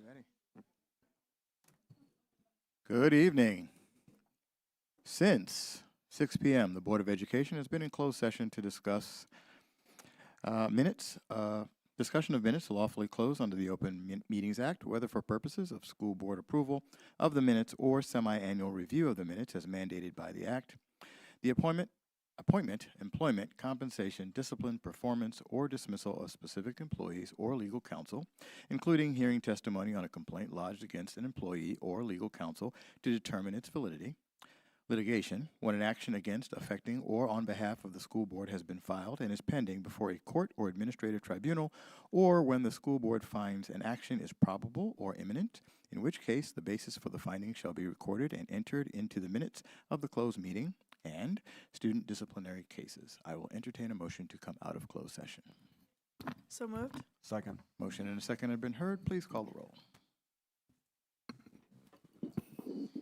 Ready? Good evening. Since 6 p.m., the Board of Education has been in closed session to discuss discussion of minutes lawfully closed under the Open Meetings Act, whether for purposes of school board approval of the minutes or semi-annual review of the minutes as mandated by the Act. The appointment, employment, compensation, discipline, performance, or dismissal of specific employees or legal counsel, including hearing testimony on a complaint lodged against an employee or legal counsel to determine its validity. Litigation, when an action against, affecting, or on behalf of the school board has been filed and is pending before a court or administrative tribunal, or when the school board finds an action is probable or imminent, in which case the basis for the finding shall be recorded and entered into the minutes of the closed meeting, and student disciplinary cases. I will entertain a motion to come out of closed session. So moved. Second. Motion and a second have been heard. Please call the roll.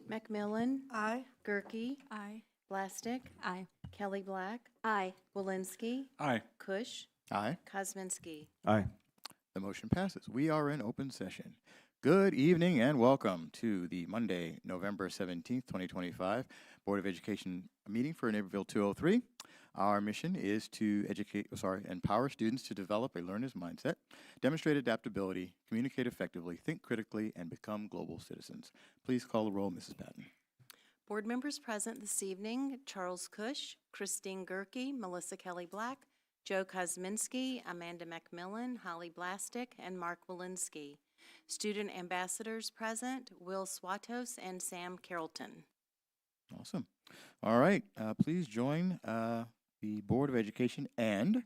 Macmillan, Aye. Gerke, Aye. Blastic, Aye. Kelly Black, Aye. Walensky, Aye. Cush, Aye. Kosminski. Aye. The motion passes. We are in open session. Good evening and welcome to the Monday, November 17th, 2025 Board of Education meeting for Naperville 203. Our mission is to empower students to develop a learner's mindset, demonstrate adaptability, communicate effectively, think critically, and become global citizens. Please call the roll, Mrs. Patton. Board members present this evening: Charles Cush, Christine Gerke, Melissa Kelly Black, Joe Kosminski, Amanda Macmillan, Holly Blastic, and Mark Walensky. Student ambassadors present: Will Swatos and Sam Carrollton. Awesome. All right. Please join the Board of Education and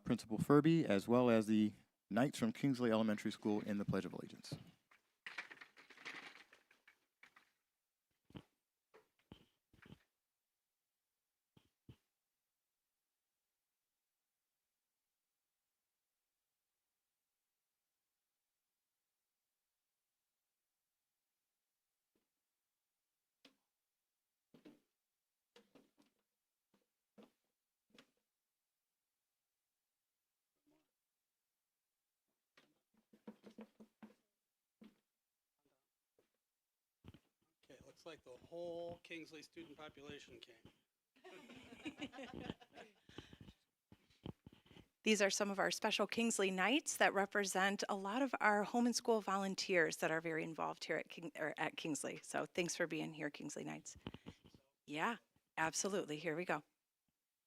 Principal Furby, as well as the Knights from Kingsley Elementary School in the Pledge of Allegiance. Okay, looks like the whole Kingsley student population came. These are some of our special Kingsley Knights that represent a lot of our home and school volunteers that are very involved here at Kingsley. So thanks for being here, Kingsley Knights. Yeah, absolutely. Here we go.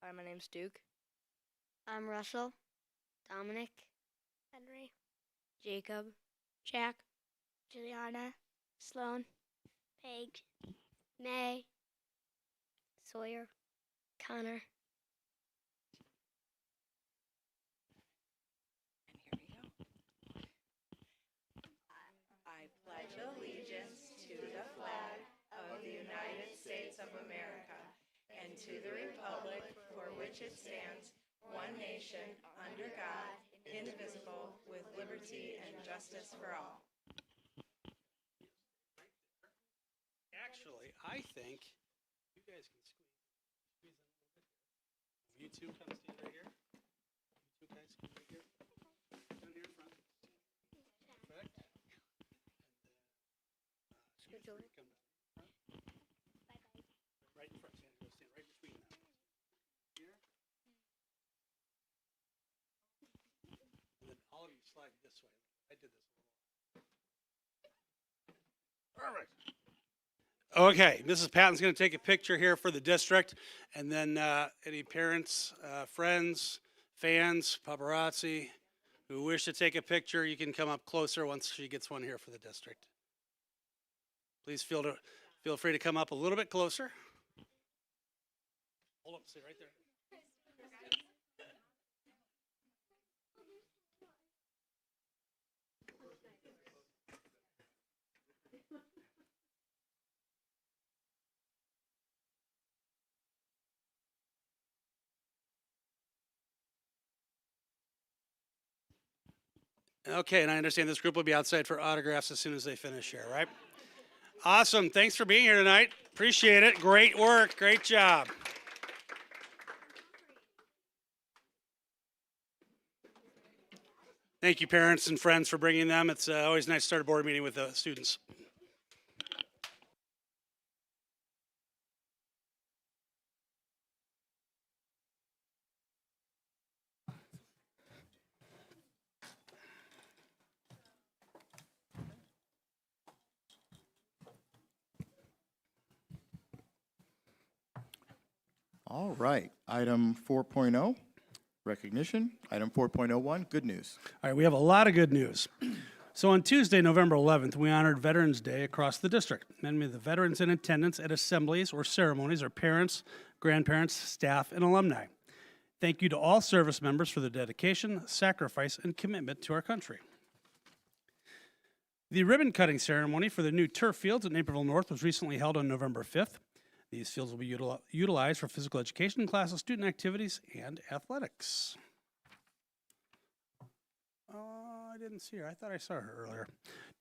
Hi, my name's Duke. I'm Russell. Dominic. Henry. Jacob. Jack. Juliana. Sloan. Paige. May. Sawyer. Connor. And here we go. I pledge allegiance to the flag of the United States of America and to the republic for which it stands, one nation, under God, indivisible, with liberty and justice for all. Actually, I think you guys can squeeze in a little bit here. You two come stand right here. You two guys come right here. Down here in front. Perfect. And then, you three come down in front. Right in front. Stand right between them. Here. And then all of you slide this way. I did this a little while. Perfect. Okay, Mrs. Patton's going to take a picture here for the district, and then any parents, friends, fans, paparazzi who wish to take a picture, you can come up closer once she gets one here for the district. Please feel free to come up a little bit closer. Hold up, stay right there. Okay, and I understand this group will be outside for autographs as soon as they finish here, right? Awesome. Thanks for being here tonight. Appreciate it. Great work. Great job. Thank you, parents and friends, for bringing them. It's always nice to start a board meeting with the students. All right, item 4.0, recognition. Item 4.01, good news. All right, we have a lot of good news. So on Tuesday, November 11th, we honored Veterans Day across the district. Many of the veterans in attendance at assemblies or ceremonies are parents, grandparents, staff, and alumni. Thank you to all service members for their dedication, sacrifice, and commitment to our country. The ribbon cutting ceremony for the new turf fields at Naperville North was recently held on November 5th. These fields will be utilized for physical education classes, student activities, and athletics. I didn't see her. I thought I saw her earlier.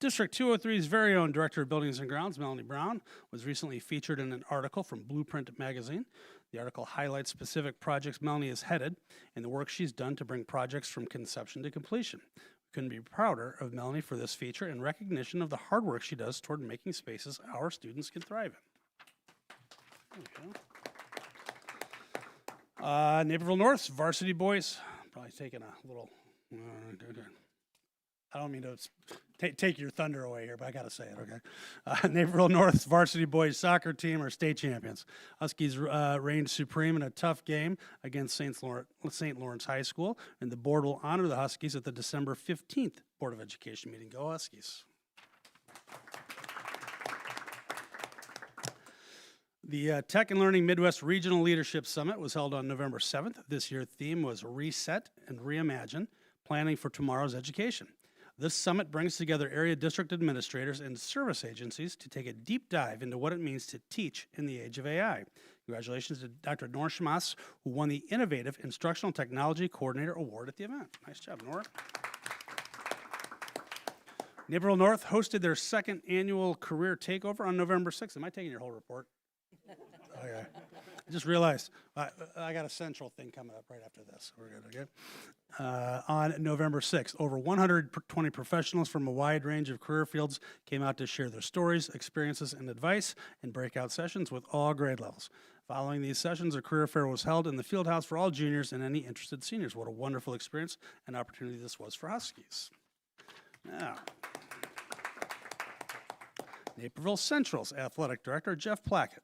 District 203's very own Director of Buildings and Grounds, Melanie Brown, was recently featured in an article from Blueprint magazine. The article highlights specific projects Melanie has headed and the work she's done to bring projects from conception to completion. We couldn't be prouder of Melanie for this feature and recognition of the hard work she does toward making spaces our students can thrive in. There we go. Naperville North's varsity boys, probably taking a little, I don't mean to take your thunder away here, but I got to say it, okay? Naperville North's varsity boys soccer team are state champions. Huskies reigned supreme in a tough game against St. Lawrence High School, and the board will honor the Huskies at the December 15th Board of Education meeting. Go Huskies. The Tech and Learning Midwest Regional Leadership Summit was held on November 7th. This year's theme was Reset and Reimagine, Planning for Tomorrow's Education. This summit brings together area district administrators and service agencies to take a deep dive into what it means to teach in the age of AI. Congratulations to Dr. Nora Schmass, who won the Innovative Instructional Technology Coordinator Award at the event. Nice job, Nora. Naperville North hosted their second annual career takeover on November 6th. Am I taking your whole report? Okay. I just realized I got a central thing coming up right after this. We're good, okay? On November 6th, over 120 professionals from a wide range of career fields came out to share their stories, experiences, and advice in breakout sessions with all grade levels. Following these sessions, a career fair was held in the field house for all juniors and any interested seniors. What a wonderful experience and opportunity this was for Huskies. Now, Naperville Central's athletic director, Jeff Plackett,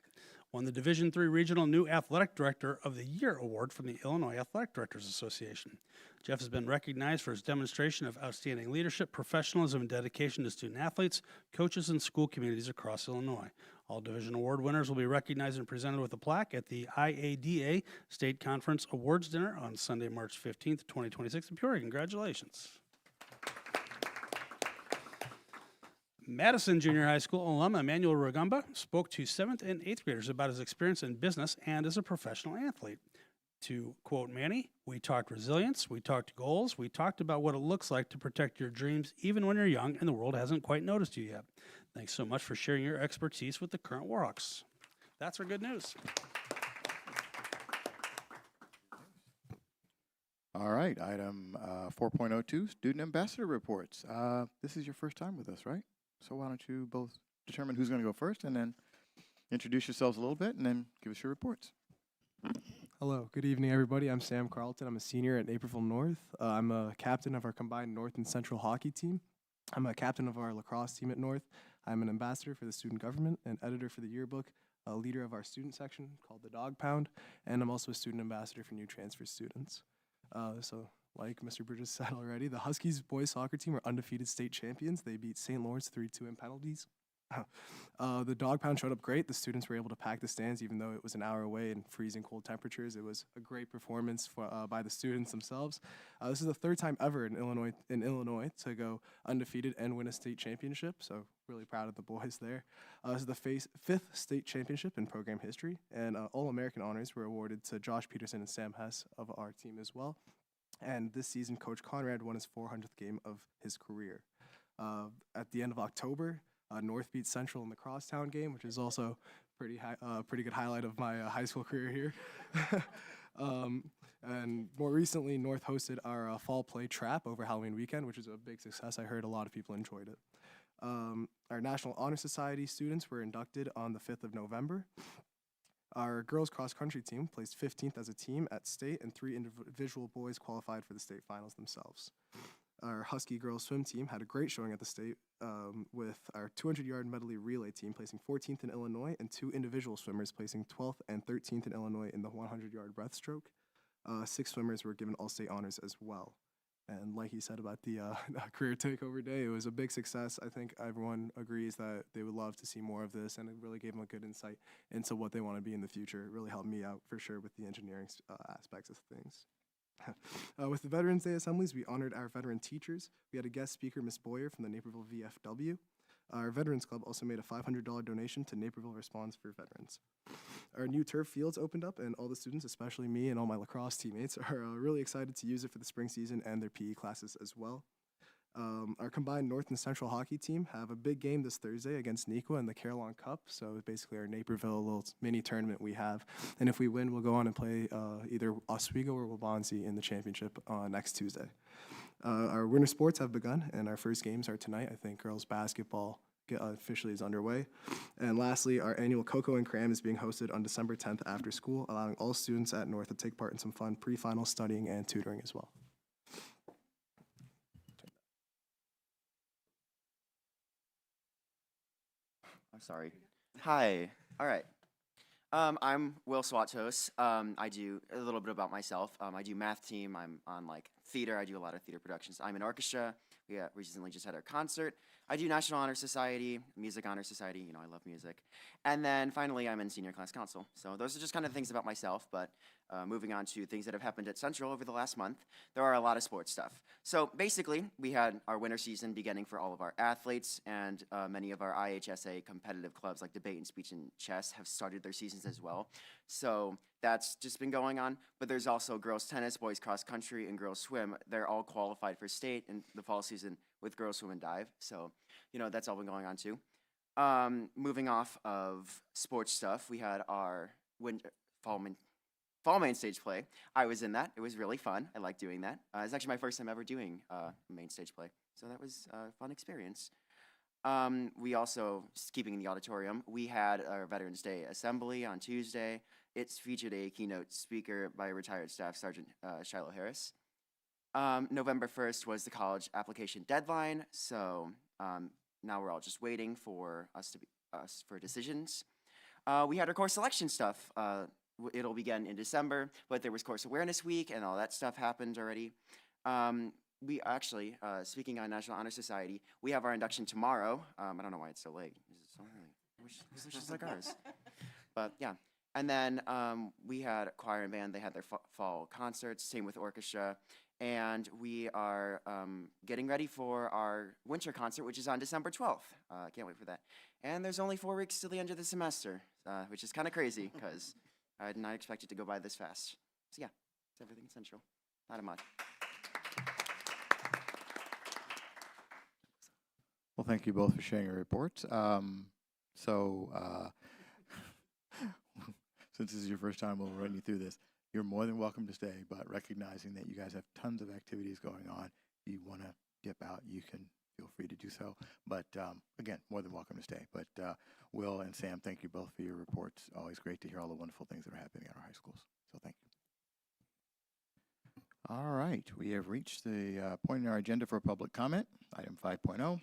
won the Division III Regional New Athletic Director of the Year Award from the Illinois Athletic Directors Association. Jeff has been recognized for his demonstration of outstanding leadership, professionalism, and dedication to student athletes, coaches, and school communities across Illinois. All division award winners will be recognized and presented with a plaque at the IADA State Conference Awards Dinner on Sunday, March 15th, 2026 in Peoria. Congratulations. Madison Junior High School alum Emmanuel Rugamba spoke to 7th and 8th graders about his experience in business and as a professional athlete. To quote Manny, "We talked resilience, we talked goals, we talked about what it looks like to protect your dreams even when you're young and the world hasn't quite noticed you yet. Thanks so much for sharing your expertise with the current Warhawks." That's our good news. All right, item 4.02, student ambassador reports. This is your first time with us, right? So why don't you both determine who's going to go first and then introduce yourselves a little bit and then give us your reports. Hello, good evening, everybody. I'm Sam Carlton. I'm a senior at Naperville North. I'm a captain of our combined North and Central hockey team. I'm a captain of our lacrosse team at North. I'm an ambassador for the student government, an editor for the yearbook, a leader of our student section called the Dog Pound, and I'm also a student ambassador for new transfer students. So like Mr. Bridges said already, the Huskies boys soccer team are undefeated state champions. They beat St. Lawrence 3-2 in penalties. The Dog Pound showed up great. The students were able to pack the stands even though it was an hour away in freezing cold temperatures. It was a great performance by the students themselves. This is the third time ever in Illinois to go undefeated and win a state championship, so really proud of the boys there. This is the fifth state championship in program history, and All-American honors were awarded to Josh Peterson and Sam Hess of our team as well. And this season, Coach Conrad won his 400th game of his career. At the end of October, North beat Central in the Crosstown game, which is also pretty good highlight of my high school career here. And more recently, North hosted our fall play Trap over Halloween weekend, which is a big success. I heard a lot of people enjoyed it. Our National Honor Society students were inducted on the 5th of November. Our girls cross country team placed 15th as a team at state, and 3 individual boys qualified for the state finals themselves. Our Husky girls swim team had a great showing at the state with our 200-yard medley relay team placing 14th in Illinois and 2 individual swimmers placing 12th and 13th in Illinois in the 100-yard breaststroke. 6 swimmers were given all-state honors as well. And like he said about the career takeover day, it was a big success. I think everyone agrees that they would love to see more of this, and it really gave them a good insight into what they want to be in the future. It really helped me out for sure with the engineering aspects of things. With the Veterans Day assemblies, we honored our veteran teachers. We had a guest speaker, Ms. Boyer from the Naperville VFW. Our Veterans Club also made a $500 donation to Naperville Response for Veterans. Our new turf fields opened up, and all the students, especially me and all my lacrosse teammates, are really excited to use it for the spring season and their PE classes as well. Our combined North and Central hockey team have a big game this Thursday against Nequa in the Carillon Cup, so basically our Naperville little mini tournament we have. And if we win, we'll go on and play either Oswego or Waubonsee in the championship next Tuesday. Our winter sports have begun, and our first games are tonight. I think girls basketball officially is underway. And lastly, our annual Cocoa and Cram is being hosted on December 10th after school, allowing all students at North to take part in some fun pre-final studying and tutoring as well. I'm sorry. Hi. All right. I'm Will Swatos. I do a little bit about myself. I do math team. I'm on theater. I do a lot of theater productions. I'm in orchestra. We recently just had our concert. I do National Honor Society, Music Honor Society. You know, I love music. And then finally, I'm in senior class council. So those are just kind of things about myself. But moving on to things that have happened at Central over the last month, there are a lot of sports stuff. So basically, we had our winter season beginning for all of our athletes, and many of our IHSA competitive clubs like debate and speech and chess have started their seasons as well. So that's just been going on. But there's also girls tennis, boys cross country, and girls swim. They're all qualified for state in the fall season with girls swim and dive. So, you know, that's all been going on too. Moving off of sports stuff, we had our fall main stage play. I was in that. It was really fun. I like doing that. It's actually my first time ever doing a main stage play. So that was a fun experience. We also, keeping in the auditorium, we had our Veterans Day assembly on Tuesday. It's featured a keynote speaker by retired Staff Sergeant Shiloh Harris. November 1st was the college application deadline, so now we're all just waiting for us for decisions. We had our course selection stuff. It'll begin in December, but there was Course Awareness Week, and all that stuff happened already. We actually, speaking on National Honor Society, we have our induction tomorrow. I don't know why it's so late. It's so early. I wish this was just like ours. But yeah. And then we had choir and band. They had their fall concerts, same with orchestra. And we are getting ready for our winter concert, which is on December 12th. Can't wait for that. And there's only 4 weeks till the end of the semester, which is kind of crazy because I did not expect it to go by this fast. So yeah, it's everything Central. Not much. Well, thank you both for sharing your reports. Since this is your first time, we'll run you through this. You're more than welcome to stay, but recognizing that you guys have tons of activities going on, if you want to dip out, you can feel free to do so. But again, more than welcome to stay. But Will and Sam, thank you both for your reports. Always great to hear all the wonderful things that are happening at our high schools. So thank you. All right, we have reached the point in our agenda for public comment, item 5.0.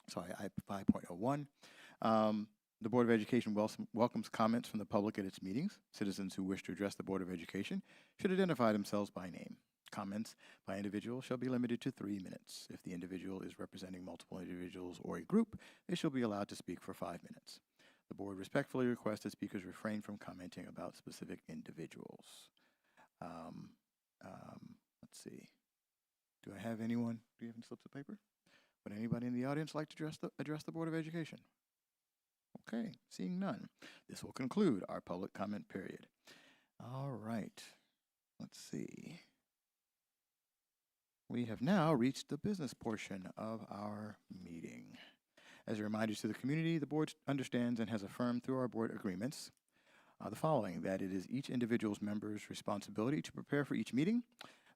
Sorry, item 5.01. The Board of Education welcomes comments from the public at its meetings. Citizens who wish to address the Board of Education should identify themselves by name. Comments by individual shall be limited to 3 minutes. If the individual is representing multiple individuals or a group, they shall be allowed to speak for 5 minutes. The board respectfully requests that speakers refrain from commenting about specific individuals. Let's see. Do I have anyone? Do you have any slips of paper? Would anybody in the audience like to address the Board of Education? Okay, seeing none. This will conclude our public comment period. All right, let's see. We have now reached the business portion of our meeting. As a reminder to the community, the board understands and has affirmed through our board agreements the following: that it is each individual's member's responsibility to prepare for each meeting.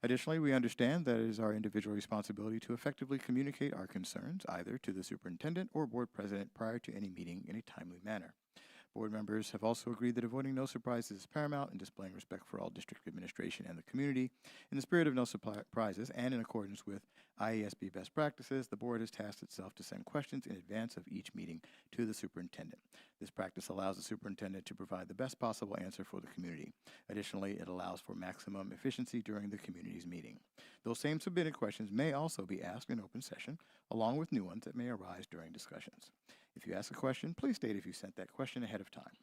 Additionally, we understand that it is our individual responsibility to effectively communicate our concerns either to the superintendent or board president prior to any meeting in a timely manner. Board members have also agreed that avoiding no surprises is paramount in displaying respect for all district administration and the community. In the spirit of no surprises and in accordance with IASB best practices, the board has tasked itself to send questions in advance of each meeting to the superintendent. This practice allows the superintendent to provide the best possible answer for the community. Additionally, it allows for maximum efficiency during the community's meeting. Those same submitted questions may also be asked in open session, along with new ones that may arise during discussions. If you ask a question, please state if you sent that question ahead of time.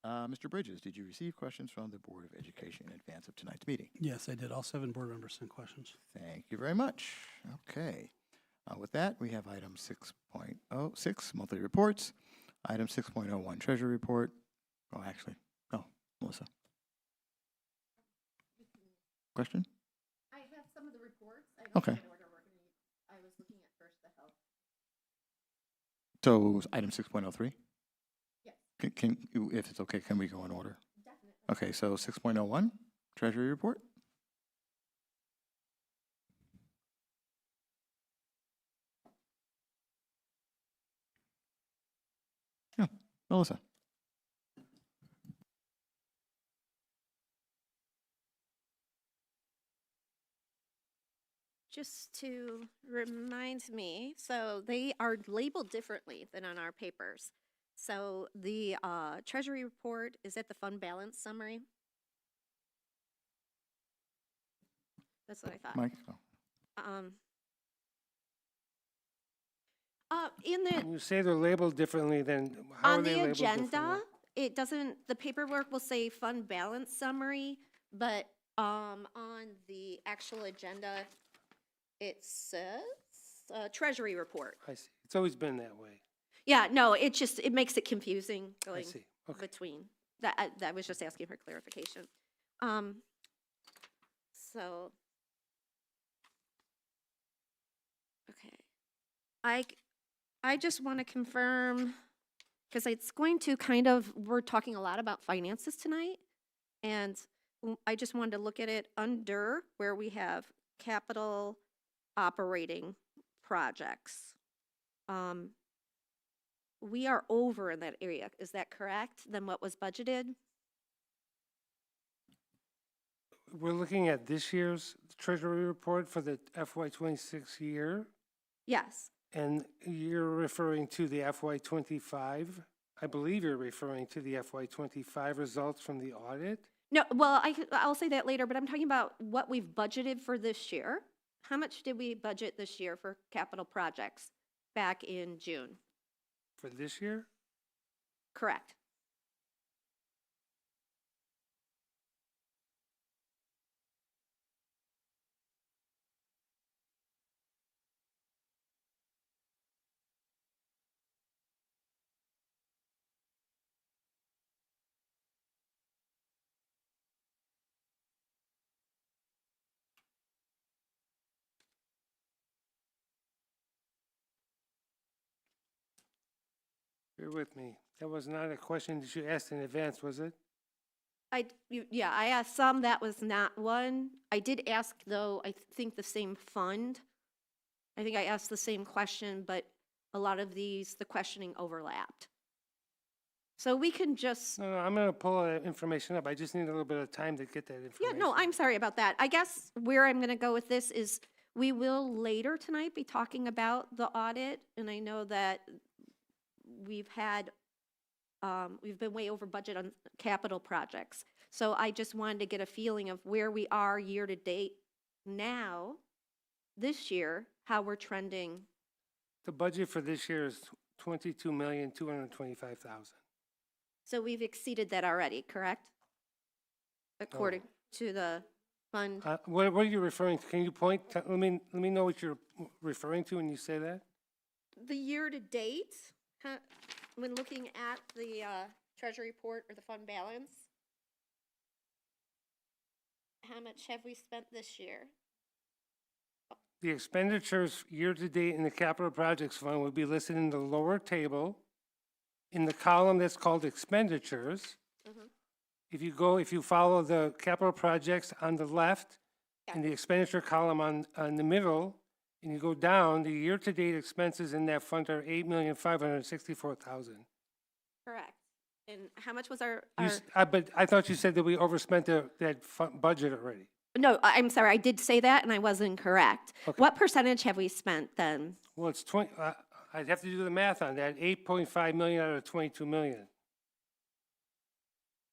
Mr. Bridges, did you receive questions from the Board of Education in advance of tonight's meeting? Yes, I did. All 7 board members sent questions. Thank you very much. Okay. With that, we have item 6.06, monthly reports. Item 6.01, treasury report. Oh, actually, no, Melissa. Question? I have some of the reports. I don't Okay. know what order we're going to use. I was looking at first the health. So item 6.03? Yes. If it's okay, can we go in order? Definitely. Okay, so 6.01, treasury report. Yeah, Melissa. Just to remind me, so they are labeled differently than on our papers. So the treasury report is at the fund balance summary. That's what I thought. Mike? Oh. In the, You say they're labeled differently than, how are on they the labeled agenda, differently? it doesn't, the paperwork will say fund balance summary, but on the actual agenda, it says treasury report. I see. It's always been that way. Yeah, no, it makes it confusing I going see. Okay. between. That was just asking for clarification. So, okay. I just want to confirm, because it's going to kind of, we're talking a lot about finances tonight, and I just wanted to look at it under where we have capital operating projects. We are over in that area, is that correct, than what was budgeted? We're looking at this year's treasury report for the FY26 year, Yes. and you're referring to the FY25. I believe you're referring to the FY25 results from the audit. No, well, I'll say that later, but I'm talking about what we've budgeted for this year. How much did we budget this year for capital projects back in June? For this year? Correct. Bear with me. That was not a question that you asked in advance, was it? Yeah, I asked some, that was not one. I did ask, though, I think the same fund. I think I asked the same question, but a lot of these, the questioning overlapped. So we can just, No, I'm going to pull that information up. I just need a little bit of time to get that yeah, information. no, I'm sorry about that. I guess where I'm going to go with this is we will later tonight be talking about the audit, and I know that we've been way over budget on capital projects. So I just wanted to get a feeling of where we are year to date now, this year, how we're trending. The budget for this year is $22,225,000. So we've exceeded that already, correct? According to the fund. What are you referring to? Can you point? Let me know what you're referring to when you say that. The year to date, when looking at the treasury report or the fund balance, how much have we spent this year? The expenditures year-to-date in the capital projects fund would be listed in the lower table in the column that's called expenditures. If you follow the capital projects on the left and the expenditure column on the middle, and you go down, the year-to-date expenses in that fund are $8,564,000. Correct. And how much was our, But I thought you said that we overspent that budget already. no, I'm sorry, I did say that and I was incorrect. Okay. What percentage have we spent then? Well, it's 20, I'd have to do the math on that, 8.5 million out of 22 million.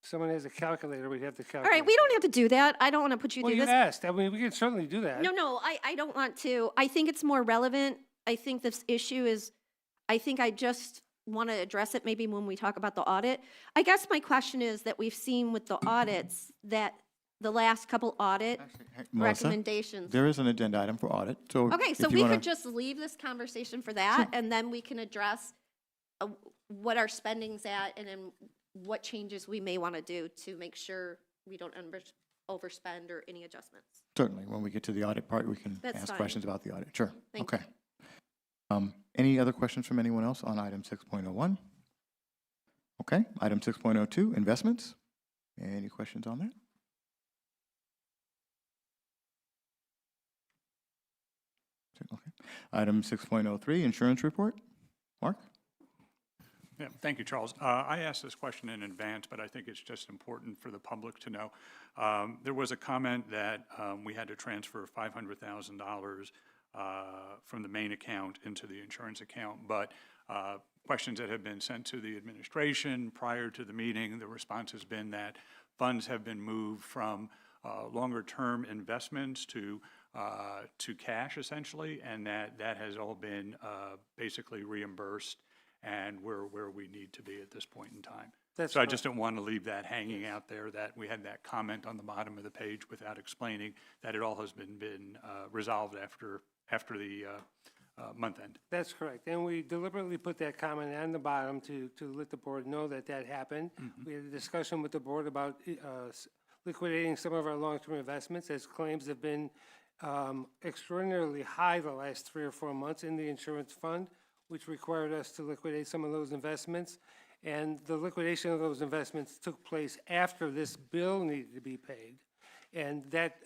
Someone has a calculator, we'd have to calculate. All right, we don't have to do that. I don't want to put you Well, through you this. asked, I mean, we can certainly do that. No, I don't want to. I think it's more relevant. I think this issue is, I think I just want to address it maybe when we talk about the audit. I guess my question is that we've seen with the audits that the last couple audit Melissa, recommendations. there is an agenda item for audit, so. Okay, so if you we wanna- could just leave this conversation for that, and then we can address what our spending's at, and then what changes we may want to do to make sure we don't overspend or any adjustments. Certainly, when we get to the audit part, we can That's ask fine. questions about the audit. Sure. Thank Okay. Any other questions from anyone else on item 6.01? Okay, item 6.02, investments. Any questions on that? Okay. Item 6.03, insurance report. Mark? Yeah, thank you, Charles. I asked this question in advance, but I think it's just important for the public to know. There was a comment that we had to transfer $500,000 from the main account into the insurance account, but questions that have been sent to the administration prior to the meeting, the response has been that funds have been moved from longer-term investments to cash, essentially, and that has all been basically reimbursed, and we're where we need to be at this point in time. So I just don't want to leave that hanging out there, that we had that comment on the bottom of the page without explaining that it all has been resolved after the month end. That's correct. And we deliberately put that comment on the bottom to let the board know that that happened. We had a discussion with the board about liquidating some of our long-term investments, as claims have been extraordinarily high the last 3 or 4 months in the insurance fund, which required us to liquidate some of those investments. And the liquidation of those investments took place after this bill needed to be paid. And that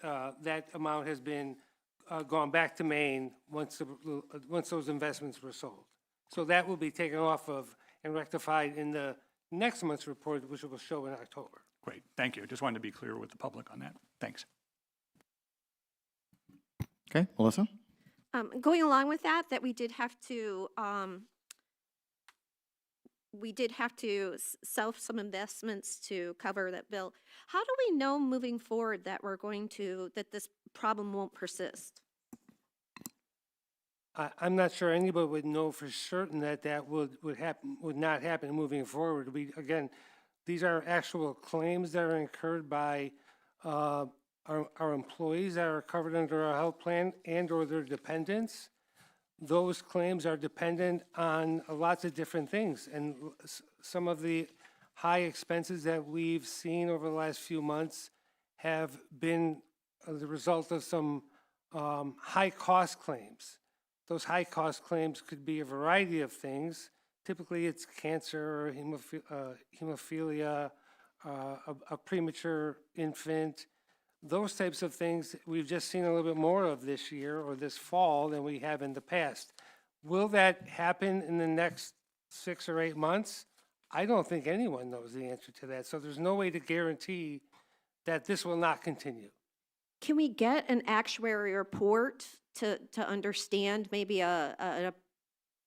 amount has been gone back to Maine once those investments were sold. So that will be taken off of and rectified in the next month's report, which will show in October. Great, thank you. Just wanted to be clear with the public on that. Thanks. Okay, Melissa? Going along with that we did have to sell some investments to cover that bill. How do we know moving forward that that this problem won't persist? I'm not sure anybody would know for certain that would not happen moving forward. Again, these are actual claims that are incurred by our employees that are covered under our health plan and or their dependents. Those claims are dependent on lots of different things, and some of the high expenses that we've seen over the last few months have been the result of some high-cost claims. Those high-cost claims could be a variety of things. Typically, it's cancer, hemophilia, a premature infant. Those types of things we've just seen a little bit more of this year or this fall than we have in the past. Will that happen in the next 6 or 8 months? I don't think anyone knows the answer to that. So there's no way to guarantee that this will not continue. Can we get an actuary report to understand maybe an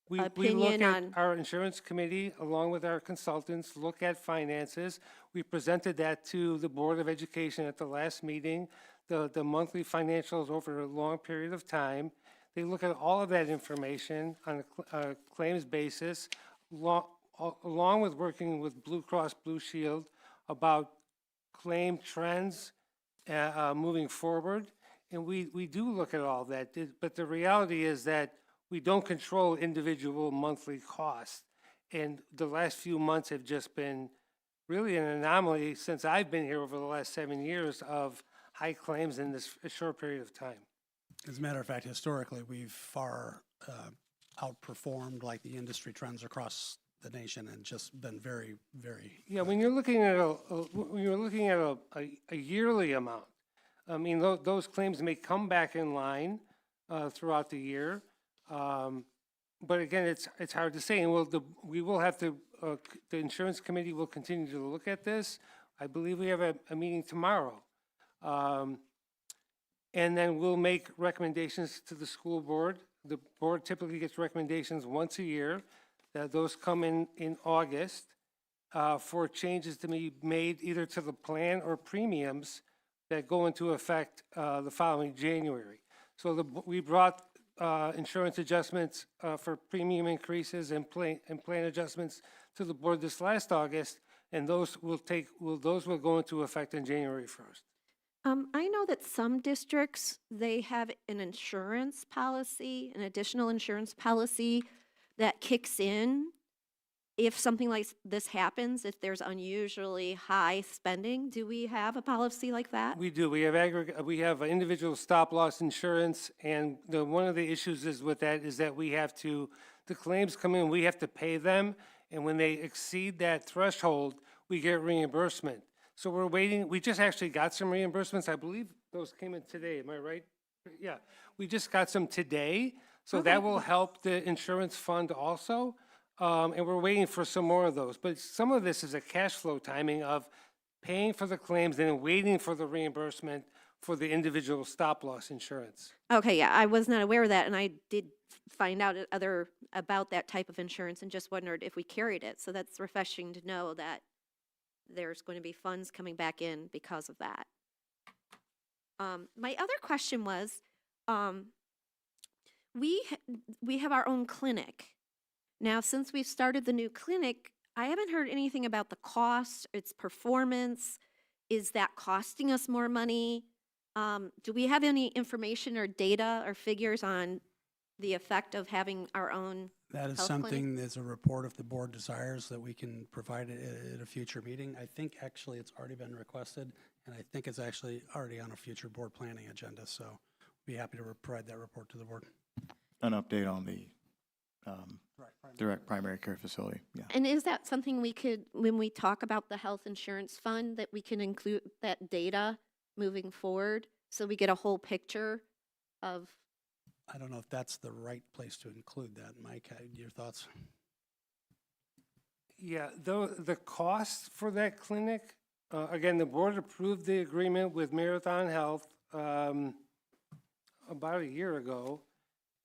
We look opinion at on? our insurance committee, along with our consultants, look at finances. We presented that to the Board of Education at the last meeting, the monthly financials over a long period of time. They look at all of that information on a claims basis, along with working with Blue Cross Blue Shield about claim trends moving forward. And we do look at all that, but the reality is that we don't control individual monthly costs. And the last few months have just been really an anomaly since I've been here over the last 7 years of high claims in this short period of time. As a matter of fact, historically, we've far outperformed like the industry trends across the nation and just been very, very. Yeah, when you're looking at a yearly amount, I mean, those claims may come back in line throughout the year. But again, it's hard to say, and we will have to, the insurance committee will continue to look at this. I believe we have a meeting tomorrow. And then we'll make recommendations to the school board. The board typically gets recommendations once a year. Those come in August for changes to be made either to the plan or premiums that go into effect the following January. So we brought insurance adjustments for premium increases and plan adjustments to the board this last August, and those will go into effect on January 1st. I know that some districts, they have an insurance policy, an additional insurance policy that kicks in if something like this happens, if there's unusually high spending. Do we have a policy like that? We do. We have individual stop-loss insurance, and one of the issues is with that is that the claims come in, we have to pay them, and when they exceed that threshold, we get reimbursement. So we're waiting. We just actually got some reimbursements. I believe those came in today. Am I right? Yeah. We just got some today. So that will help the insurance fund also. And we're waiting for some more of those. But some of this is a cash flow timing of paying for the claims and then waiting for the reimbursement for the individual stop-loss insurance. Okay, yeah, I was not aware of that, and I did find out about that type of insurance and just wondered if we carried it. So that's refreshing to know that there's going to be funds coming back in because of that. My other question was, we have our own clinic. Now, since we've started the new clinic, I haven't heard anything about the cost, its performance. Is that costing us more money? Do we have any information or data or figures on the effect of having our own That is health something, clinic? there's a report if the board desires that we can provide it at a future meeting. I think actually it's already been requested, and I think it's actually already on a future board planning agenda, so be happy to provide that report to the board. An update on the direct primary care facility, yeah. And is that something we could, when we talk about the health insurance fund, that we can include that data moving forward so we get a whole picture of? I don't know if that's the right place to include that. Mike, your thoughts? Yeah, the cost for that clinic, again, the board approved the agreement with Marathon Health about a year ago,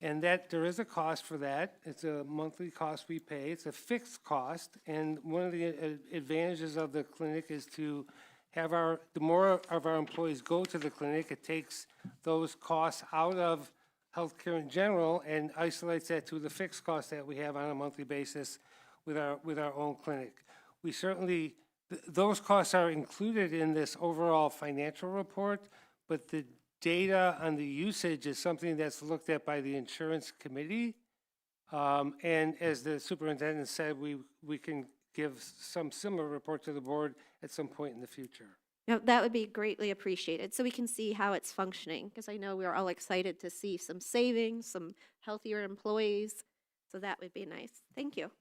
and that there is a cost for that. It's a monthly cost we pay. It's a fixed cost, and one of the advantages of the clinic is to have the more of our employees go to the clinic, it takes those costs out of healthcare in general and isolates that to the fixed cost that we have on a monthly basis with our own clinic. We certainly, those costs are included in this overall financial report, but the data on the usage is something that's looked at by the insurance committee. And as the superintendent said, we can give some similar report to the board at some point in the future. No, that would be greatly appreciated, so we can see how it's functioning, because I know we're all excited to see some savings, some healthier employees, so that would be nice. Thank you.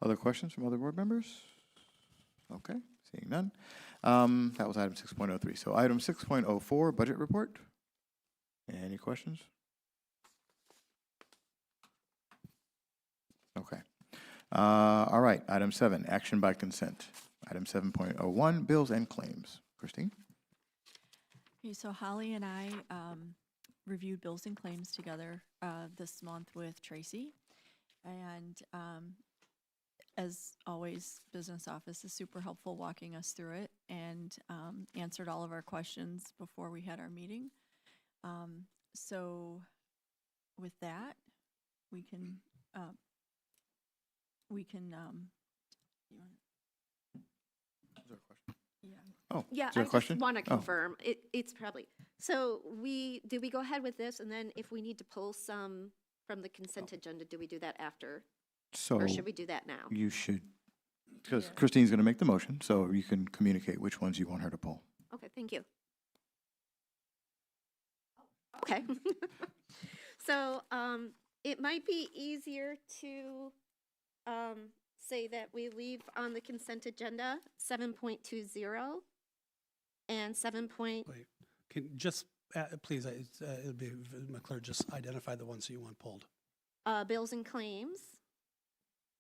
Other questions from other board members? Okay, seeing none. That was item 6.03. So item 6.04, budget report. Any questions? Okay. All right, item 7, action by consent. Item 7.01, bills and claims. Christine? Okay, so Holly and I reviewed bills and claims together this month with Tracy. And as always, business office is super helpful walking us through it and answered all of our questions before we had our meeting. So with that, we can Is there a question? yeah. Oh, Yeah, is there I a question? just want to Oh. confirm, it's probably, so do we go ahead with this, and then if we need to pull some from the consent agenda, do we do that after? So Or should we do that now? you should, because Yeah. Christine's going to make the motion, so you can communicate which ones you want her to pull. Okay, thank you. Okay. So, it might be easier to say that we leave on the consent agenda 7.20 and 7. Wait, can just, please, it'd be clear, just identify the ones that you want pulled. Bills and claims,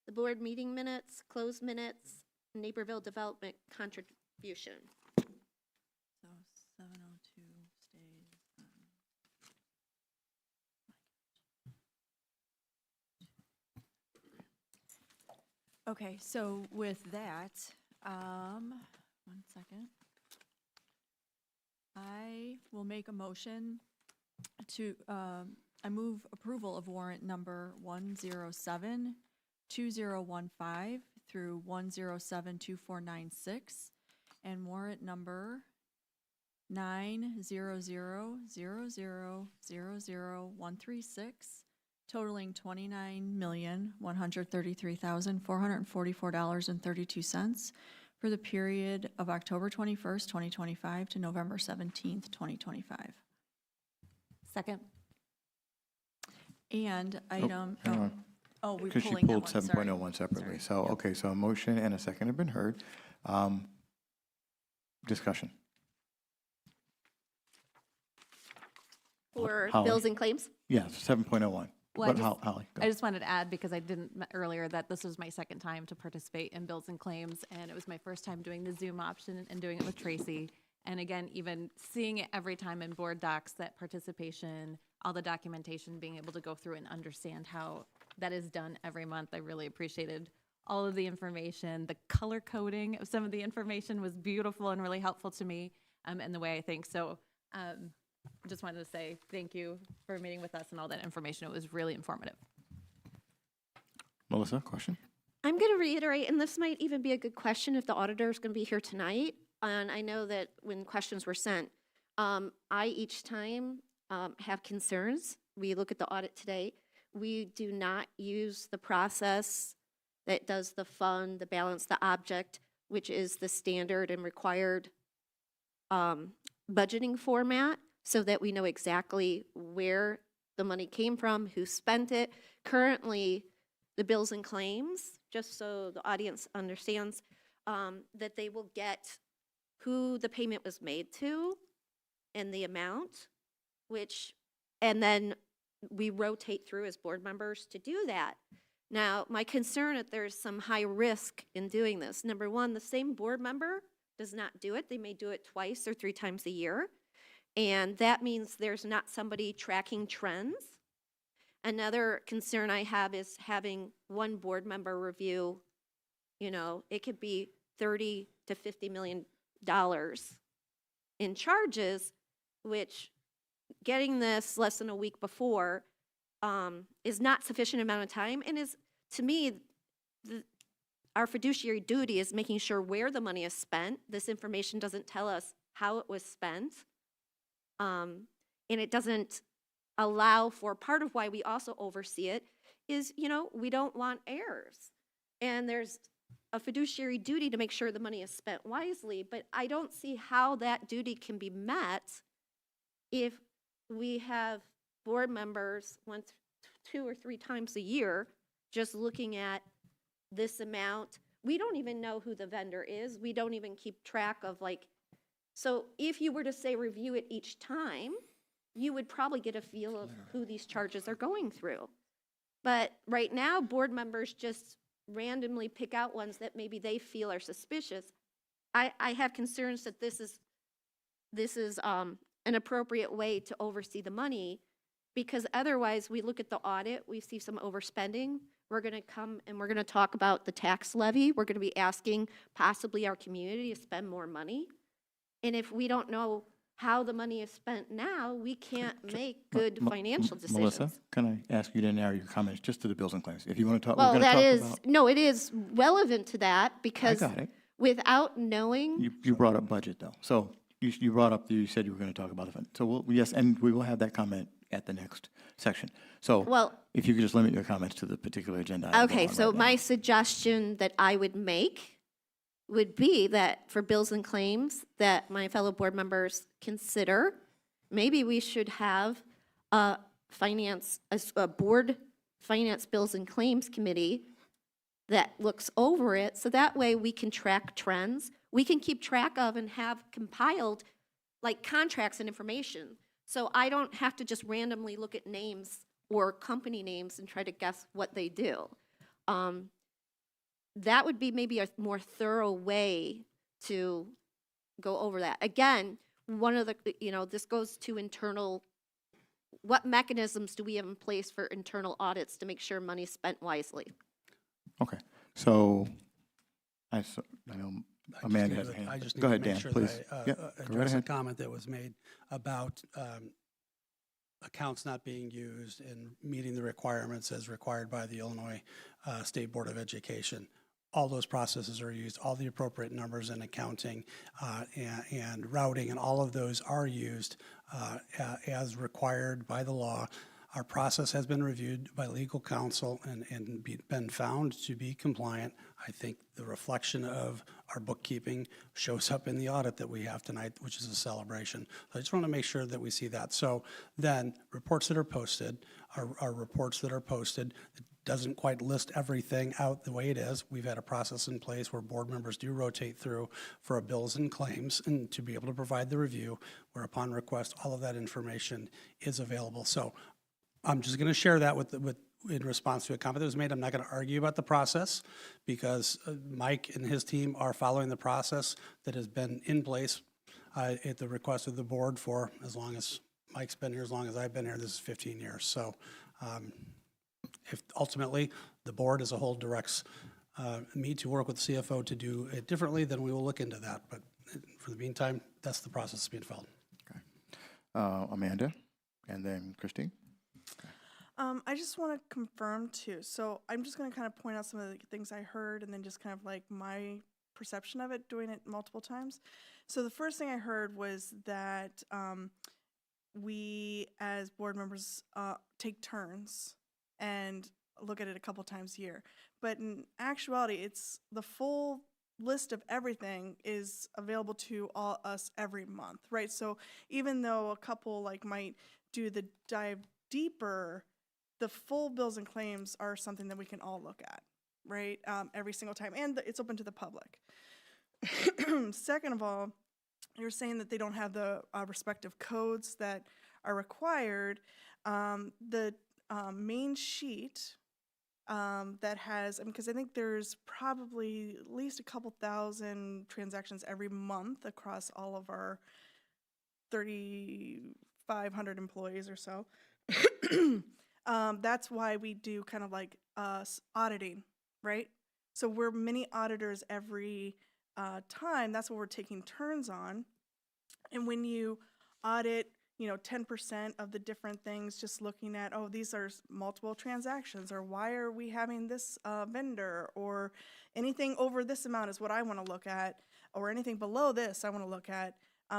the board meeting minutes, closed minutes, Naperville development contribution. So 702 stays. Okay, so with that, 1 second. I will make a motion to, I move approval of warrant number 107-2015 through 107-2496 and warrant number 900000136 totaling $29,133,444.32 for the period of October 21st, 2025 to November 17th, 2025. Second. And item, hang on. oh, we're Because she pulling that pulled one, sorry. 7.01 separately. Sorry. So, okay, so a motion and a second have been heard. Discussion. For Holly. bills and claims? Yeah, 7.01. Well, But Holly, go. I just wanted to add, because I didn't earlier, that this was my second time to participate in bills and claims, and it was my first time doing the Zoom option and doing it with Tracy. And again, even seeing it every time in board docs, that participation, all the documentation, being able to go through and understand how that is done every month. I really appreciated all of the information. The color coding of some of the information was beautiful and really helpful to me, and the way I think. So just wanted to say thank you for meeting with us and all that information. It was really informative. Melissa, question? I'm going to reiterate, and this might even be a good question if the auditor is going to be here tonight. And I know that when questions were sent, I each time have concerns. We look at the audit today. We do not use the process that does the fund, the balance, the object, which is the standard and required budgeting format, so that we know exactly where the money came from, who spent it. Currently, the bills and claims, just so the audience understands, that they will get who the payment was made to and the amount, and then we rotate through as board members to do that. Now, my concern that there's some high risk in doing this. Number one, the same board member does not do it. They may do it twice or 3 times a year. And that means there's not somebody tracking trends. Another concern I have is having one board member review, it could be $30 to $50 million in charges, which getting this less than a week before is not sufficient amount of time, and is, to me, our fiduciary duty is making sure where the money is spent. This information doesn't tell us how it was spent. And it doesn't allow for, part of why we also oversee it is, we don't want errors. And there's a fiduciary duty to make sure the money is spent wisely, but I don't see how that duty can be met if we have board members 1, 2, or 3 times a year just looking at this amount. We don't even know who the vendor is. We don't even keep track of so if you were to say review it each time, you would probably get a feel of who these charges are going through. But right now, board members just randomly pick out ones that maybe they feel are suspicious. I have concerns that this is an appropriate way to oversee the money, because otherwise we look at the audit, we see some overspending. We're going to come and we're going to talk about the tax levy. We're going to be asking possibly our community to spend more money. And if we don't know how the money is spent now, we can't make good financial decisions. Melissa, can I ask you to narrow your comments just to the bills and claims? If you want to talk, Well, we're going to talk about. no, it is relevant to that, because I got it. without knowing, You brought up budget, though. So you brought up, you said you were going to talk about the fund. So yes, and we will have that comment at the next section. So well, if you could just limit your comments to the particular agenda item. okay, we're on so right now. my suggestion that I would make would be that for bills and claims that my fellow board members consider, maybe we should have a board finance bills and claims committee that looks over it, so that way we can track trends. We can keep track of and have compiled like contracts and information. So I don't have to just randomly look at names or company names and try to guess what they do. That would be maybe a more thorough way to go over that. Again, one of the, this goes to internal, what mechanisms do we have in place for internal audits to make sure money's spent wisely? Okay, so I know Amanda has a hand. I just Go need ahead, to make Dan, sure please. that I Yeah, go right address a ahead. comment that was made about accounts not being used and meeting the requirements as required by the Illinois State Board of Education. All those processes are used, all the appropriate numbers in accounting and routing, and all of those are used as required by the law. Our process has been reviewed by legal counsel and been found to be compliant. I think the reflection of our bookkeeping shows up in the audit that we have tonight, which is a celebration. So I just want to make sure that we see that. So then reports that are posted are reports that are posted. It doesn't quite list everything out the way it is. We've had a process in place where board members do rotate through for a bills and claims and to be able to provide the review, where upon request, all of that information is available. So I'm just going to share that in response to a comment that was made. I'm not going to argue about the process because Mike and his team are following the process that has been in place at the request of the board for as long as Mike's been here, as long as I've been here. This is 15 years. So if ultimately the board as a whole directs me to work with the CFO to do it differently, then we will look into that. But for the meantime, that's the process that's being followed. Okay. Amanda, and then Christine. I just want to confirm too. So I'm just going to kind of point out some of the things I heard and then just kind of like my perception of it, doing it multiple times. So the first thing I heard was that we as board members take turns and look at it a couple times a year. But in actuality, it's the full list of everything is available to all us every month, right? So even though a couple like might do the dive deeper, the full bills and claims are something that we can all look at, right? Every single time, and it's open to the public. Second of all, you're saying that they don't have the respective codes that are required. The main sheet that has, because I think there's probably at least a couple thousand transactions every month across all of our 3,500 employees or so. That's why we do kind of like auditing, right? So we're mini auditors every time. That's what we're taking turns on. And when you audit, 10% of the different things, just looking at, oh, these are multiple transactions, or why are we having this vendor, or anything over this amount is what I want to look at, or anything below this I want to look at,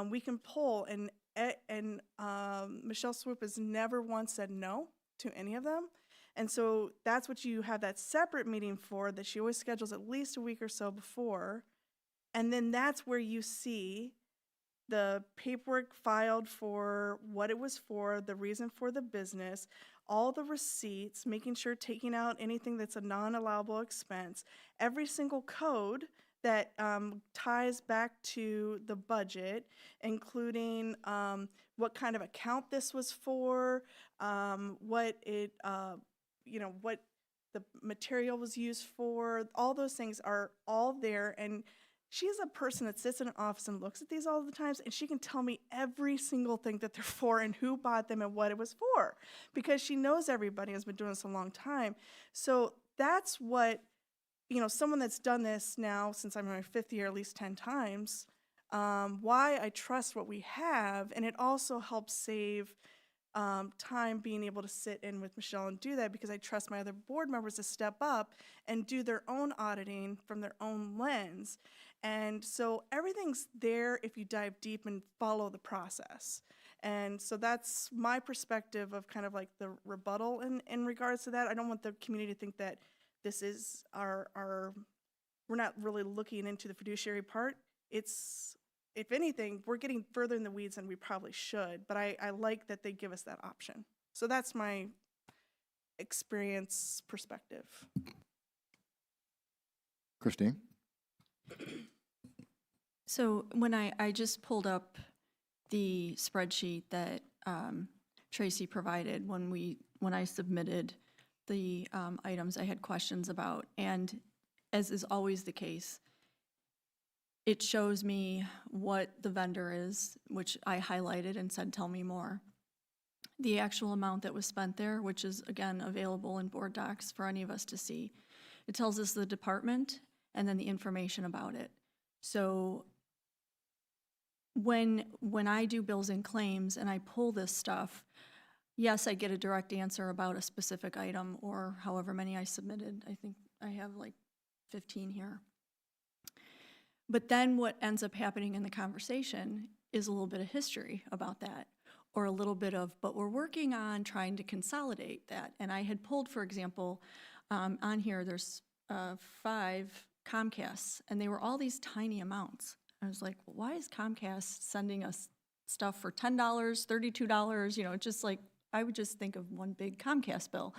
we can pull. And Michelle Swoop has never once said no to any of them. And so that's what you have that separate meeting for, that she always schedules at least a week or so before. And then that's where you see the paperwork filed for what it was for, the reason for the business, all the receipts, making sure taking out anything that's a non-allowable expense, every single code that ties back to the budget, including what kind of account this was for, what it, what the material was used for. All those things are all there, and she's a person that sits in an office and looks at these all the times, and she can tell me every single thing that they're for and who bought them and what it was for, because she knows everybody, has been doing this a long time. So that's what, someone that's done this now since I'm in my 5th year at least 10 times, why I trust what we have. And it also helps save time being able to sit in with Michelle and do that, because I trust my other board members to step up and do their own auditing from their own lens. And so everything's there if you dive deep and follow the process. And so that's my perspective of kind of like the rebuttal in regards to that. I don't want the community to think that this is we're not really looking into the fiduciary part. It's, if anything, we're getting further in the weeds than we probably should, but I like that they give us that option. So that's my experience perspective. Christine? So when I just pulled up the spreadsheet that Tracy provided when I submitted the items I had questions about, and as is always the case, it shows me what the vendor is, which I highlighted and said, tell me more. The actual amount that was spent there, which is again available in board docs for any of us to see. It tells us the department and then the information about it. So when I do bills and claims and I pull this stuff, yes, I get a direct answer about a specific item or however many I submitted. I think I have like 15 here. But then what ends up happening in the conversation is a little bit of history about that, or a little bit of, but we're working on trying to consolidate that. And I had pulled, for example, on here, there's 5 Comcasts, and they were all these tiny amounts. I was like, well, why is Comcast sending us stuff for $10, $32? You know, just like, I would just think of one big Comcast bill.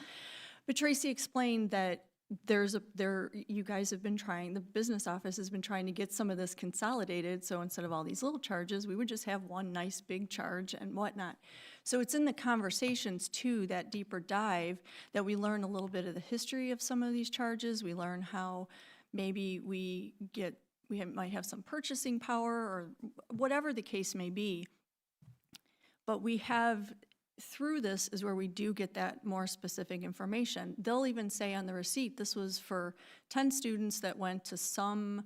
But Tracy explained that you guys have been trying, the business office has been trying to get some of this consolidated, so instead of all these little charges, we would just have one nice big charge and whatnot. So it's in the conversations too, that deeper dive, that we learn a little bit of the history of some of these charges. We learn how maybe we might have some purchasing power or whatever the case may be. But we have, through this is where we do get that more specific information. They'll even say on the receipt, this was for 10 students that went to some,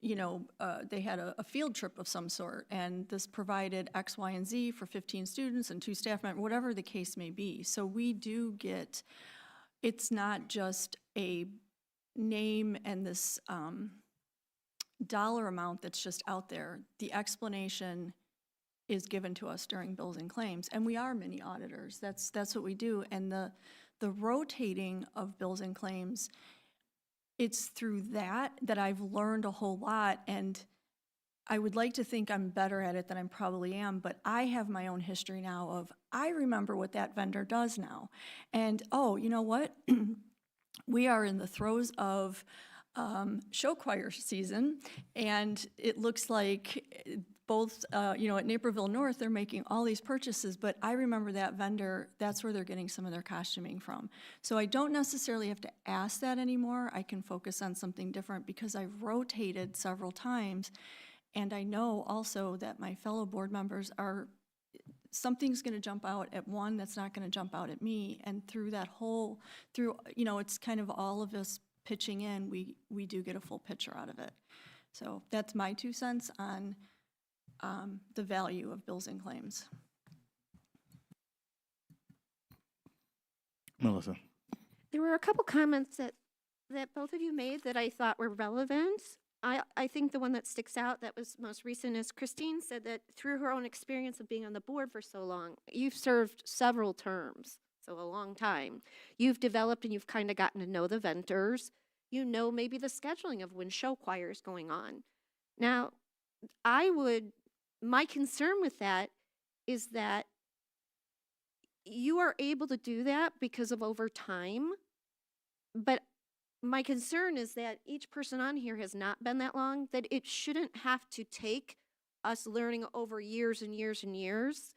they had a field trip of some sort, and this provided X, Y, and Z for 15 students and 2 staff members, whatever the case may be. So we do get, it's not just a name and this dollar amount that's just out there. The explanation is given to us during bills and claims, and we are mini auditors. That's what we do. And the rotating of bills and claims, it's through that I've learned a whole lot, and I would like to think I'm better at it than I probably am, but I have my own history now of, I remember what that vendor does now. And oh, you know what? We are in the throes of show choir season, and it looks like both, at Naperville North, they're making all these purchases, but I remember that vendor, that's where they're getting some of their costuming from. So I don't necessarily have to ask that anymore. I can focus on something different because I've rotated several times, and I know also that my fellow board members something's gonna jump out at one that's not gonna jump out at me, and through that whole, it's kind of all of us pitching in, we do get a full picture out of it. So that's my 2 cents on the value of bills and claims. Melissa? There were a couple comments that both of you made that I thought were relevant. I think the one that sticks out that was most recent is Christine said that through her own experience of being on the board for so long, you've served several terms, so a long time. You've developed and you've kind of gotten to know the vendors. You know maybe the scheduling of when show choir is going on. Now, my concern with that is that you are able to do that because of over time, but my concern is that each person on here has not been that long, that it shouldn't have to take us learning over years and years and years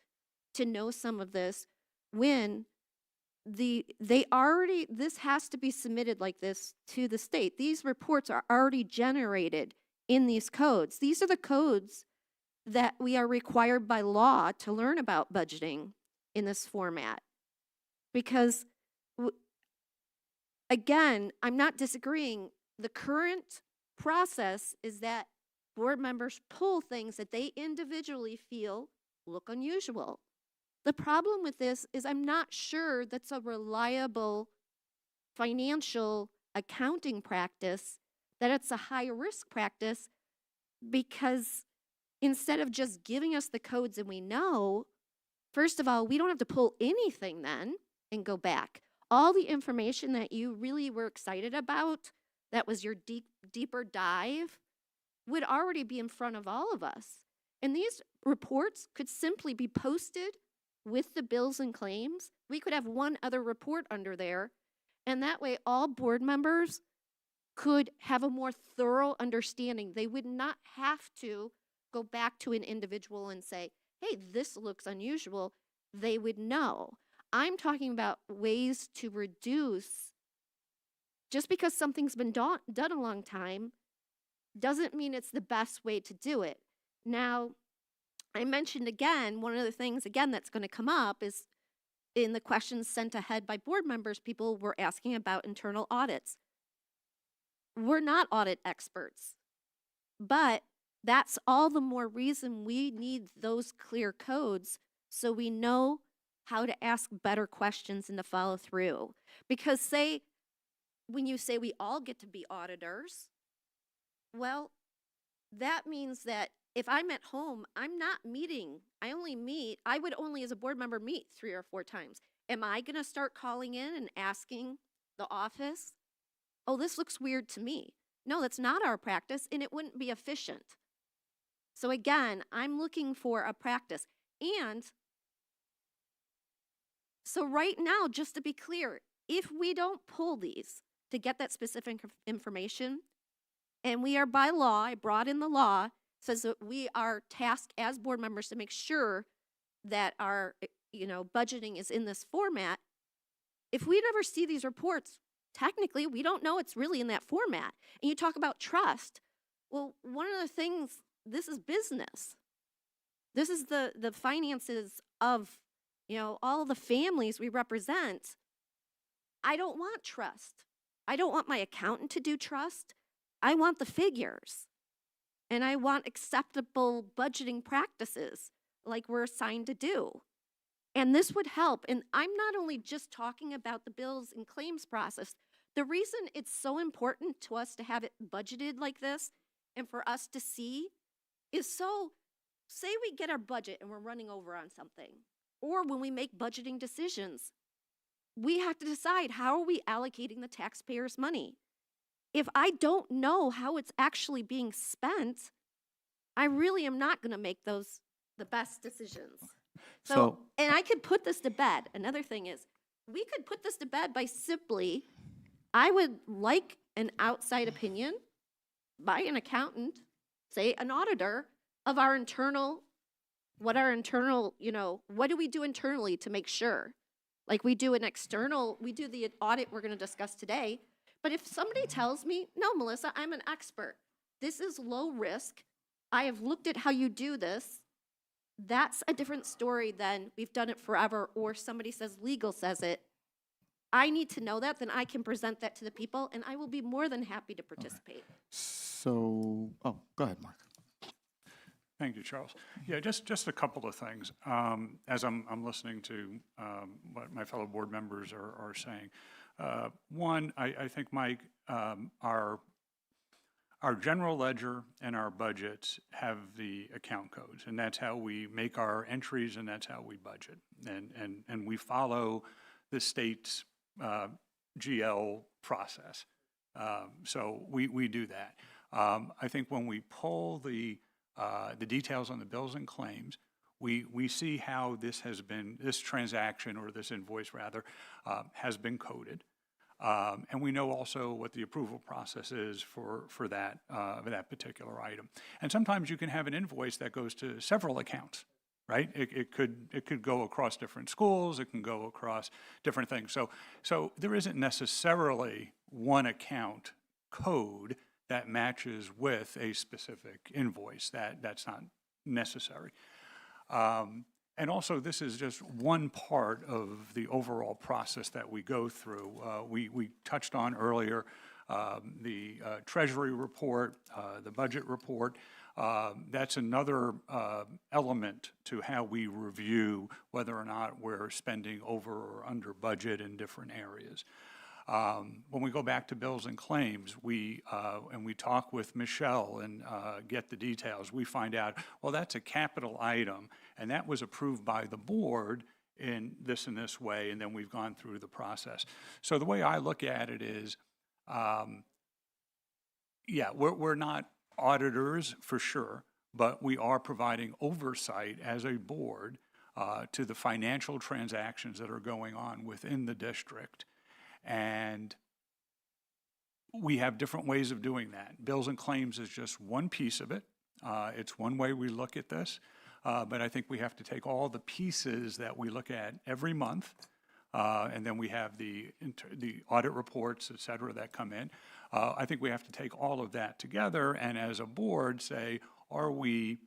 to know some of this when this has to be submitted like this to the state. These reports are already generated in these codes. These are the codes that we are required by law to learn about budgeting in this format. Because, again, I'm not disagreeing. The current process is that board members pull things that they individually feel look unusual. The problem with this is I'm not sure that's a reliable financial accounting practice, that it's a high-risk practice, because instead of just giving us the codes and we know, first of all, we don't have to pull anything then and go back. All the information that you really were excited about, that was your deeper dive, would already be in front of all of us. And these reports could simply be posted with the bills and claims. We could have one other report under there, and that way all board members could have a more thorough understanding. They would not have to go back to an individual and say, hey, this looks unusual. They would know. I'm talking about ways to reduce. Just because something's been done a long time doesn't mean it's the best way to do it. Now, I mentioned again, one of the things again that's going to come up is in the questions sent ahead by board members, people were asking about internal audits. We're not audit experts, but that's all the more reason we need those clear codes so we know how to ask better questions and to follow through. Because when you say we all get to be auditors, well, that means that if I'm at home, I'm not meeting. I would only as a board member meet 3 or 4 times. Am I going to start calling in and asking the office, oh, this looks weird to me? No, that's not our practice, and it wouldn't be efficient. So again, I'm looking for a practice. And so right now, just to be clear, if we don't pull these to get that specific information, and we are by law, I brought in the law, says that we are tasked as board members to make sure that our budgeting is in this format. If we never see these reports, technically we don't know it's really in that format. And you talk about trust. Well, one of the things, this is business. This is the finances of all the families we represent. I don't want trust. I don't want my accountant to do trust. I want the figures. And I want acceptable budgeting practices like we're assigned to do. And this would help. And I'm not only just talking about the bills and claims process. The reason it's so important to us to have it budgeted like this and for us to see is so, say we get our budget and we're running over on something, or when we make budgeting decisions, we have to decide, how are we allocating the taxpayers' money? If I don't know how it's actually being spent, I really am not going to make the best decisions. So, and I could put this to bed. Another thing is, we could put this to bed by simply, I would like an outside opinion by an accountant, say an auditor, of our internal, what do we do internally to make sure? Like we do the audit we're going to discuss today. But if somebody tells me, no, Melissa, I'm an expert, this is low risk, I have looked at how you do this, that's a different story than we've done it forever, or somebody says legal says it. I need to know that, then I can present that to the people, and I will be more than happy to participate. So, go ahead, Mark. Thank you, Charles. Yeah, just a couple of things. As I'm listening to what my fellow board members are saying. One, I think, Mike, our general ledger and our budgets have the account codes, and that's how we make our entries, and that's how we budget. And we follow the state's GL process. So we do that. I think when we pull the details on the bills and claims, we see how this transaction, or this invoice rather, has been coded. And we know also what the approval process is for that particular item. And sometimes you can have an invoice that goes to several accounts, right? It could go across different schools, it can go across different things. So there isn't necessarily one account code that matches with a specific invoice. That's not necessary. And also, this is just one part of the overall process that we go through. We touched on earlier the Treasury report, the budget report. That's another element to how we review whether or not we're spending over or under budget in different areas. When we go back to bills and claims, and we talk with Michelle and get the details, we find out, well, that's a capital item, and that was approved by the board in this and this way, and then we've gone through the process. So the way I look at it is, we're not auditors for sure, but we are providing oversight as a board to the financial transactions that are going on within the district. And we have different ways of doing that. Bills and claims is just one piece of it. It's one way we look at this. But I think we have to take all the pieces that we look at every month, and then we have the audit reports, et cetera, that come in. I think we have to take all of that together and as a board say, are we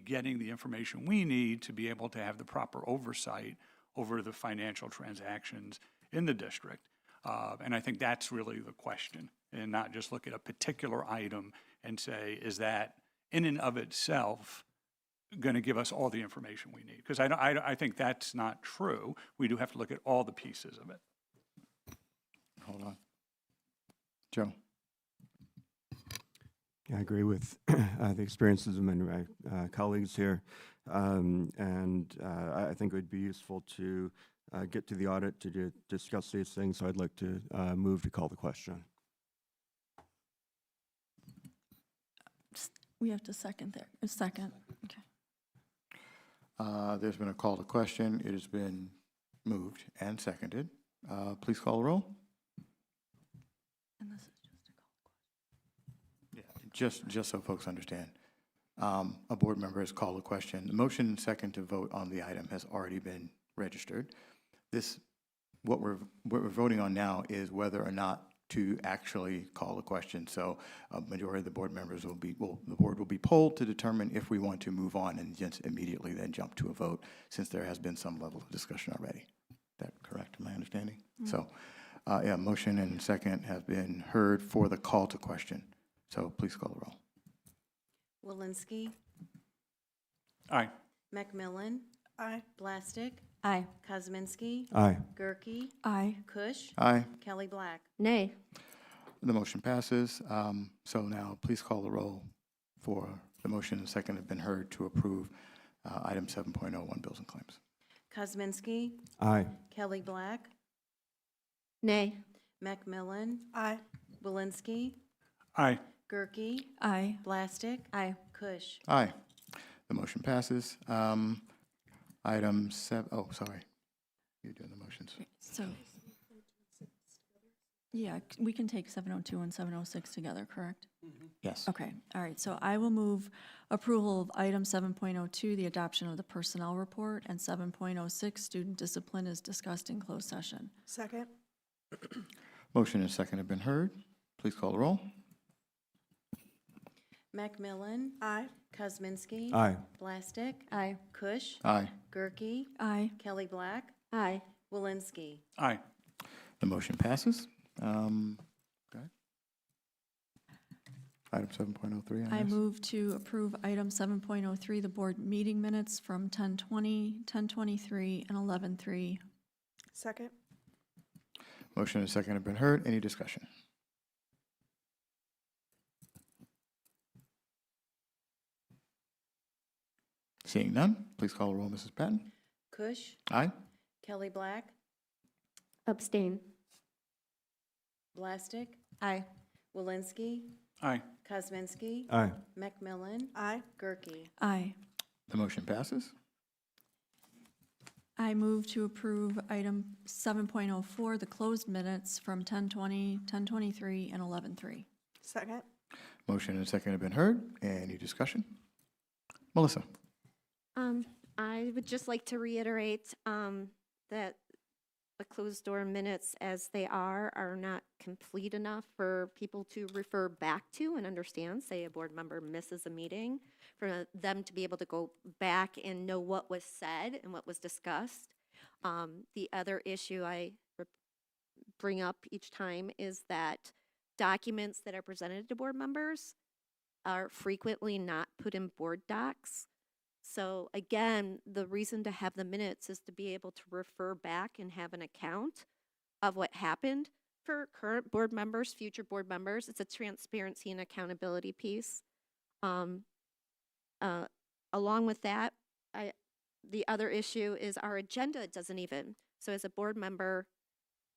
getting the information we need to be able to have the proper oversight over the financial transactions in the district? And I think that's really the question, and not just look at a particular item and say, is that in and of itself going to give us all the information we need? Because I think that's not true. We do have to look at all the pieces of it. Hold on. Joe? I agree with the experiences of my colleagues here. I think it would be useful to get to the audit to discuss these things. So I'd like to move to call the question. We have to second there. A second. Okay. There's been a call to question. It has been moved and seconded. Please call the roll. And this is just a call. Just so folks understand, a board member has called a question. The motion and second to vote on the item has already been registered. What we're voting on now is whether or not to actually call a question. So a majority of the board members the board will be polled to determine if we want to move on and just immediately then jump to a vote, since there has been some level of discussion already. Is that correct, my understanding? Mm-hmm. So, yeah, motion and second have been heard for the call to question. So please call the roll. Walensky. Aye. Macmillan. Aye. Blastic. Aye. Kosminski. Aye. Gerke. Aye. Kush. Aye. Kelly Black. Nay. The motion passes. So now please call the roll for the motion and second have been heard to approve item 7.01, bills and claims. Kosminski. Aye. Kelly Black. Nay. Macmillan. Aye. Walensky. Aye. Gerke. Aye. Blastic. Aye. Kush. Aye. The motion passes. Item 7, oh, sorry. You're doing the motions. So, yeah, we can take 702 and 706 together, correct? Yes. Okay, all right. So I will move approval of item 7.02, the adoption of the personnel report, and 7.06, student discipline is discussed in closed session. Second. Motion and second have been heard. Please call the roll. Macmillan. Aye. Kosminski. Aye. Blastic. Aye. Kush. Aye. Gerke. Aye. Kelly Black. Aye. Walensky. Aye. The motion passes. Go ahead. Item 7.03. I move to approve item 7.03, the board meeting minutes from 10:20, 10:23, and 11:03. Second. Motion and second have been heard. Any discussion? Seeing none, please call the roll, Mrs. Patton. Kush. Aye. Kelly Black. Abstain. Blastic. Aye. Walensky. Aye. Kosminski. Aye. Macmillan. Aye. Gerke. Aye. The motion passes. I move to approve item 7.04, the closed minutes from 10:20, 10:23, and 11:03. Second. Motion and second have been heard. Any discussion? Melissa. I would just like to reiterate that the closed door minutes as they are not complete enough for people to refer back to and understand. Say a board member misses a meeting, for them to be able to go back and know what was said and what was discussed. The other issue I bring up each time is that documents that are presented to board members are frequently not put in board docs. So again, the reason to have the minutes is to be able to refer back and have an account of what happened for current board members, future board members. It's a transparency and accountability piece. Along with that, the other issue is our agenda doesn't even. So as a board member,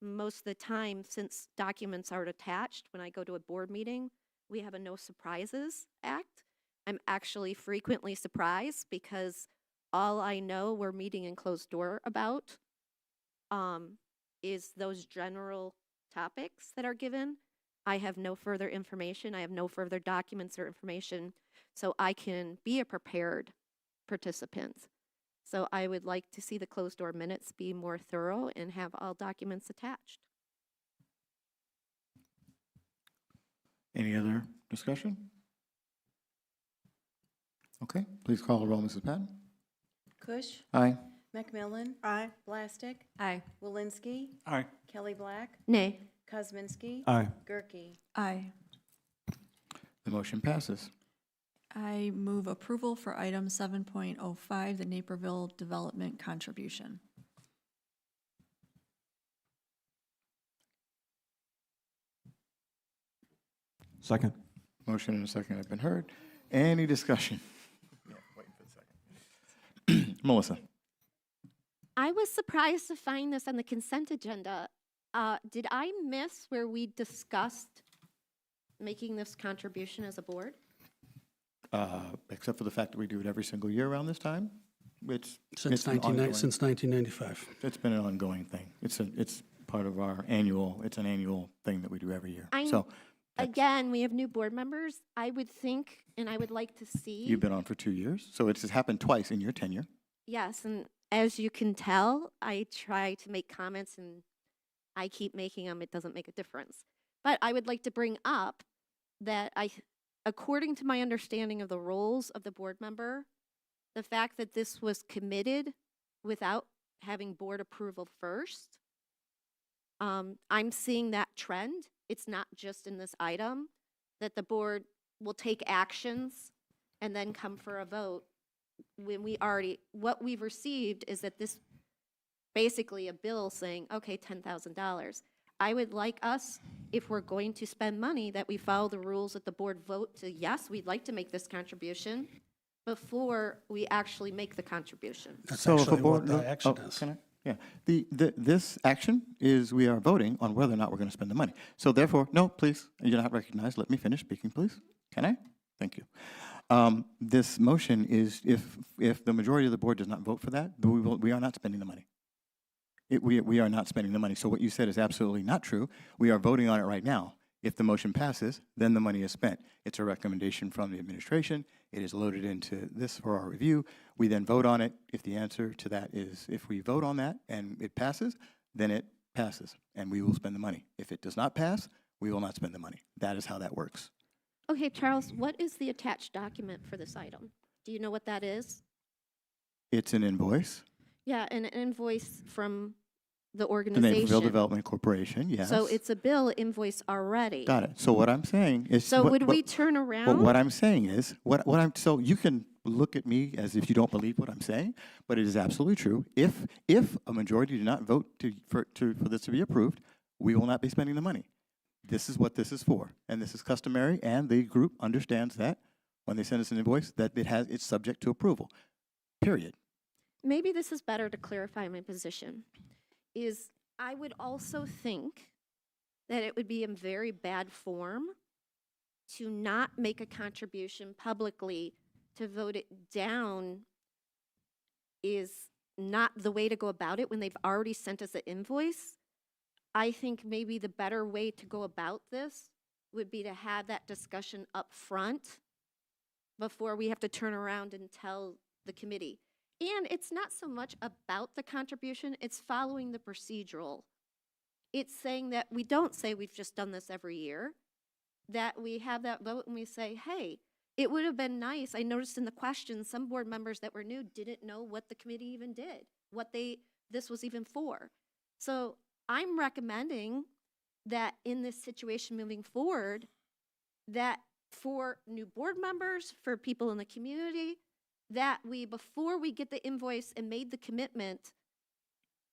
most of the time, since documents are attached, when I go to a board meeting, we have a no surprises act. I'm actually frequently surprised because all I know we're meeting in closed door about is those general topics that are given. I have no further information. I have no further documents or information, so I can be a prepared participant. So I would like to see the closed door minutes be more thorough and have all documents attached. Any other discussion? Okay, please call the roll, Mrs. Patton. Kush, Aye. Macmillan, Aye. Blastic, Aye. Walensky, Aye. Kelly Black, Nay. Kuzminski, Aye. Gerke. Aye. The motion passes. I move approval for item 7.05, the Naperville Development Contribution. Second. Motion and a second have been heard. Any discussion? Wait for a second. Melissa? I was surprised to find this on the consent agenda. Did I miss where we discussed making this contribution as a board? Except for the fact that we do it every single year around this time, it's Since an ongoing- 1995. It's been an ongoing thing. It's part of our annual, it's an annual thing that we do every year. I'm- So that's- Again, we have new board members. I would think, and I would like to see. you've been on for 2 years, so it's happened twice in your tenure. Yes, and as you can tell, I try to make comments and I keep making them. It doesn't make a difference. But I would like to bring up that according to my understanding of the roles of the board member, the fact that this was committed without having board approval first, I'm seeing that trend. It's not just in this item, that the board will take actions and then come for a vote when what we've received is that this, basically a bill saying, okay, $10,000. I would like us, if we're going to spend money, that we follow the rules that the board vote to, yes, we'd like to make this contribution before we actually make the contribution. That's So if a actually board, what the action is. can I? Yeah, this action is we are voting on whether or not we're going to spend the money. So therefore, no, please, you're not recognized. Let me finish speaking, please. Can I? Thank you. This motion is if the majority of the board does not vote for that, we are not spending the money. We are not spending the money. So what you said is absolutely not true. We are voting on it right now. If the motion passes, then the money is spent. It's a recommendation from the administration. It is loaded into this for our review. We then vote on it. If the answer to that is if we vote on that and it passes, then it passes and we will spend the money. If it does not pass, we will not spend the money. That is how that works. Okay, Charles, what is the attached document for this item? Do you know what that is? It's an invoice. Yeah, an invoice from the The organization. Naperville Development Corporation, yes. So it's a bill invoice already. Got it. So what I'm saying is. So would we turn But around? what I'm saying is, so you can look at me as if you don't believe what I'm saying, but it is absolutely true. If a majority do not vote for this to be approved, we will not be spending the money. This is what this is for, and this is customary, and the group understands that when they send us an invoice, that it's subject to approval, period. Maybe this is better to clarify my position, is I would also think that it would be in very bad form to not make a contribution publicly. To vote it down is not the way to go about it when they've already sent us an invoice. I think maybe the better way to go about this would be to have that discussion up front before we have to turn around and tell the committee. And it's not so much about the contribution, it's following the procedural. It's saying that we don't say we've just done this every year, that we have that vote and we say, hey, it would have been nice. I noticed in the questions, some board members that were new didn't know what the committee even did, what this was even for. So I'm recommending that in this situation moving forward, that for new board members, for people in the community, that before we get the invoice and made the commitment,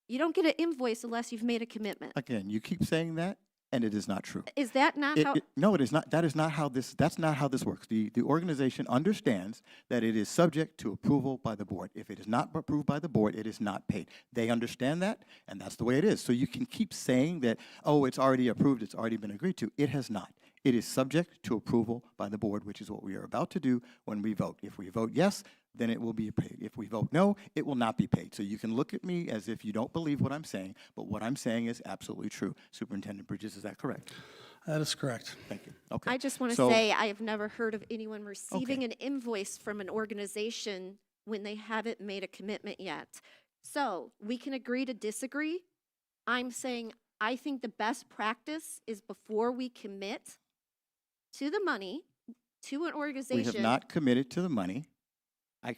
you don't get an invoice unless you've made a commitment. Again, you keep saying that, and it is not true. Is that not how? No, it is not. That's not how this works. The organization understands that it is subject to approval by the board. If it is not approved by the board, it is not paid. They understand that, and that's the way it is. So you can keep saying that, oh, it's already approved, it's already been agreed to. It has not. It is subject to approval by the board, which is what we are about to do when we vote. If we vote yes, then it will be paid. If we vote no, it will not be paid. So you can look at me as if you don't believe what I'm saying, but what I'm saying is absolutely true. Superintendent Bridges, is that correct? That is correct. Thank you. Okay. I just want to So- say, I have never heard of anyone receiving an invoice from an organization when they haven't made a commitment yet. So we can agree to disagree. I'm saying, I think the best practice is before we commit to the money, to an We organization. have not committed to the money. I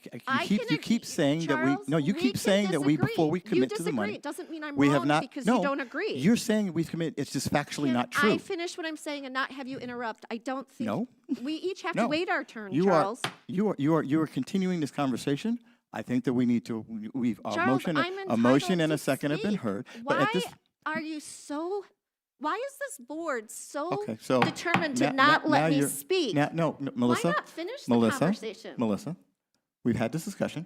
You can keep ag- saying that we, Charles, no, you we keep can saying that we, before we disagree. commit to the You disagree. money. It doesn't mean I'm We have wrong not, because no, you don't agree. you're saying we've committed, it's just factually Can not true. I finish what I'm saying and not have you interrupt? I don't think. No. We each have No. to wait our turn, You Charles. you are continuing this conversation. I think that we need to, we've, a Charles, motion, I'm a motion entitled and a to second have been speak. heard. Why But at this, are you so, why is this board so okay, so. determined to now- not now let me you're- speak? Now, no, Melissa. Why not finish the Melissa, conversation? Melissa, we've had this discussion.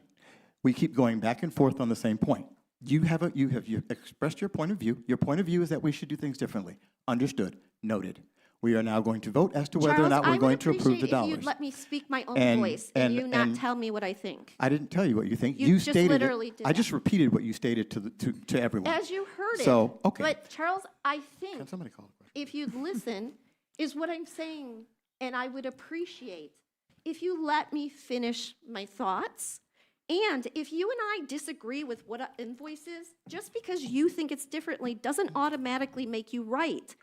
We keep going back and forth on the same point. You have expressed your point of view. Your point of view is that we should do things differently. Understood, noted. We are now going to vote as to whether or Charles, not I we're would going to approve the appreciate if dollars. you'd let me speak my own And- voice and you not and- tell me what I think. I didn't tell you what you think. You just stated literally it. did I that. just repeated what you stated to everyone. As you heard it. So, okay. But Charles, I think Can somebody call the question? if you'd listen, is what I'm saying, and I would appreciate if you let me finish my thoughts. And if you and I disagree with what an invoice is, just because you think it's differently doesn't automatically make you right.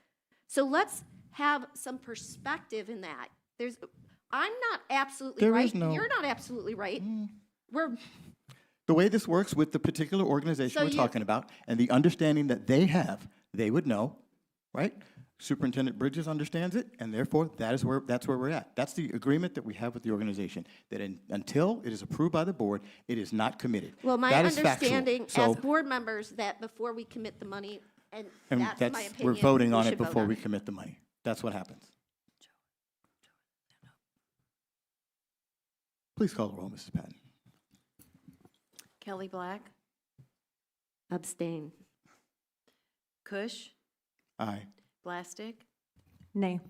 So let's have some perspective in that. I'm not absolutely There right. is no- You're not absolutely right. We're The way this works with the particular organization So we're you- talking about and the understanding that they have, they would know, right? Superintendent Bridges understands it, and therefore that's where we're at. That's the agreement that we have with the organization, that until it is approved by the board, it is not committed. Well, my That is factual. understanding So- as board members that before we commit the money, and and that's my opinion. we're voting on it should vote before on we commit the money. That's what happens. Please call the roll, Mrs. Patton. Kelly Black, Abstain. Cush, Aye. Blastic, Nay.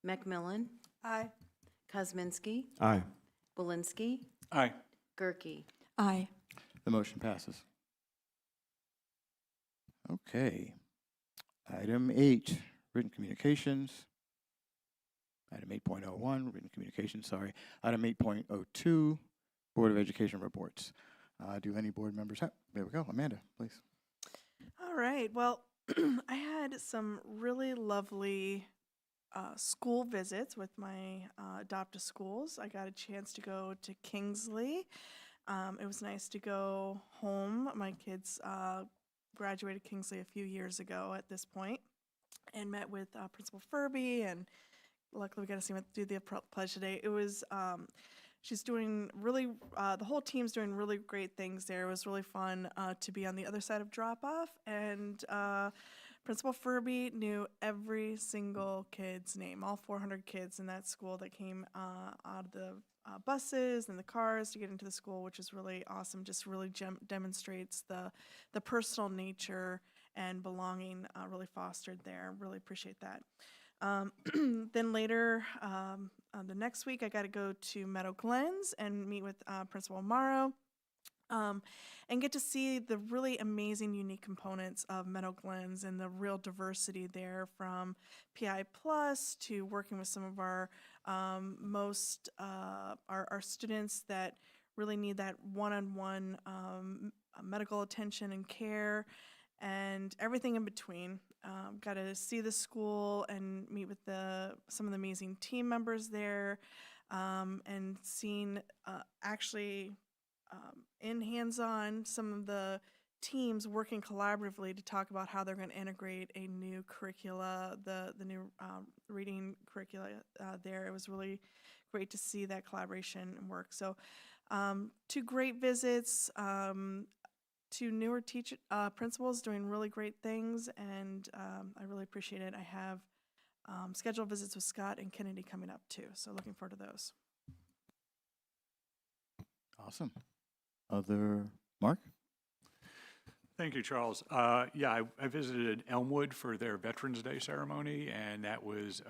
Macmillan, Aye. Kosminski, Aye. Walensky, Aye. Gerke. Aye. The motion passes. Okay. Item 8, written communications. Item 8.01, written communications, sorry. Item 8.02, Board of Education reports. Do any board members have? There we go. Amanda, please. All right. Well, I had some really lovely school visits with my adopted schools. I got a chance to go to Kingsley. It was nice to go home. My kids graduated Kingsley a few years ago at this point, and met with Principal Furby, and luckily we got to see him do the pledge today. It was she's doing really the whole team's doing really great things there. It was really fun to be on the other side of drop off, and Principal Furby knew every single kid's name, all 400 kids in that school that came out of the buses and the cars to get into the school, which is really awesome. Just really demonstrates the personal nature and belonging really fostered there. Really appreciate that. Then later, the next week, I got to go to Meadow Glens and meet with Principal Amaro. And get to see the really amazing, unique components of Meadow Glens and the real diversity there, from PI Plus to working with some of our our students that really need that one-on-one medical attention and care, and everything in between. Got to see the school and meet with some of the amazing team members there, and seen actually in hands-on some of the teams working collaboratively to talk about how they're going to integrate a new curricula, the new reading curricula there. It was really great to see that collaboration and work. So 2 great visits, 2 newer principals doing really great things, and I really appreciate it. I have scheduled visits with Scott and Kennedy coming up too, so looking forward to those. Awesome. Mark? Thank you, Charles. Yeah, I visited Elmwood for their Veterans Day ceremony, and that was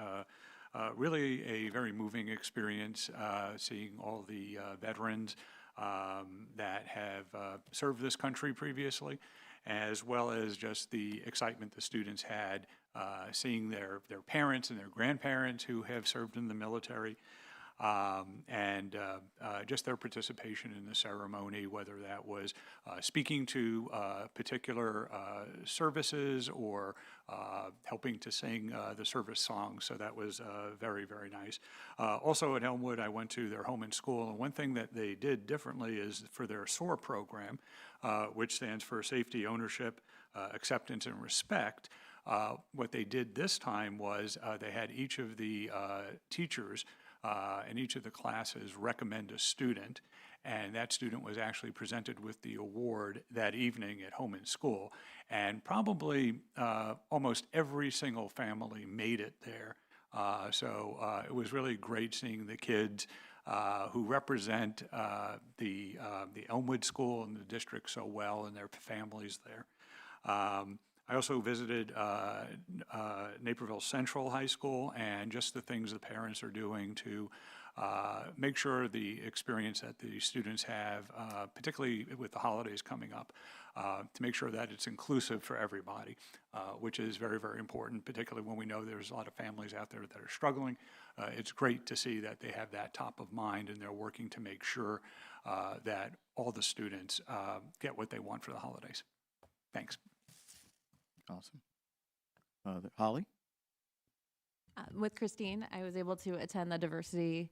really a very moving experience, seeing all the veterans that have served this country previously, as well as just the excitement the students had seeing their parents and their grandparents who have served in the military, and just their participation in the ceremony, whether that was speaking to particular services or helping to sing the service songs. So that was very, very nice. Also at Elmwood, I went to their home and school, and one thing that they did differently is for their SOAR program, which stands for Safety, Ownership, Acceptance, and Respect. What they did this time was they had each of the teachers in each of the classes recommend a student, and that student was actually presented with the award that evening at home and school. And probably almost every single family made it there. So it was really great seeing the kids who represent the Elmwood School and the district so well, and their families there. I also visited Naperville Central High School, and just the things the parents are doing to make sure the experience that the students have, particularly with the holidays coming up, to make sure that it's inclusive for everybody, which is very, very important, particularly when we know there's a lot of families out there that are struggling. It's great to see that they have that top of mind, and they're working to make sure that all the students get what they want for the holidays. Thanks. Awesome. Holly? With Christine, I was able to attend the diversity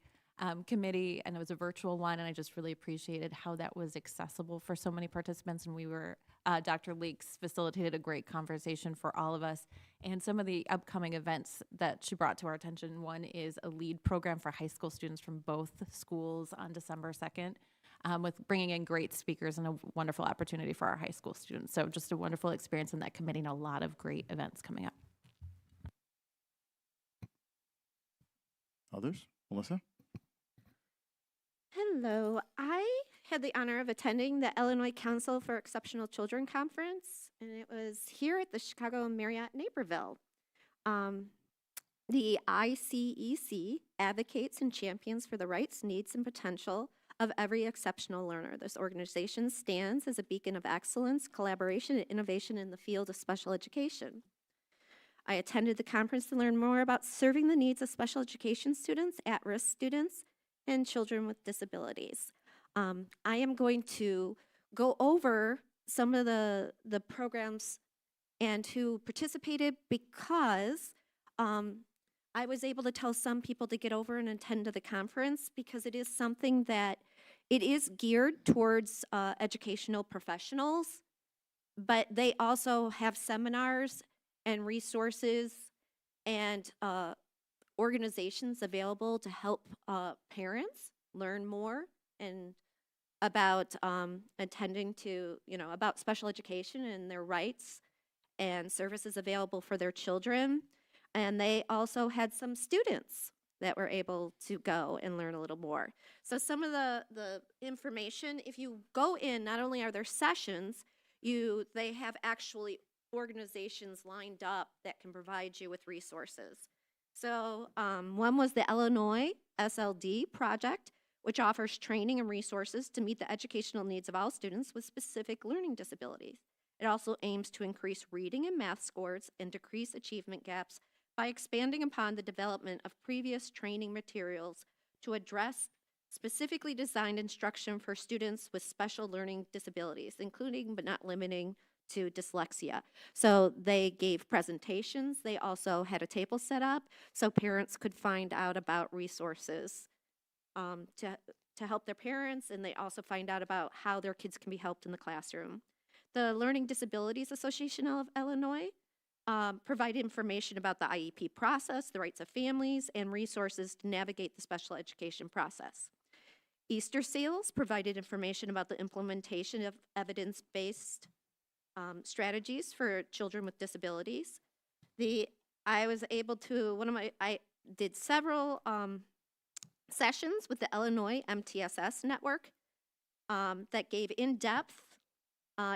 committee, and it was a virtual one, and I just really appreciated how that was accessible for so many participants. And we were, Dr. Leaks facilitated a great conversation for all of us. And some of the upcoming events that she brought to our attention, one is a LEAD program for high school students from both schools on December 2nd. With bringing in great speakers and a wonderful opportunity for our high school students. So just a wonderful experience in that committee and a lot of great events coming up. Others? Melissa? Hello. I had the honor of attending the Illinois Council for Exceptional Children Conference, and it was here at the Chicago Marriott Naperville. The ICEC advocates and champions for the rights, needs, and potential of every exceptional learner. This organization stands as a beacon of excellence, collaboration, and innovation in the field of special education. I attended the conference to learn more about serving the needs of special education students, at-risk students, and children with disabilities. I am going to go over some of the programs and who participated because I was able to tell some people to get over and attend to the conference because it is something that it is geared towards educational professionals, but they also have seminars and resources and organizations available to help parents learn more and about attending to, about special education and their rights and services available for their children. And they also had some students that were able to go and learn a little more. So some of the information, if you go in, not only are there sessions, they have actually organizations lined up that can provide you with resources. So one was the Illinois SLD project, which offers training and resources to meet the educational needs of all students with specific learning disabilities. It also aims to increase reading and math scores and decrease achievement gaps by expanding upon the development of previous training materials to address specifically designed instruction for students with special learning disabilities, including but not limiting to dyslexia. So they gave presentations. They also had a table set up so parents could find out about resources to help their parents, and they also find out about how their kids can be helped in the classroom. The Learning Disabilities Association of Illinois provide information about the IEP process, the rights of families, and resources to navigate the special education process. Easter Seals provided information about the implementation of evidence-based strategies for children with disabilities. I was able to, I did several sessions with the Illinois MTSS network that gave in-depth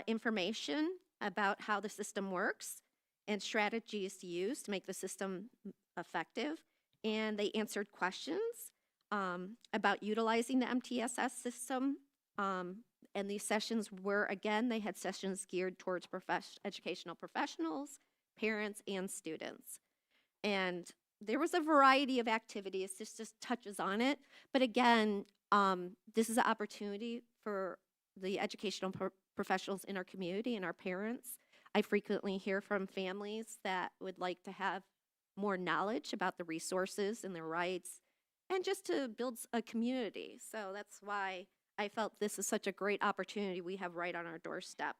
information about how the system works and strategies to use to make the system effective. And they answered questions about utilizing the MTSS system. And these sessions were, again, they had sessions geared towards educational professionals, parents, and students. And there was a variety of activities. This just touches on it. But again, this is an opportunity for the educational professionals in our community and our parents. I frequently hear from families that would like to have more knowledge about the resources and their rights and just to build a community. So that's why I felt this is such a great opportunity we have right on our doorstep.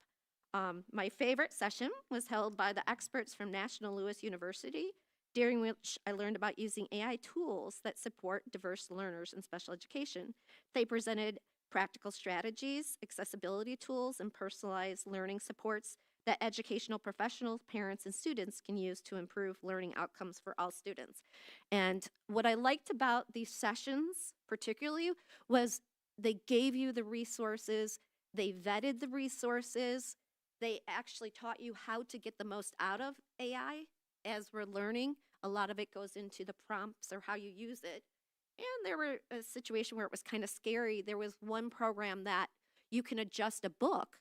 My favorite session was held by the experts from National Louis University, during which I learned about using AI tools that support diverse learners in special education. They presented practical strategies, accessibility tools, and personalized learning supports that educational professionals, parents, and students can use to improve learning outcomes for all students. And what I liked about these sessions particularly was they gave you the resources, they vetted the resources, they actually taught you how to get the most out of AI as we're learning. A lot of it goes into the prompts or how you use it. And there were a situation where it was kind of scary. There was one program that you can adjust a book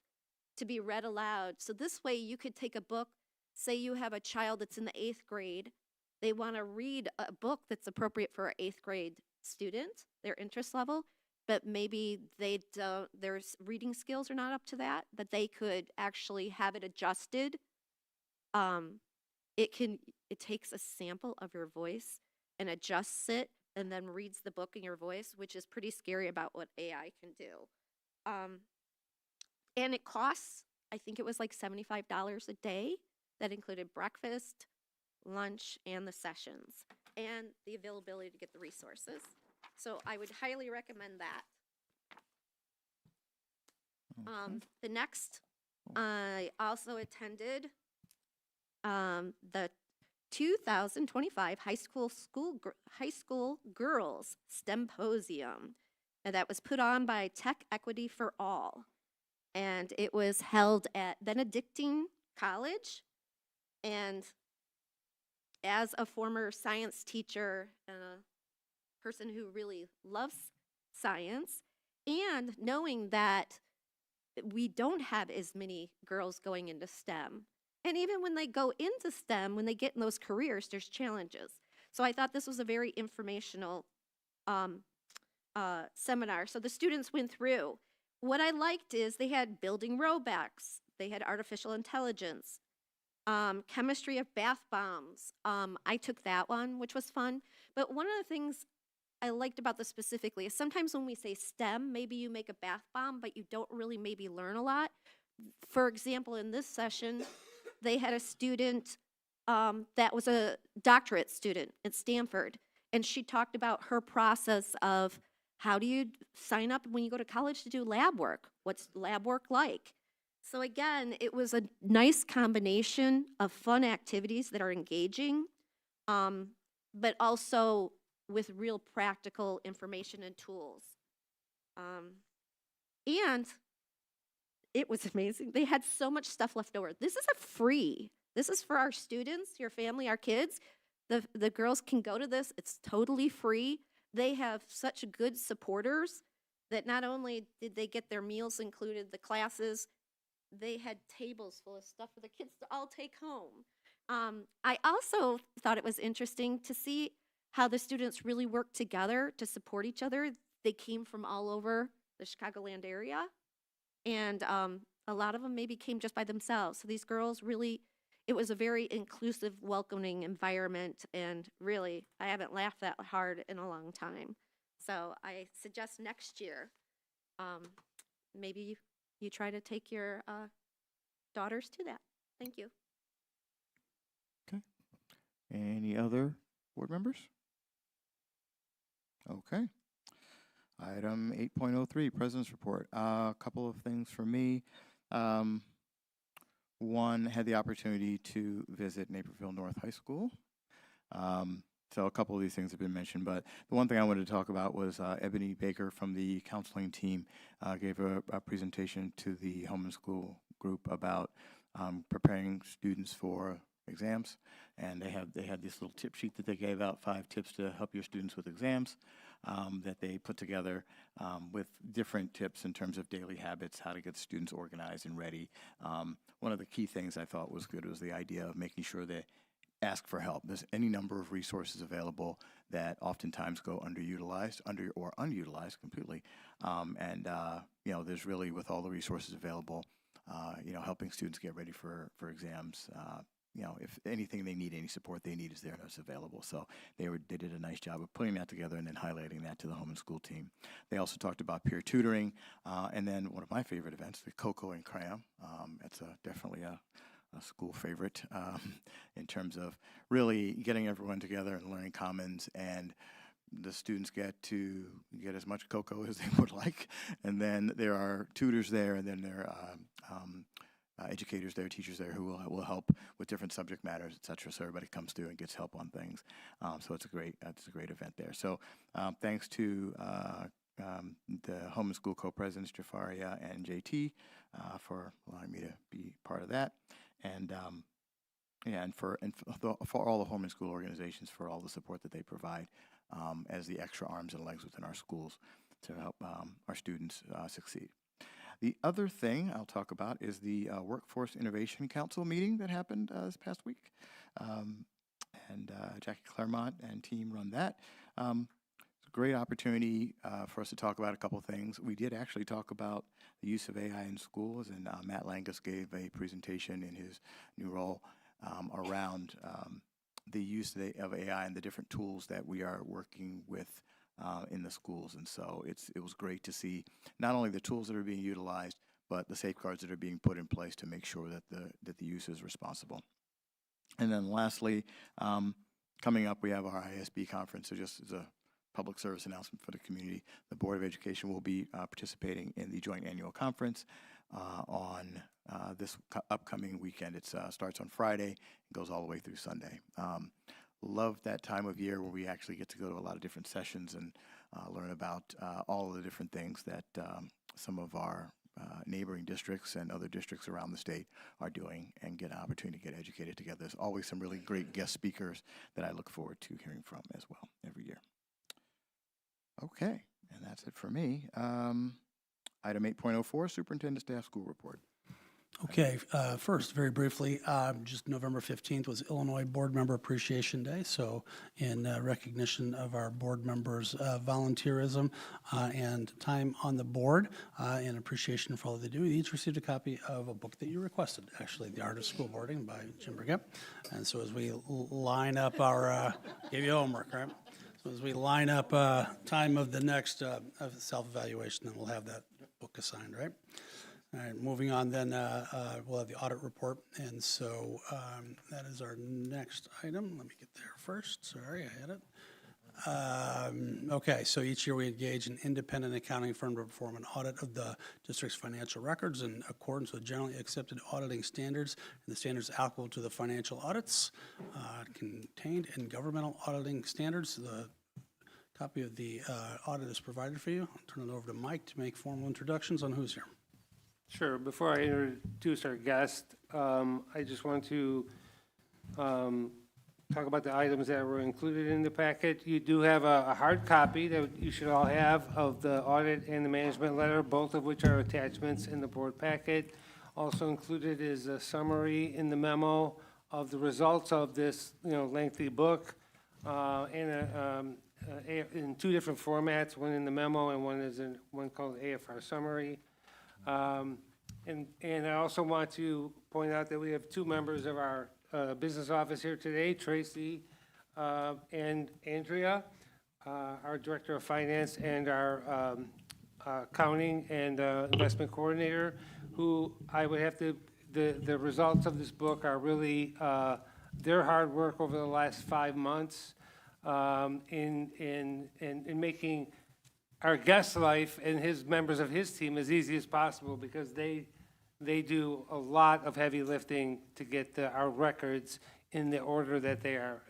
to be read aloud. So this way you could take a book, say you have a child that's in the 8th grade, they want to read a book that's appropriate for an 8th grade student, their interest level, but maybe they don't, their reading skills are not up to that, but they could actually have it adjusted. It takes a sample of your voice and adjusts it and then reads the book in your voice, which is pretty scary about what AI can do. And it costs, I think it was like $75 a day. That included breakfast, lunch, and the sessions, and the availability to get the resources. So I would highly recommend that. The next, I also attended the 2025 High School Girls Stemposium, and that was put on by Tech Equity for All, and it was held at Benedictine College. And as a former science teacher and a person who really loves science, and knowing that we don't have as many girls going into STEM, and even when they go into STEM, when they get in those careers, there's challenges. So I thought this was a very informational seminar. So the students went through. What I liked is they had building robots, they had artificial intelligence, chemistry of bath bombs. I took that one, which was fun. But one of the things I liked about this specifically is sometimes when we say STEM, maybe you make a bath bomb, but you don't really maybe learn a lot. For example, in this session, they had a student that was a doctorate student at Stanford, and she talked about her process of how do you sign up when you go to college to do lab work? What's lab work like? So again, it was a nice combination of fun activities that are engaging, but also with real practical information and tools. And it was amazing. They had so much stuff left over. This is free. This is for our students, your family, our kids. The girls can go to this. It's totally free. They have such good supporters that not only did they get their meals included, the classes, they had tables full of stuff for the kids to all take home. I also thought it was interesting to see how the students really worked together to support each other. They came from all over the Chicagoland area, and a lot of them maybe came just by themselves. So these girls really, it was a very inclusive, welcoming environment, and really, I haven't laughed that hard in a long time. So I suggest next year, maybe you try to take your daughters to that. Thank you. Okay. Any other board members? Okay. Item 8.03, President's Report. A couple of things for me. One, had the opportunity to visit Naperville North High School. So a couple of these things have been mentioned, but the one thing I wanted to talk about was Ebony Baker from the counseling team gave a presentation to the home and school group about preparing students for exams, and they had this little tip sheet that they gave out, 5 tips to help your students with exams. that they put together with different tips in terms of daily habits, how to get students organized and ready. One of the key things I thought was good was the idea of making sure they ask for help. There's any number of resources available that oftentimes go underutilized, or unutilized completely. There's really, with all the resources available, helping students get ready for exams. If anything they need, any support they need is there and it's available. So they did a nice job of putting that together and then highlighting that to the home and school team. They also talked about peer tutoring, and then one of my favorite events, the Cocoa and Cram. It's definitely a school favorite in terms of really getting everyone together and learning commons, and the students get to get as much cocoa as they would like, and then there are tutors there, and then there are educators there, teachers there who will help with different subject matters, et cetera, so everybody comes through and gets help on things. So it's a great event there. So thanks to the home and school co-presidents, Jafaria and JT, for allowing me to be part of that. And for all the home and school organizations for all the support that they provide as the extra arms and legs within our schools to help our students succeed. The other thing I'll talk about is the Workforce Innovation Council meeting that happened this past week. Jackie Claremont and team run that. It's a great opportunity for us to talk about a couple things. We did actually talk about the use of AI in schools, and Matt Langus gave a presentation in his new role around the use of AI and the different tools that we are working with in the schools. And so it was great to see not only the tools that are being utilized, but the safeguards that are being put in place to make sure that the use is responsible. And then lastly, coming up, we have our ISB conference. So just as a public service announcement for the community, the Board of Education will be participating in the joint annual conference on this upcoming weekend. It starts on Friday and goes all the way through Sunday. Love that time of year where we actually get to go to a lot of different sessions and learn about all of the different things that some of our neighboring districts and other districts around the state are doing, and get an opportunity to get educated together. There's always some really great guest speakers that I look forward to hearing from as well every year. Okay, and that's it for me. Item 8.04, Superintendent Staff School Report. Okay, first, very briefly, just November 15th was Illinois Board Member Appreciation Day. So in recognition of our board members' volunteerism and time on the board, and appreciation for all they do, we each received a copy of a book that you requested, actually, The Art of School Boarding by Jim Burgett. And so as we line up our, gave you homework, right? So as we line up time of the next self-evaluation, then we'll have that book assigned, right? All right, moving on then, we'll have the audit report, and so that is our next item. Let me get there first. Sorry, I had it. Okay, so each year we engage an independent accounting firm to perform an audit of the district's financial records in accordance with generally accepted auditing standards and the standards applicable to the financial audits contained in governmental auditing standards. The copy of the audit is provided for you. I'll turn it over to Mike to make formal introductions on who's here. Sure. Before I introduce our guest, I just want to talk about the items that were included in the packet. You do have a hard copy that you should all have of the audit and the management letter, both of which are attachments in the board packet. Also included is a summary in the memo of the results of this, lengthy book, in two different formats, one in the memo and one called AFR Summary. And I also want to point out that we have two members of our business office here today, Tracy and Andrea, our Director of Finance and our accounting and investment coordinator, who I would have to, the results of this book are really their hard work over the last 5 months in making our guest life and his members of his team as easy as possible, because they do a lot of heavy lifting to get our records in the order that they are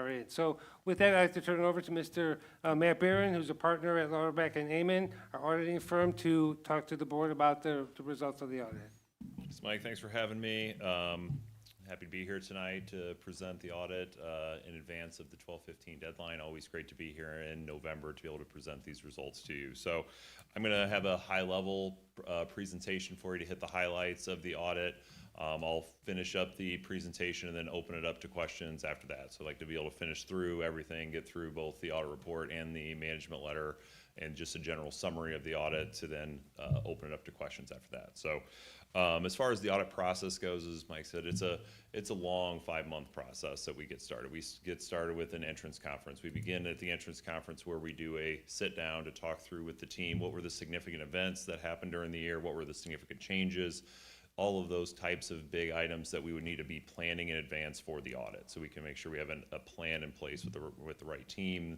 in. So with that, I'd like to turn it over to Mr. Matt Barron, who's a partner at Lauterbach and Amon, our auditing firm, to talk to the board about the results of the audit. Thanks, Mike. Thanks for having me. Happy to be here tonight to present the audit in advance of the 12/15 deadline. Always great to be here in November to be able to present these results to you. So I'm going to have a high-level presentation for you to hit the highlights of the audit. I'll finish up the presentation and then open it up to questions after that. So I'd like to be able to finish through everything, get through both the audit report and the management letter and just a general summary of the audit to then open it up to questions after that. So as far as the audit process goes, as Mike said, it's a long 5-month process that we get started. We get started with an entrance conference. We begin at the entrance conference where we do a sit down to talk through with the team what were the significant events that happened during the year, what were the significant changes, all of those types of big items that we would need to be planning in advance for the audit, so we can make sure we have a plan in place with the right team,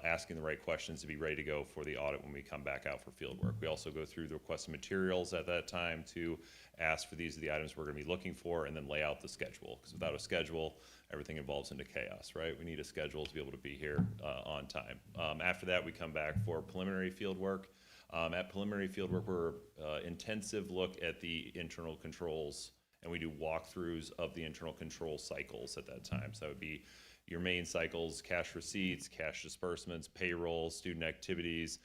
asking the right questions to be ready to go for the audit when we come back out for field work. We also go through the requested materials at that time to ask for these are the items we're going to be looking for, and then lay out the schedule, because without a schedule, everything evolves into chaos, right? We need a schedule to be able to be here on time. After that, we come back for preliminary field work. At preliminary fieldwork, we're intensive look at the internal controls, and we do walkthroughs of the internal control cycles at that time. So that would be your main cycles: cash receipts, cash disbursements, payroll, student activities,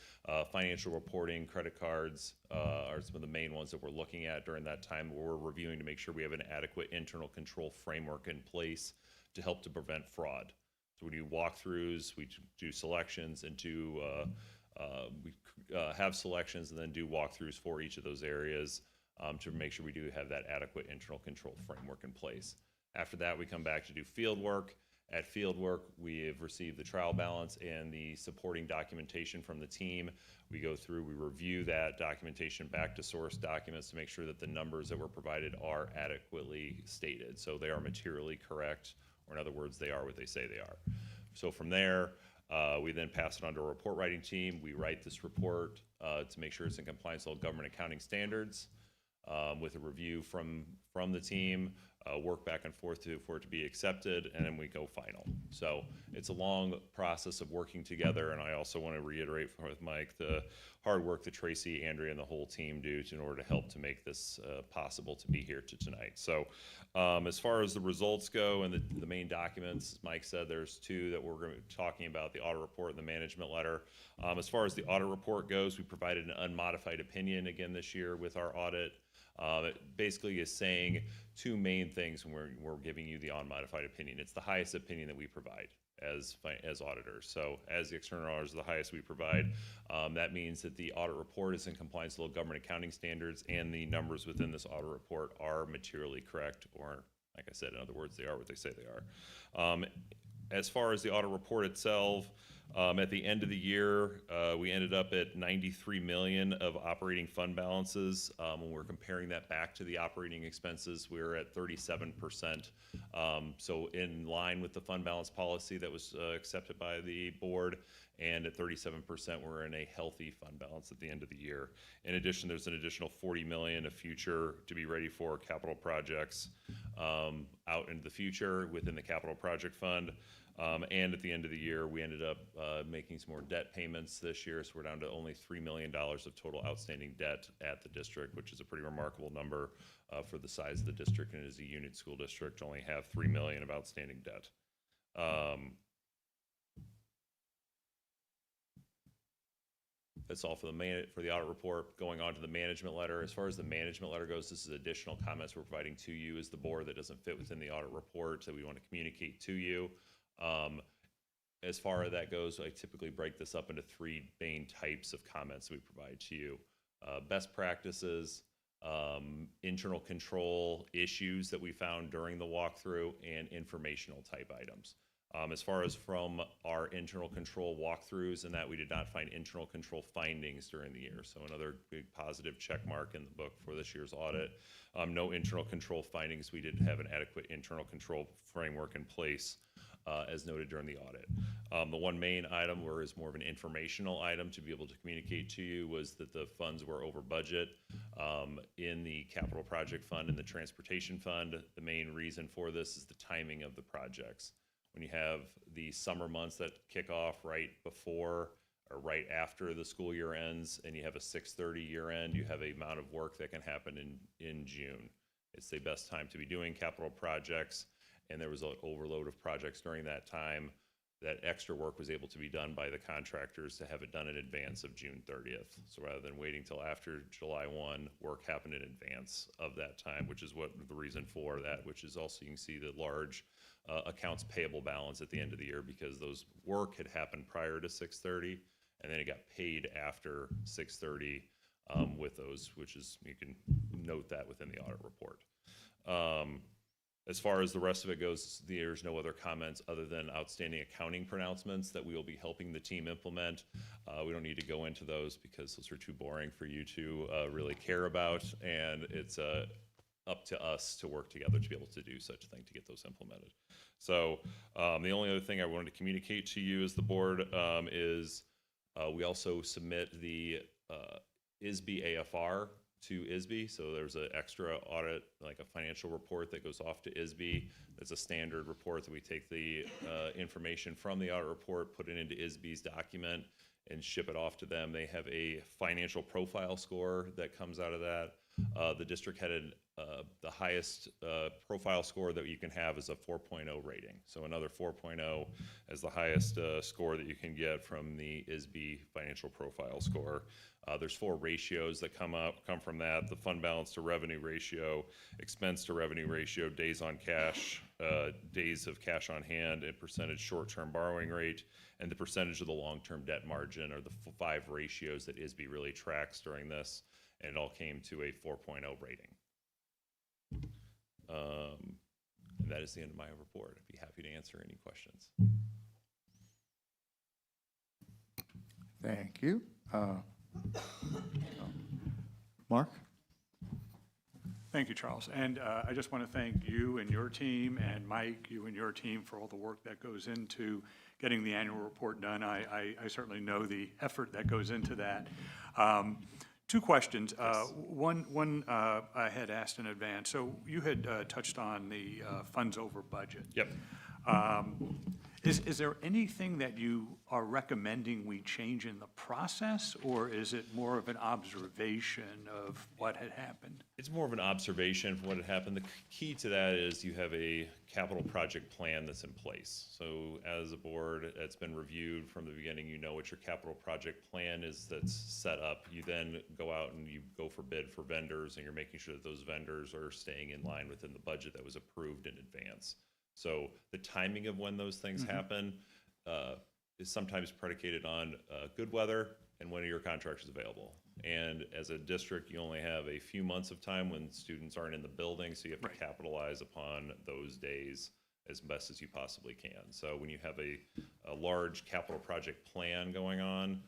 financial reporting, credit cards are some of the main ones that we're looking at during that time. We're reviewing to make sure we have an adequate internal control framework in place to help to prevent fraud. So we do walkthroughs, we do selections, and we have selections and then do walkthroughs for each of those areas to make sure we do have that adequate internal control framework in place. After that, we come back to do field work. At field work, we have received the trial balance and the supporting documentation from the team. We go through, we review that documentation back to source documents to make sure that the numbers that were provided are adequately stated. So they are materially correct, or in other words, they are what they say they are. So from there, we then pass it on to a report writing team. We write this report to make sure it's in compliance with all government accounting standards, with a review from the team, work back and forth for it to be accepted, and then we go final. So it's a long process of working together, and I also want to reiterate with Mike the hard work that Tracy, Andrea, and the whole team do in order to help to make this possible to be here tonight. So as far as the results go and the main documents, as Mike said, there's two that we're going to be talking about: the audit report and the management letter. As far as the audit report goes, we provided an unmodified opinion again this year with our audit. It basically is saying two main things when we're giving you the unmodified opinion. It's the highest opinion that we provide as auditors. So as the external auditors are the highest we provide, that means that the audit report is in compliance with government accounting standards, and the numbers within this audit report are materially correct, or like I said, in other words, they are what they say they are. As far as the audit report itself, at the end of the year, we ended up at $93 million of operating fund balances. When we're comparing that back to the operating expenses, we're at 37%. So in line with the fund balance policy that was accepted by the board, and at 37%, we're in a healthy fund balance at the end of the year. In addition, there's an additional $40 million of future to be ready for capital projects out into the future within the capital project fund. And at the end of the year, we ended up making some more debt payments this year, so we're down to only $3 million of total outstanding debt at the district, which is a pretty remarkable number for the size of the district, and as a unit school district, only have $3 million of outstanding debt. That's all for the audit report. Going on to the management letter. As far as the management letter goes, this is additional comments we're providing to you as the board that doesn't fit within the audit report that we want to communicate to you. As far as that goes, I typically break this up into three main types of comments we provide to you. Best practices, internal control issues that we found during the walkthrough, and informational type items. As far as from our internal control walkthroughs, and that we did not find internal control findings during the year. So another big positive check mark in the book for this year's audit. No internal control findings. We did have an adequate internal control framework in place as noted during the audit. The one main item where is more of an informational item to be able to communicate to you was that the funds were over budget in the capital project fund and the transportation fund. The main reason for this is the timing of the projects. When you have the summer months that kick off right before or right after the school year ends, and you have a 6/30 year end, you have a amount of work that can happen in June. It's the best time to be doing capital projects, and there was an overload of projects during that time. That extra work was able to be done by the contractors to have it done in advance of June 30th. So rather than waiting till after July 1, work happened in advance of that time, which is what the reason for that, which is also you can see the large accounts payable balance at the end of the year because those work had happened prior to 6/30, and then it got paid after 6/30 with those, which is, you can note that within the audit report. As far as the rest of it goes, there's no other comments other than outstanding accounting pronouncements that we will be helping the team implement. We don't need to go into those because those are too boring for you to really care about, and it's up to us to work together to be able to do such a thing, to get those implemented. So the only other thing I wanted to communicate to you as the board is we also submit the ISB AFR to ISB. So there's an extra audit, like a financial report that goes off to ISB. That's a standard report that we take the information from the audit report, put it into ISB's document, and ship it off to them. They have a financial profile score that comes out of that. The district had the highest profile score that you can have is a 4.0 rating. So another 4.0 is the highest score that you can get from the ISB financial profile score. There's 4 ratios that come from that: the fund balance to revenue ratio, expense to revenue ratio, days on cash, days of cash on hand, and percentage short-term borrowing rate, and the percentage of the long-term debt margin are the 5 ratios that ISB really tracks during this, and it all came to a 4.0 rating. And that is the end of my report. I'd be happy to answer any questions. Thank you. Mark? Thank you, Charles. And I just want to thank you and your team, and Mike, you and your team, for all the work that goes into getting the annual report done. I certainly know the effort that goes into that. 2 questions. One I had asked in advance. So you had touched on the funds over budget. Yep. Is there anything that you are recommending we change in the process, or is it more of an observation of what had happened? It's more of an observation of what had happened. The key to that is you have a capital project plan that's in place. So as a board, it's been reviewed from the beginning. You know what your capital project plan is that's set up. You then go out and you go for bid for vendors, and you're making sure that those vendors are staying in line within the budget that was approved in advance. So the timing of when those things happen is sometimes predicated on good weather and when are your contractors available. And as a district, you only have a few months of time when students aren't in the building, so you have to capitalize upon those days as best as you possibly can. So when you have a large capital project plan going on,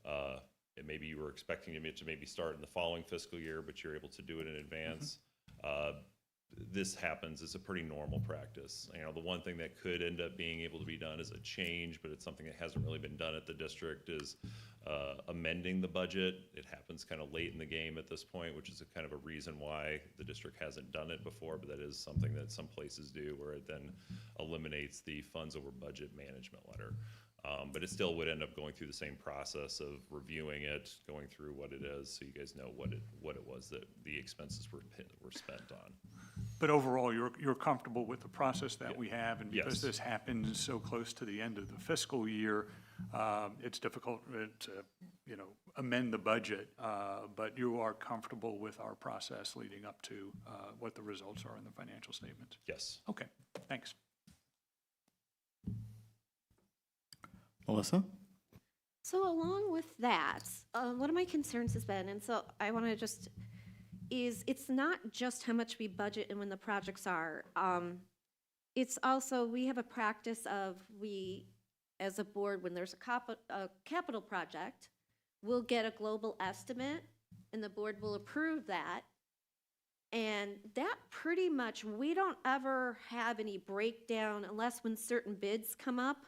and maybe you were expecting it to maybe start in the following fiscal year, but you're able to do it in advance, this happens. It's a pretty normal practice. You know, the one thing that could end up being able to be done is a change, but it's something that hasn't really been done at the district, is amending the budget. It happens kind of late in the game at this point, which is a kind of a reason why the district hasn't done it before, but that is something that some places do, where it then eliminates the funds over budget management letter. But it still would end up going through the same process of reviewing it, going through what it is, so you guys know what it was that the expenses were spent on. But overall, you're comfortable with the process that we have, and because Yes. this happens so close to the end of the fiscal year, it's difficult to, amend the budget, but you are comfortable with our process leading up to what the results are in the financial statements? Yes. Okay, thanks. Melissa? So along with that, one of my concerns has been, and so I want to is it's not just how much we budget and when the projects are. It's also, we have a practice of as a board, when there's a capital project, we'll get a global estimate, and the board will approve that. And that pretty much, we don't ever have any breakdown unless when certain bids come up.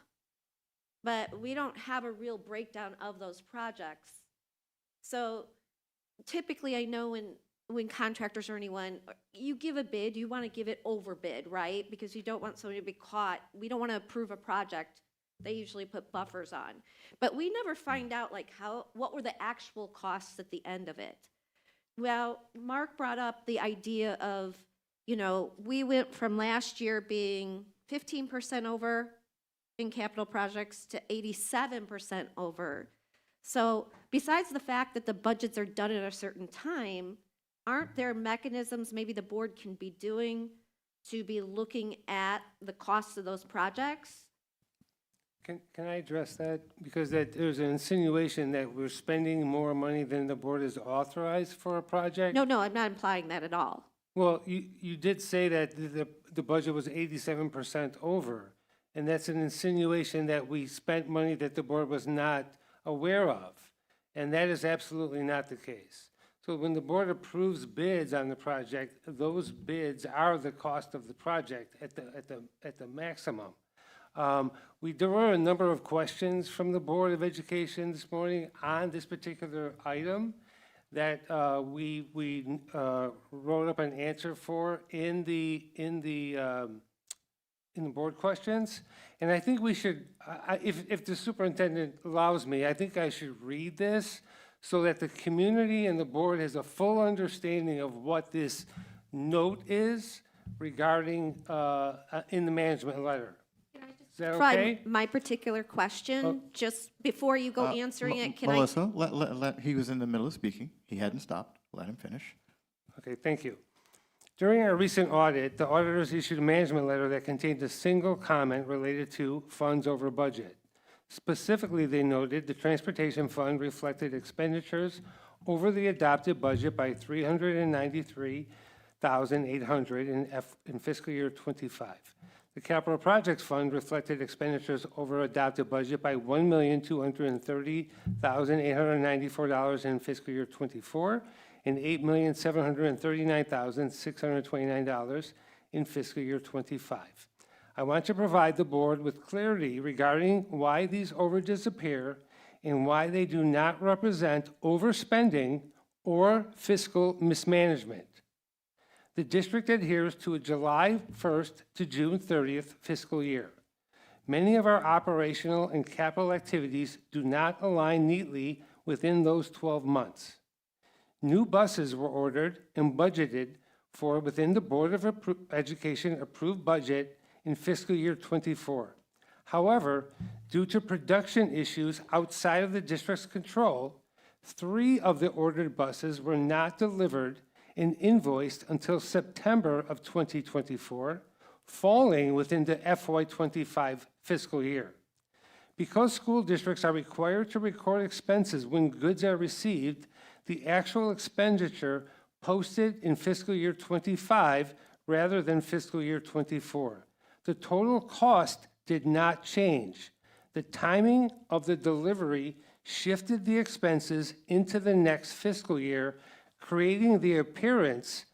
But we don't have a real breakdown of those projects. So typically, I know when contractors or anyone, you give a bid, you want to give it over bid, right? Because you don't want somebody to be caught. We don't want to approve a project. They usually put buffers on. But we never find out what were the actual costs at the end of it. Well, Mark brought up the idea of you know, we went from last year being 15% over in capital projects to 87% over. So besides the fact that the budgets are done at a certain time, aren't there mechanisms maybe the board can be doing to be looking at the costs of those projects? Can I address that? Because there's an insinuation that we're spending more money than the board has authorized for a project. No, I'm not implying that at all. Well, you did say that the budget was 87% over, and that's an insinuation that we spent money that the board was not aware of, and that is absolutely not the case. So when the board approves bids on the project, those bids are the cost of the project at the maximum. There were a number of questions from the Board of Education this morning on this particular item that we wrote up an answer for in the board questions. And I think we should, if the superintendent allows me, I think I should read this so that the community and the board has a full understanding of what this note is regarding in the management letter. Is that okay? My particular question, just before you go answering it, can Melissa, he was in the middle of speaking. He hadn't stopped. Let him finish. Okay, thank you. During our recent audit, the auditors issued a management letter that contained a single comment related to funds over budget. Specifically, they noted the transportation fund reflected expenditures over the adopted budget by $393,800 in fiscal year 25. The capital projects fund reflected expenditures over adopted budget by $1,230,894 in fiscal year 24 and $8,739,629 in fiscal year 25. I want to provide the board with clarity regarding why these overages appear and why they do not represent overspending or fiscal mismanagement. The district adheres to a July 1st to June 30th fiscal year. Many of our operational and capital activities do not align neatly within those 12 months. New buses were ordered and budgeted for within the Board of Education approved budget in fiscal year 24. However, due to production issues outside of the district's control, 3 of the ordered buses were not delivered and invoiced until September of 2024, falling within the FY25 fiscal year. Because school districts are required to record expenses when goods are received, the actual expenditure posted in fiscal year 25 rather than fiscal year 24. The total cost did not change. The timing of the delivery shifted the expenses into the next fiscal year, creating the appearance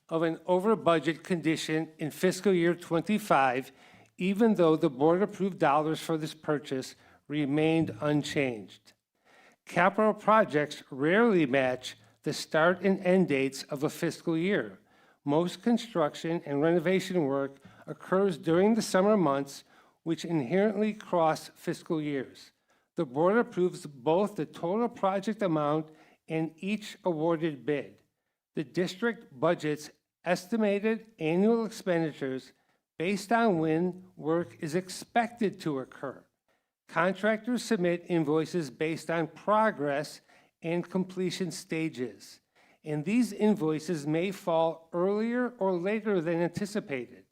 of an over-budget condition in fiscal year 25, even though the board-approved dollars for this purchase remained unchanged. Capital projects rarely match the start and end dates of a fiscal year. Most construction and renovation work occurs during the summer months, which inherently cross fiscal years. The board approves both the total project amount and each awarded bid. The district budgets estimated annual expenditures based on when work is expected to occur. Contractors submit invoices based on progress and completion stages, and these invoices may fall earlier or later than anticipated.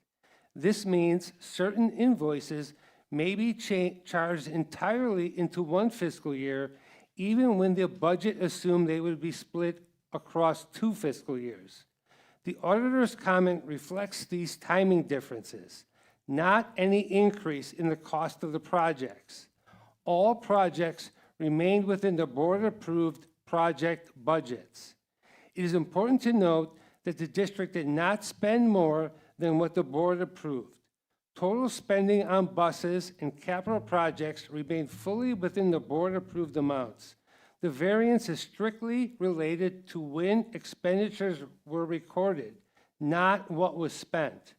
This means certain invoices may be charged entirely into one fiscal year, even when the budget assumed they would be split across 2 fiscal years. The auditor's comment reflects these timing differences, not any increase in the cost of the projects. All projects remained within the board-approved project budgets. It is important to note that the district did not spend more than what the board approved. Total spending on buses and capital projects remained fully within the board-approved amounts. The variance is strictly related to when expenditures were recorded, not what was spent.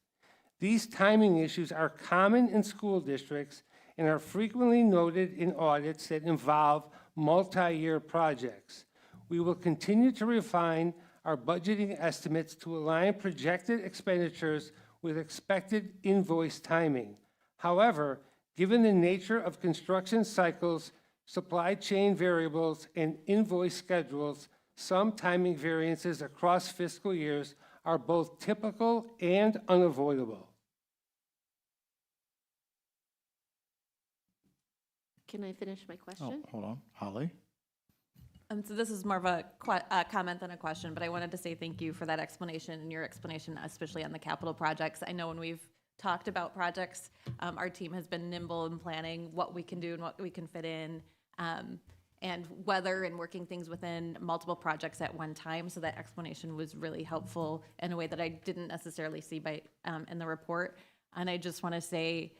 These timing issues are common in school districts and are frequently noted in audits that involve multi-year projects. We will continue to refine our budgeting estimates to align projected expenditures with expected invoice timing. However, given the nature of construction cycles, supply chain variables, and invoice schedules, some timing variances across fiscal years are both typical and unavoidable. Can I finish my Oh, question? hold on. Holly? So this is more of a comment than a question, but I wanted to say thank you for that explanation and your explanation, especially on the capital projects. I know when we've talked about projects, our team has been nimble in planning what we can do and what we can fit in, and whether and working things within multiple projects at one time. So that explanation was really helpful in a way that I didn't necessarily see in the report. And I just want to say,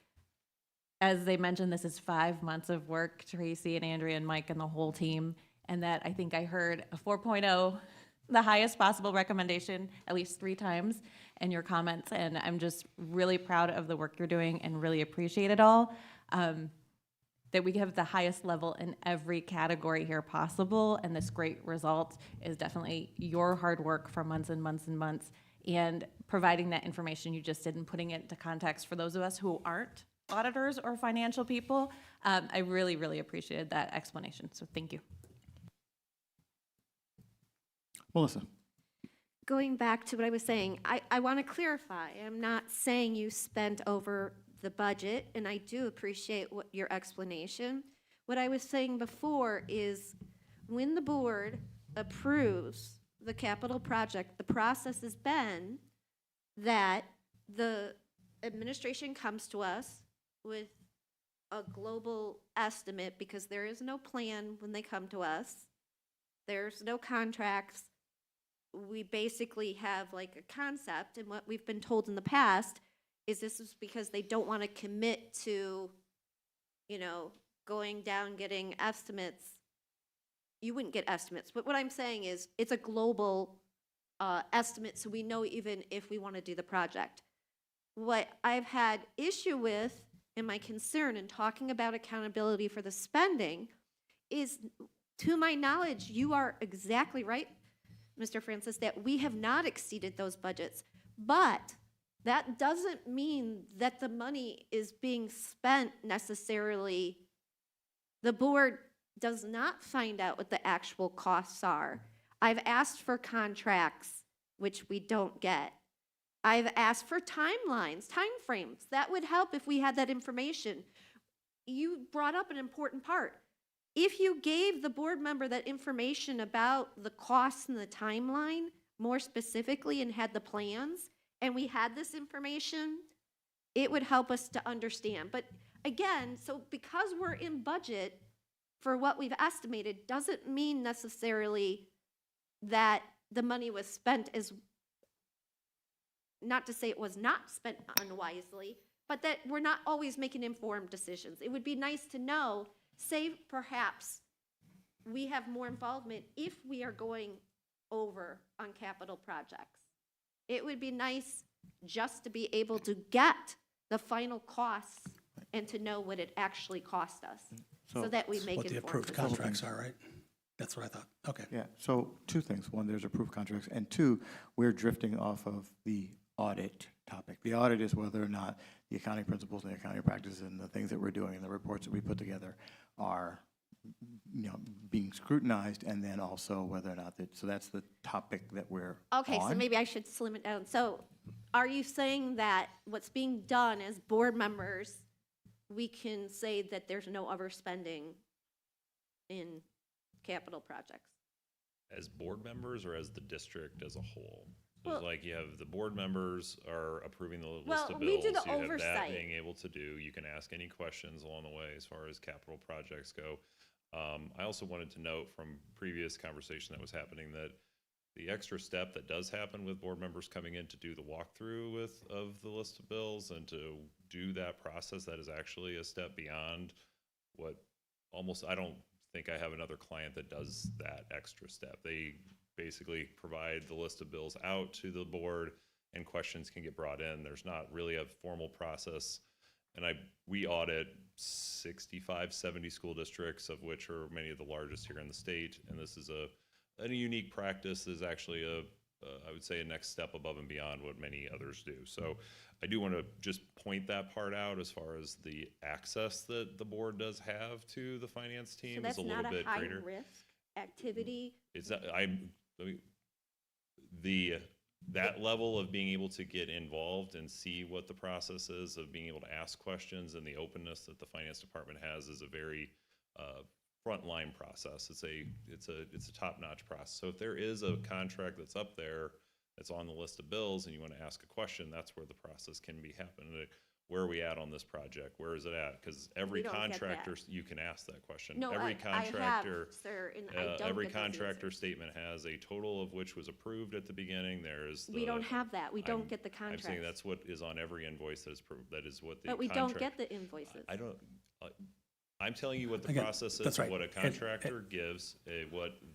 as they mentioned, this is 5 months of work, Tracy and Andrea and Mike and the whole team, and that I think I heard a 4.0, the highest possible recommendation, at least 3 times in your comments, and I'm just really proud of the work you're doing and really appreciate it all. That we have the highest level in every category here possible, and this great result is definitely your hard work for months and months and months, and providing that information you just did and putting it into context for those of us who aren't auditors or financial people. I really, really appreciated that explanation, so thank you. Melissa? Going back to what I was saying, I want to clarify. I'm not saying you spent over the budget, and I do appreciate your explanation. What I was saying before is when the board approves the capital project, the process has been that the administration comes to us with a global estimate because there is no plan when they come to us. There's no contracts. We basically have like a concept, and what we've been told in the past is this is because they don't want to commit to, going down, getting estimates. You wouldn't get estimates, but what I'm saying is it's a global estimate, so we know even if we want to do the project. What I've had issue with and my concern in talking about accountability for the spending is, to my knowledge, you are exactly right, Mr. Francis, that we have not exceeded those budgets, but that doesn't mean that the money is being spent necessarily. The board does not find out what the actual costs are. I've asked for contracts, which we don't get. I've asked for timelines, timeframes. That would help if we had that information. You brought up an important part. If you gave the board member that information about the costs and the timeline more specifically and had the plans, and we had this information, it would help us to understand. But again, so because we're in budget for what we've estimated doesn't mean necessarily that the money was spent as, not to say it was not spent unwisely, but that we're not always making informed decisions. It would be nice to know, say perhaps we have more involvement if we are going over on capital projects. It would be nice just to be able to get the final costs and to know what it actually cost us, so that we make What the informed approved decisions. contracts are, right? That's what I thought. Okay. Yeah, so 2 things. 1, there's approved contracts, and 2, we're drifting off of the audit topic. The audit is whether or not the accounting principles and the accounting practices and the things that we're doing and the reports that we put together are, being scrutinized, and then also whether or not that, so that's the topic that we're Okay, so on. maybe I should slim it down. So are you saying that what's being done as board members, we can say that there's no overspending in capital projects? As board members or as the district as a whole? So Well- it's like you have the board members are approving the list Well, of we bills. do the You have that oversight. being able to do. You can ask any questions along the way as far as capital projects go. I also wanted to note from previous conversation that was happening that the extra step that does happen with board members coming in to do the walkthrough of the list of bills and to do that process, that is actually a step beyond what I don't think I have another client that does that extra step. They basically provide the list of bills out to the board and questions can get brought in. There's not really a formal process. And we audit 65, 70 school districts, of which are many of the largest here in the state. And this is a a unique practice, is actually I would say a next step above and beyond what many others do. So I do want to just point that part out as far as the access that the board does have to the finance So team that's is a little not a bit high greater. risk activity. It's not, I mean, that level of being able to get involved and see what the process is, of being able to ask questions, and the openness that the finance department has, is a very frontline process. It's a top-notch process. So if there is a contract that's up there that's on the list of bills and you want to ask a question, that's where the process can be happening. Where are we at on this project? Where is it at? Because every don't get that. contractor, you can ask that question. No, Every I have, contractor, sir, and I don't every get those contractor answers. statement has a total of which was approved at the beginning. There's We don't have that. We don't I'm- get the I'm saying contracts. that's what is on every invoice that is, that is what the But we contract. don't get the invoices. I don't, I'm telling you what the Again, process is, that's right. what a contractor gives,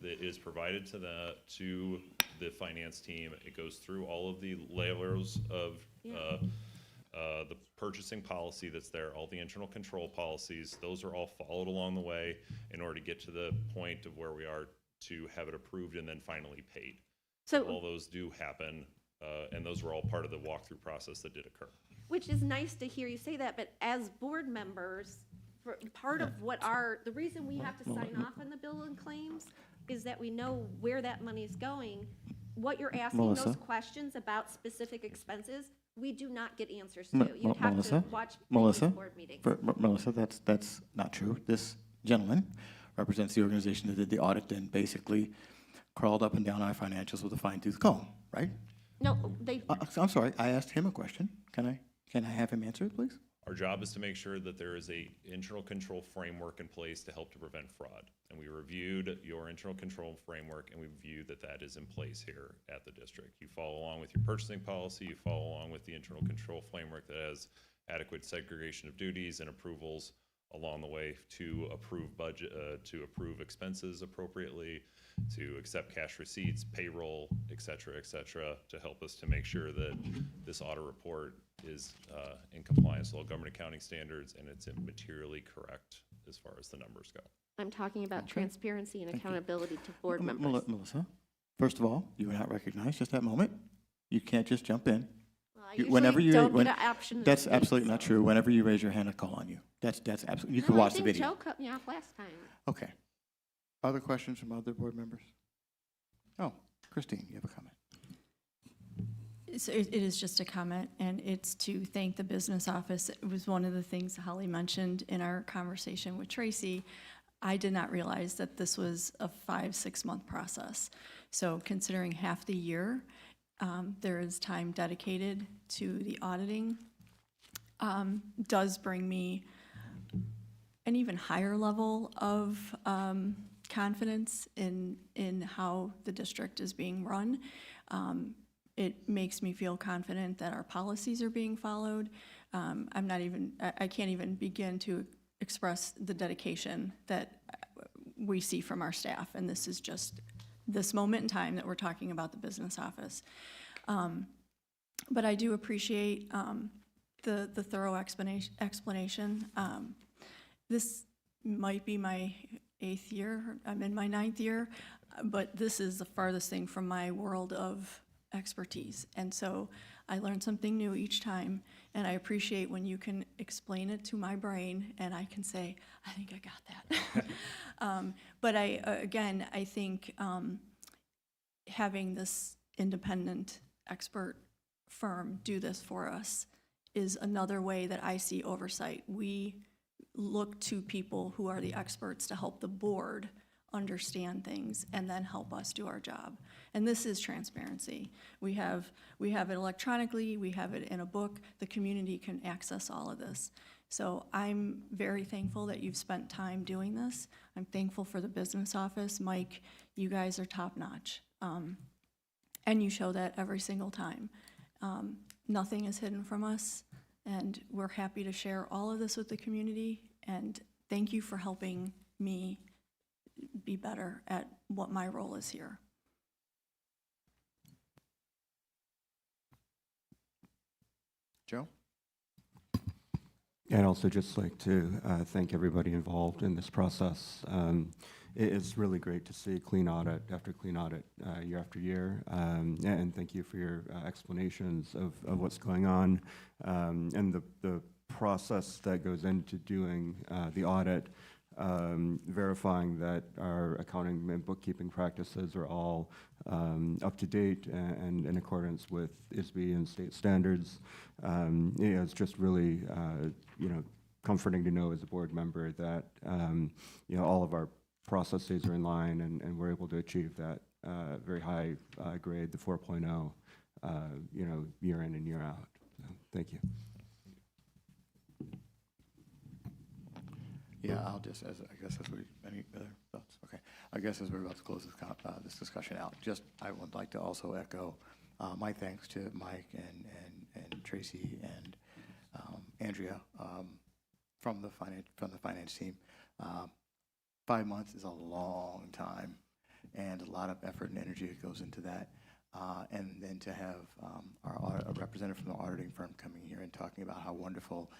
is provided to the finance team. It goes through all of the layers of, the purchasing policy that's there, all the internal control policies. Those are all followed along the way in order to get to the point of where we are to have it approved and then finally paid. So, All those do happen, and those were all part of the walkthrough process that did occur. which is nice to hear you say that, but as board members, part of the reason we have to sign off on the bill and claims is that we know where that money's going. What you're asking those Melissa? questions about specific expenses, we do not get answers Me- to. You'd have Melissa? to watch previous Melissa? board meetings. Melissa, that's not true. This gentleman represents the organization that did the audit and basically crawled up and down our financials with a fine-tooth comb, right? No, they, I'm sorry, I asked him a question. Can I have him answer it, please? Our job is to make sure that there is a internal control framework in place to help to prevent fraud. And we reviewed your internal control framework, and we view that that is in place here at the district. You follow along with your purchasing policy, you follow along with the internal control framework that has adequate segregation of duties and approvals along the way to approve budget, to approve expenses appropriately, to accept cash receipts, payroll, et cetera, to help us to make sure that this audit report is in compliance with all government accounting standards, and it's materially correct as far as the numbers go. I'm talking about Okay. transparency and Thank you. accountability to board members. Melissa, first of all, you were not recognized just that moment. You can't just jump in. Well, I Whenever usually you, don't when, get an option to that's speak, absolutely not so. true. Whenever you raise your hand, I call on you. That's absolutely, you can No, watch I the think video. Joe cut me off last time. Okay. Other questions from other board members? Oh, Christine, you have a comment. So it is just a comment, and it's to thank the business office. It was one of the things Holly mentioned in our conversation with Tracy. I did not realize that this was a 5-6 month process. So considering half the year, there is time dedicated to the auditing, does bring me an even higher level of confidence in how the district is being run. It makes me feel confident that our policies are being followed. I can't even begin to express the dedication that we see from our staff, and this is just this moment in time that we're talking about the business office. But I do appreciate the thorough explanation. This might be my 8th year. I'm in my 9th year, but this is the farthest thing from my world of expertise. And so I learn something new each time, and I appreciate when you can explain it to my brain and I can say, I think I got that. But I think having this independent expert firm do this for us is another way that I see oversight. We look to people who are the experts to help the board understand things and then help us do our job. And this is transparency. We have it electronically, we have it in a book, the community can access all of this. So I'm very thankful that you've spent time doing this. I'm thankful for the business office. Mike, you guys are top notch. And you show that every single time. Nothing is hidden from us, and we're happy to share all of this with the community. And thank you for helping me be better at what my role is here. Joe? I'd also just like to thank everybody involved in this process. it's really great to see clean audit after clean audit year after year. And thank you for your explanations of what's going on and the process that goes into doing the audit, verifying that our accounting and bookkeeping practices are all up to date and in accordance with ISB and state standards. It's just really, comforting to know as a board member that, all of our processes are in line and we're able to achieve that very high grade, the 4.0, year in and year out. So, thank you. Yeah, I'll just, any other thoughts? Okay. I guess as we're about to close this discussion out, I would like to also echo my thanks to Mike and Tracy and Andrea from the finance team. 5 months is a long time, and a lot of effort and energy that goes into that. And then to have a representative from the auditing firm coming here and talking about how wonderful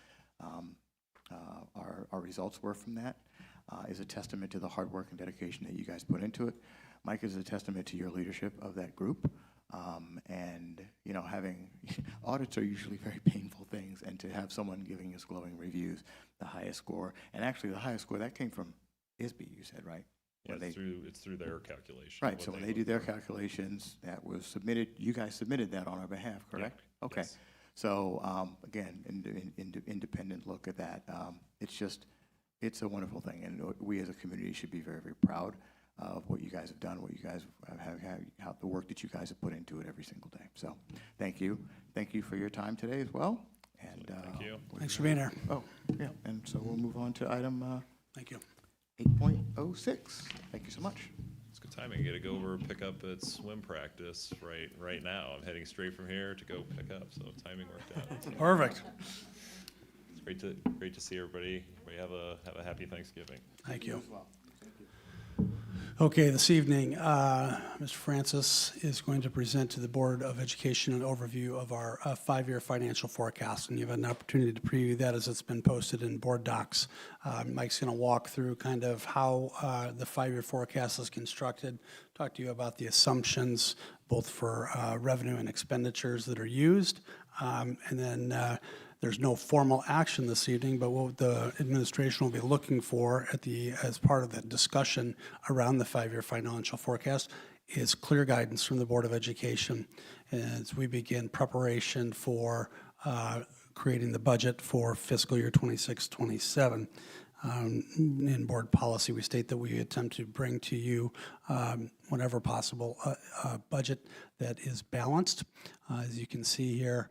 our results were from that is a testament to the hard work and dedication that you guys put into it. Mike is a testament to your leadership of that group. And, having audits are usually very painful things, and to have someone giving us glowing reviews, the highest score, and actually the highest score, that came from ISB, you said, right? Yeah, it's through their calculation. Right, so when they do their calculations, that was submitted, you guys submitted that on our behalf, correct? Yeah. Okay. Yes. So, again, independent look at that. It's a wonderful thing, and we as a community should be very, very proud of what you guys have done, what you guys how the work that you guys have put into it every single day. So, thank you. Thank you for your time today as well. And thank you. Thanks for being here. Oh, yeah, and so we'll move on to item Thank you. 8.06. Thank you so much. It's good timing. I got to go over pick up at swim practice right now. I'm heading straight from here to go pick up, so timing worked out. Perfect. It's great to see everybody. We have a happy Thanksgiving. Thank you. Okay, this evening, Mr. Francis is going to present to the Board of Education an overview of our 5-year financial forecast, and you've had an opportunity to preview that as it's been posted in board docs. Mike's going to walk through kind of how the 5-year forecast is constructed, talk to you about the assumptions, both for revenue and expenditures that are used, and then there's no formal action this evening, but what the administration will be looking for as part of the discussion around the 5-year financial forecast is clear guidance from the Board of Education as we begin preparation for creating the budget for fiscal year 26-27. In board policy, we state that we attempt to bring to you, whenever possible, a budget that is balanced. As you can see here,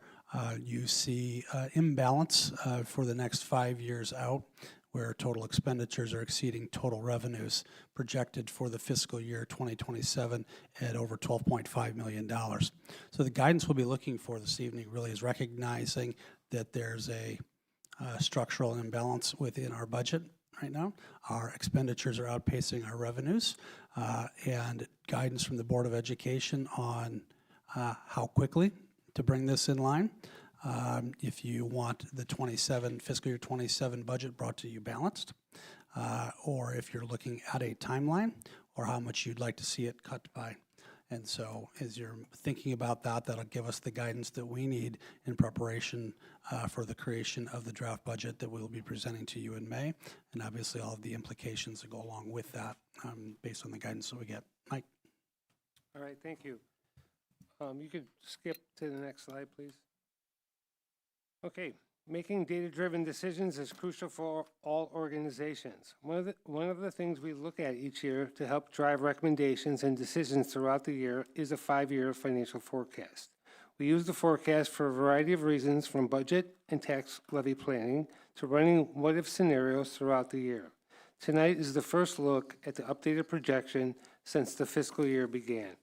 you see imbalance for the next 5 years out, where total expenditures are exceeding total revenues projected for the fiscal year 2027 at over $12.5 million. So the guidance we'll be looking for this evening really is recognizing that there's a structural imbalance within our budget right now. Our expenditures are outpacing our revenues, and guidance from the Board of Education on how quickly to bring this in line. If you want the fiscal year 27 budget brought to you balanced, or if you're looking at a timeline, or how much you'd like to see it cut by. And so as you're thinking about that, that'll give us the guidance that we need in preparation for the creation of the draft budget that we'll be presenting to you in May, and obviously all of the implications that go along with that based on the guidance that we get. Mike? All right, thank you. You could skip to the next slide, please. Okay, making data-driven decisions is crucial for all organizations. One of the things we look at each year to help drive recommendations and decisions throughout the year is a 5-year financial forecast. We use the forecast for a variety of reasons, from budget and tax levy planning to running what-if scenarios throughout the year. Tonight is the first look at the updated projection since the fiscal year began.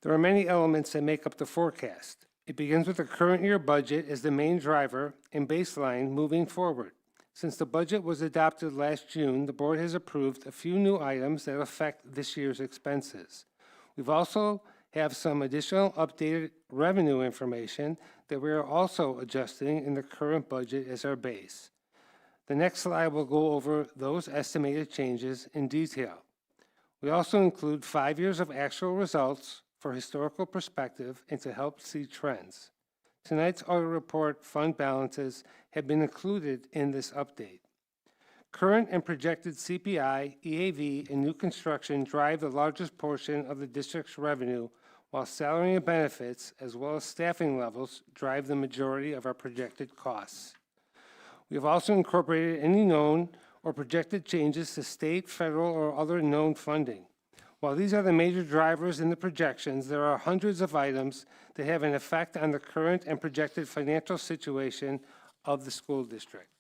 There are many elements that make up the forecast. It begins with the current year budget as the main driver and baseline moving forward. Since the budget was adopted last June, the board has approved a few new items that affect this year's expenses. We've also have some additional updated revenue information that we are also adjusting in the current budget as our base. The next slide will go over those estimated changes in detail. We also include 5 years of actual results for historical perspective and to help see trends. Tonight's audit report fund balances have been included in this update. Current and projected CPI, EAV, and new construction drive the largest portion of the district's revenue, while salary and benefits, as well as staffing levels, drive the majority of our projected costs. We have also incorporated any known or projected changes to state, federal, or other known funding. While these are the major drivers in the projections, there are hundreds of items that have an effect on the current and projected financial situation of the school district.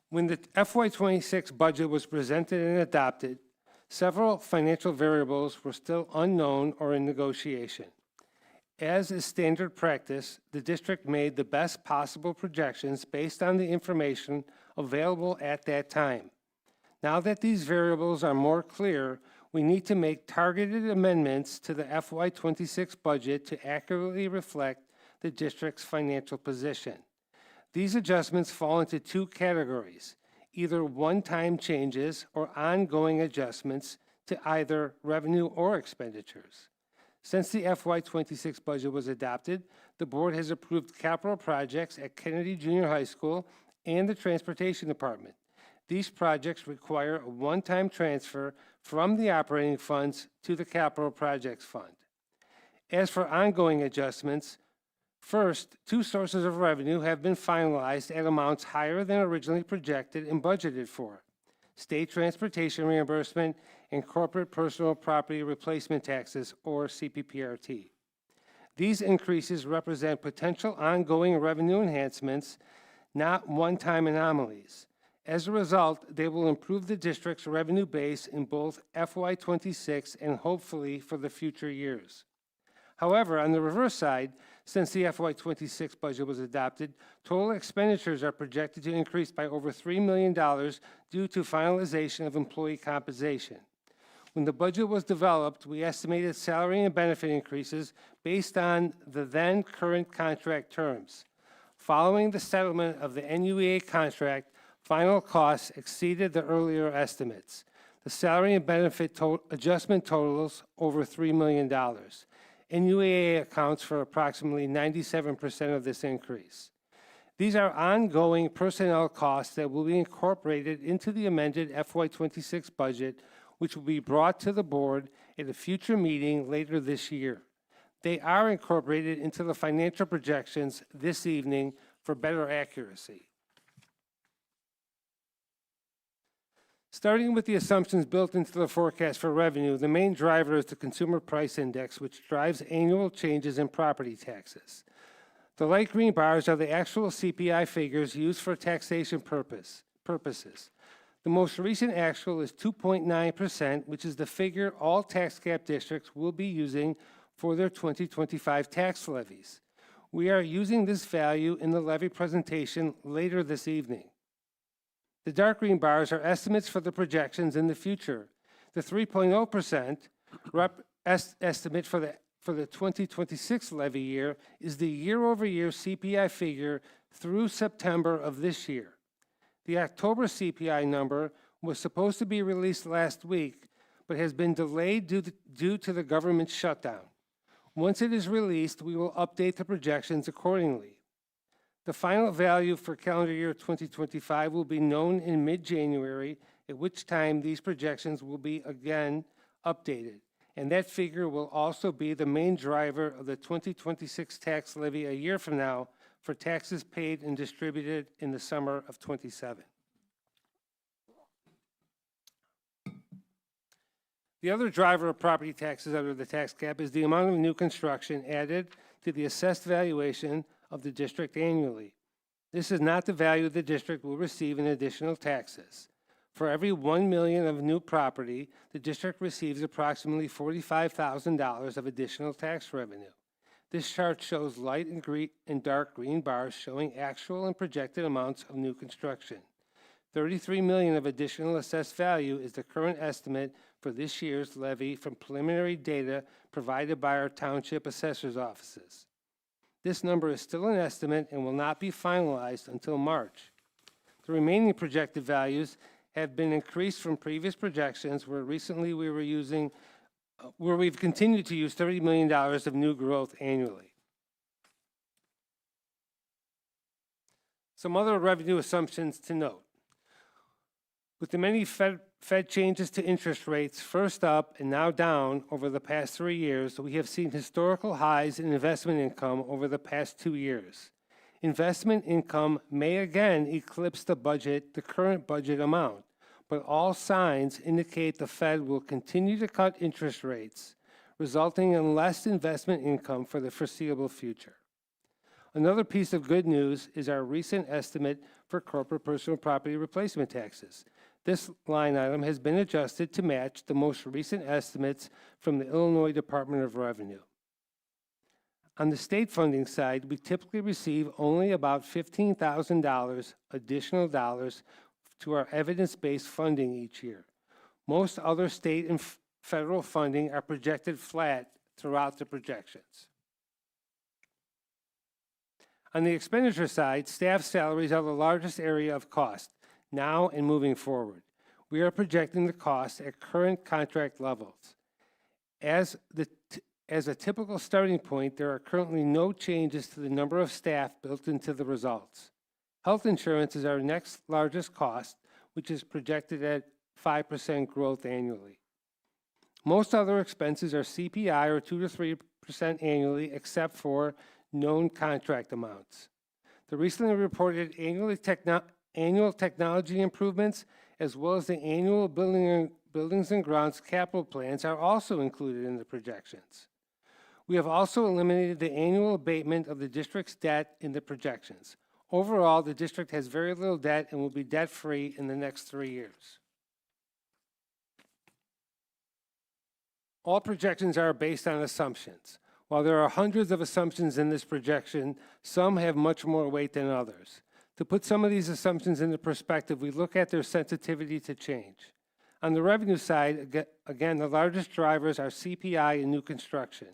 When the FY26 budget was presented and adopted, several financial variables were still unknown or in negotiation. As is standard practice, the district made the best possible projections based on the information available at that time. Now that these variables are more clear, we need to make targeted amendments to the FY26 budget to accurately reflect the district's financial position. These adjustments fall into two categories, either one-time changes or ongoing adjustments to either revenue or expenditures. Since the FY26 budget was adopted, the board has approved capital projects at Kennedy Junior High School and the Transportation Department. These projects require a one-time transfer from the operating funds to the capital projects fund. As for ongoing adjustments, first, 2 sources of revenue have been finalized at amounts higher than originally projected and budgeted for: state transportation reimbursement and corporate personal property replacement taxes, or CPPRT. These increases represent potential ongoing revenue enhancements, not one-time anomalies. As a result, they will improve the district's revenue base in both FY26 and hopefully for the future years. However, on the reverse side, since the FY26 budget was adopted, total expenditures are projected to increase by over $3 million due to finalization of employee compensation. When the budget was developed, we estimated salary and benefit increases based on the then current contract terms. Following the settlement of the NUEA contract, final costs exceeded the earlier estimates. The salary and benefit adjustment totals over $3 million. NUEA accounts for approximately 97% of this increase. These are ongoing personnel costs that will be incorporated into the amended FY26 budget, which will be brought to the board at a future meeting later this year. They are incorporated into the financial projections this evening for better accuracy. Starting with the assumptions built into the forecast for revenue, the main driver is the Consumer Price Index, which drives annual changes in property taxes. The light green bars are the actual CPI figures used for taxation purposes. The most recent actual is 2.9%, which is the figure all tax cap districts will be using for their 2025 tax levies. We are using this value in the levy presentation later this evening. The dark green bars are estimates for the projections in the future. The 3.0% estimate for the 2026 levy year is the year-over-year CPI figure through September of this year. The October CPI number was supposed to be released last week, but has been delayed due to the government shutdown. Once it is released, we will update the projections accordingly. The final value for calendar year 2025 will be known in mid-January, at which time these projections will be again updated. And that figure will also be the main driver of the 2026 tax levy a year from now for taxes paid and distributed in the summer of '27. The other driver of property taxes under the tax cap is the amount of new construction added to the assessed valuation of the district annually. This is not the value the district will receive in additional taxes. For every $1 million of new property, the district receives approximately $45,000 of additional tax revenue. This chart shows light and dark green bars showing actual and projected amounts of new construction. $33 million of additional assessed value is the current estimate for this year's levy from preliminary data provided by our township assessor's offices. This number is still an estimate and will not be finalized until March. The remaining projected values have been increased from previous projections, where recently we were using, where we've continued to use $30 million of new growth annually. Some other revenue assumptions to note. With the many Fed changes to interest rates, first up and now down over the past 3 years, we have seen historical highs in investment income over the past 2 years. Investment income may again eclipse the current budget amount, but all signs indicate the Fed will continue to cut interest rates, resulting in less investment income for the foreseeable future. Another piece of good news is our recent estimate for corporate personal property replacement taxes. This line item has been adjusted to match the most recent estimates from the Illinois Department of Revenue. On the state funding side, we typically receive only about $15,000 additional dollars to our evidence-based funding each year. Most other state and federal funding are projected flat throughout the projections. On the expenditure side, staff salaries are the largest area of cost, now and moving forward. We are projecting the cost at current contract levels. As a typical starting point, there are currently no changes to the number of staff built into the results. Health insurance is our next largest cost, which is projected at 5% growth annually. Most other expenses are CPI or 2 to 3% annually, except for known contract amounts. The recently reported annual technology improvements, as well as the annual buildings and grounds capital plans, are also included in the projections. We have also eliminated the annual abatement of the district's debt in the projections. Overall, the district has very little debt and will be debt-free in the next 3 years. All projections are based on assumptions. While there are hundreds of assumptions in this projection, some have much more weight than others. To put some of these assumptions into perspective, we look at their sensitivity to change. On the revenue side, again, the largest drivers are CPI and new construction.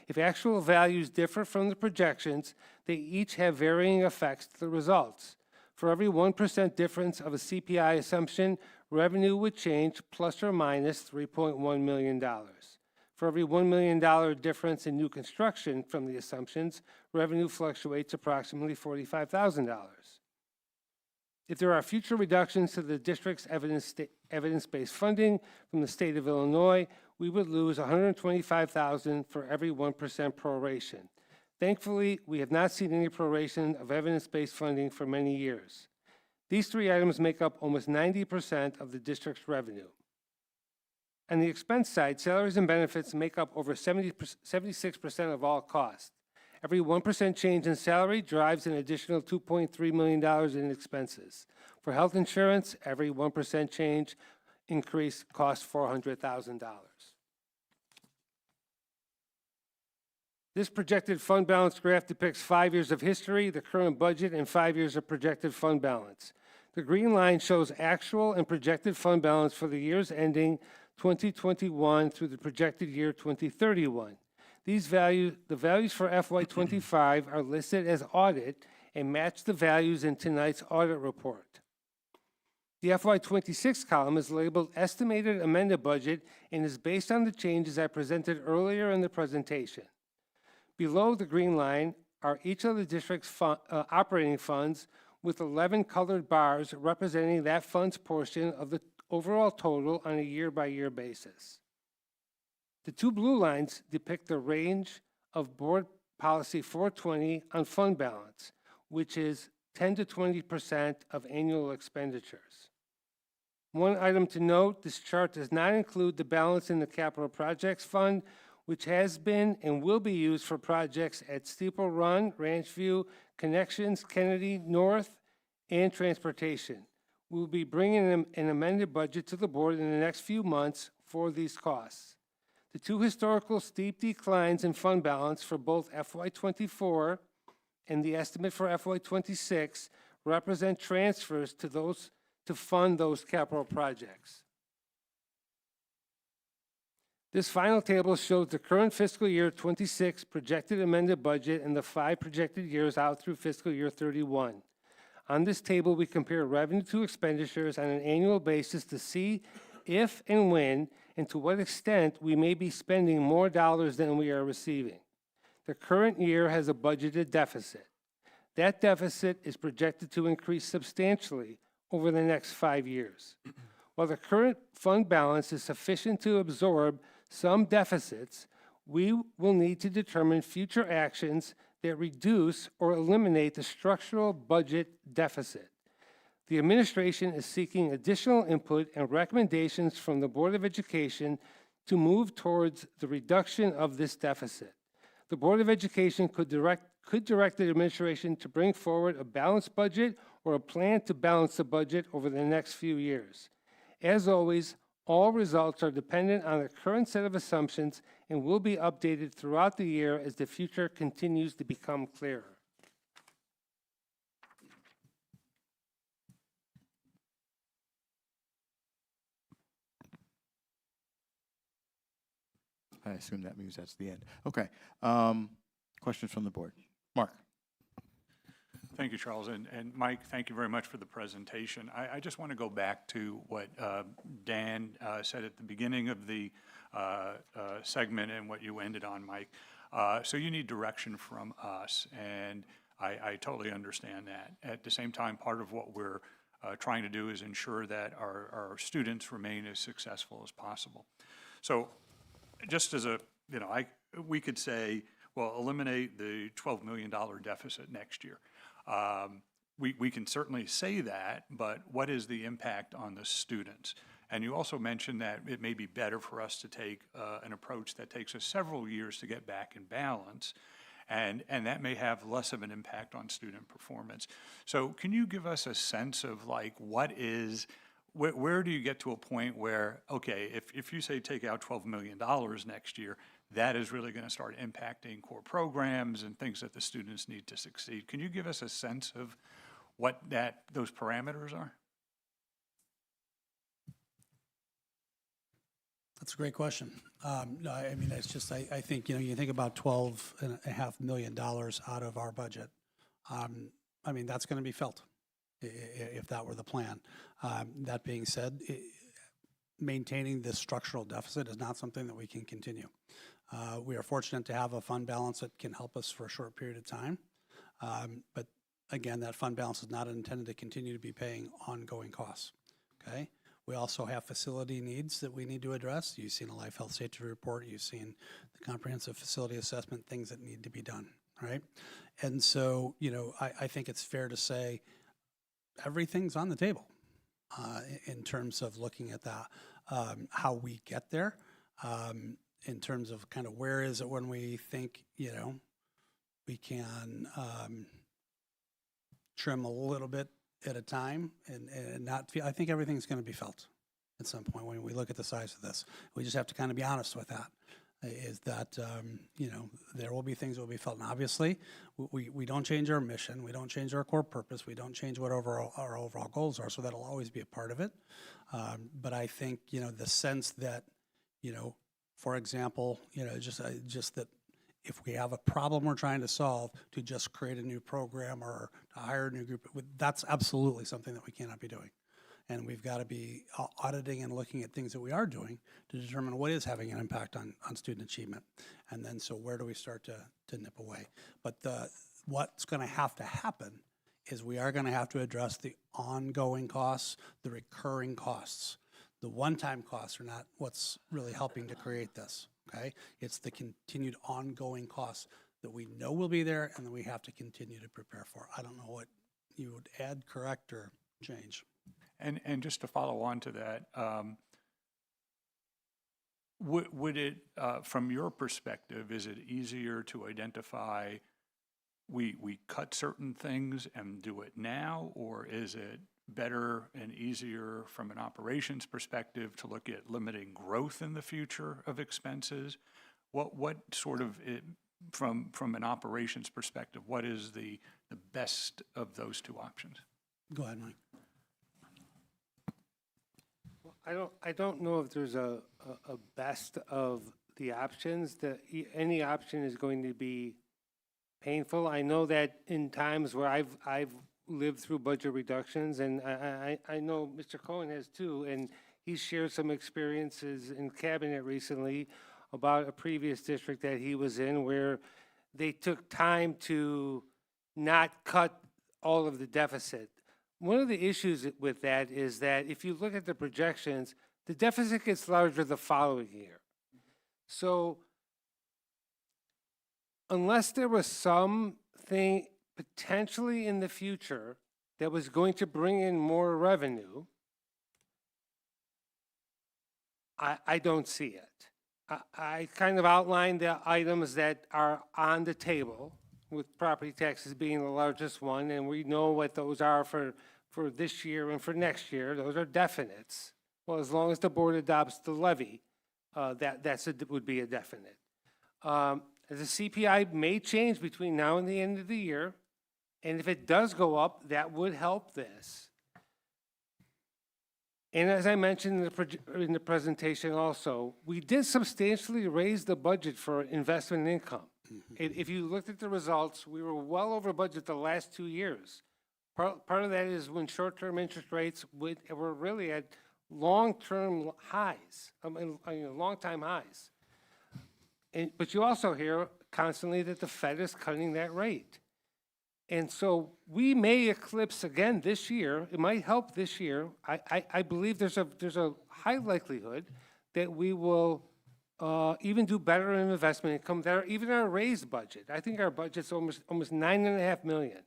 If actual values differ from the projections, they each have varying effects to the results. For every 1% difference of a CPI assumption, revenue would change plus or minus $3.1 million. For every $1 million difference in new construction from the assumptions, revenue fluctuates approximately $45,000. If there are future reductions to the district's evidence-based funding from the state of Illinois, we would lose $125,000 for every 1% proration. Thankfully, we have not seen any proration of evidence-based funding for many years. These 3 items make up almost 90% of the district's revenue. On the expense side, salaries and benefits make up over 76% of all costs. Every 1% change in salary drives an additional $2.3 million in expenses. For health insurance, every 1% change increase costs $400,000. This projected fund balance graph depicts 5 years of history, the current budget, and 5 years of projected fund balance. The green line shows actual and projected fund balance for the years ending 2021 through the projected year 2031. The values for FY25 are listed as audit and match the values in tonight's audit report. The FY26 column is labeled Estimated Amended Budget and is based on the changes I presented earlier in the presentation. Below the green line are each of the district's operating funds with 11 colored bars representing that fund's portion of the overall total on a year-by-year basis. The 2 blue lines depict the range of Board Policy 420 on fund balance, which is 10 to 20% of annual expenditures. One item to note, this chart does not include the balance in the Capital Projects Fund, which has been and will be used for projects at Steeple Run, Ranch View, Connections, Kennedy North, and Transportation. We will be bringing an amended budget to the board in the next few months for these costs. The 2 historical steep declines in fund balance for both FY24 and the estimate for FY26 represent transfers to fund those capital projects. This final table shows the current fiscal year 26 projected amended budget and the 5 projected years out through fiscal year 31. On this table, we compare revenue to expenditures on an annual basis to see if and when and to what extent we may be spending more dollars than we are receiving. The current year has a budgeted deficit. That deficit is projected to increase substantially over the next 5 years. While the current fund balance is sufficient to absorb some deficits, we will need to determine future actions that reduce or eliminate the structural budget deficit. The administration is seeking additional input and recommendations from the Board of Education to move towards the reduction of this deficit. The Board of Education could direct the administration to bring forward a balanced budget or a plan to balance the budget over the next few years. As always, all results are dependent on the current set of assumptions and will be updated throughout the year as the future continues to become clearer. I assume that means that's the end. Okay. Questions from the board? Mark? Thank you, Charles. And Mike, thank you very much for the presentation. I just want to go back to what Dan said at the beginning of the segment and what you ended on, Mike. So you need direction from us, and I totally understand that. At the same time, part of what we're trying to do is ensure that our students remain as successful as possible. So just as a, we could say, well, eliminate the $12 million deficit next year. We can certainly say that, but what is the impact on the students? And you also mentioned that it may be better for us to take an approach that takes us several years to get back in balance, and that may have less of an impact on student performance. So can you give us a sense of like where do you get to a point where, okay, if you say take out $12 million next year, that is really going to start impacting core programs and things that the students need to succeed. Can you give us a sense of what those parameters are? That's a great question. No, I mean, it's just, I think, you think about $12.5 million out of our budget. I mean, that's going to be felt if that were the plan. That being said, maintaining this structural deficit is not something that we can continue. We are fortunate to have a fund balance that can help us for a short period of time. But again, that fund balance is not intended to continue to be paying ongoing costs, okay? We also have facility needs that we need to address. You've seen a life health safety report. You've seen the comprehensive facility assessment, things that need to be done, right? And so, I think it's fair to say everything's on the table in terms of looking at that, how we get there. In terms of kind of where is it when we think, we can trim a little bit at a time and not feel, I think everything's going to be felt at some point when we look at the size of this. We just have to kind of be honest with that, is that, there will be things that will be felt. And obviously, we don't change our mission. We don't change our core purpose. We don't change what our overall goals are. So that'll always be a part of it. But I think, the sense that, for example, just that if we have a problem we're trying to solve, to just create a new program or to hire a new group, that's absolutely something that we cannot be doing. And we've got to be auditing and looking at things that we are doing to determine what is having an impact on student achievement. And then so where do we start to nip away? But what's going to happen is we are going to have to address the ongoing costs, the recurring costs. The one-time costs are not what's really helping to create this, okay? It's the continued ongoing costs that we know will be there and that we have to continue to prepare for. I don't know what you would add, correct, or change. And just to follow on to that, would it, from your perspective, is it easier to identify we cut certain things and do it now, or is it better and easier from an operations perspective to look at limiting growth in the future of expenses? What sort of, from an operations perspective, what is the best of those two options? Go ahead, Mike. I don't know if there's a a best of the options. Any option is going to be painful. I know that in times where I've lived through budget reductions, and I know Mr. Cohen has too, and he shared some experiences in cabinet recently about a previous district that he was in where they took time to not cut all of the deficit. One of the issues with that is that if you look at the projections, the deficit gets larger the following year. So unless there was something potentially in the future that was going to bring in more revenue, I don't see it. I kind of outlined the items that are on the table, with property taxes being the largest one, and we know what those are for this year and for next year. Those are definites. Well, as long as the board adopts the levy, would be a definite. The CPI may change between now and the end of the year, and if it does go up, that would help this. And as I mentioned in the presentation also, we did substantially raise the budget for investment income. If you looked at the results, we were well over budget the last 2 years. Part of that is when short-term interest rates were really at long-term highs, long-time highs. But you also hear constantly that the Fed is cutting that rate. And so we may eclipse again this year. It might help this year. I believe there's a high likelihood that we will even do better in investment income, even our raised budget. I think our budget's almost $9.5 million,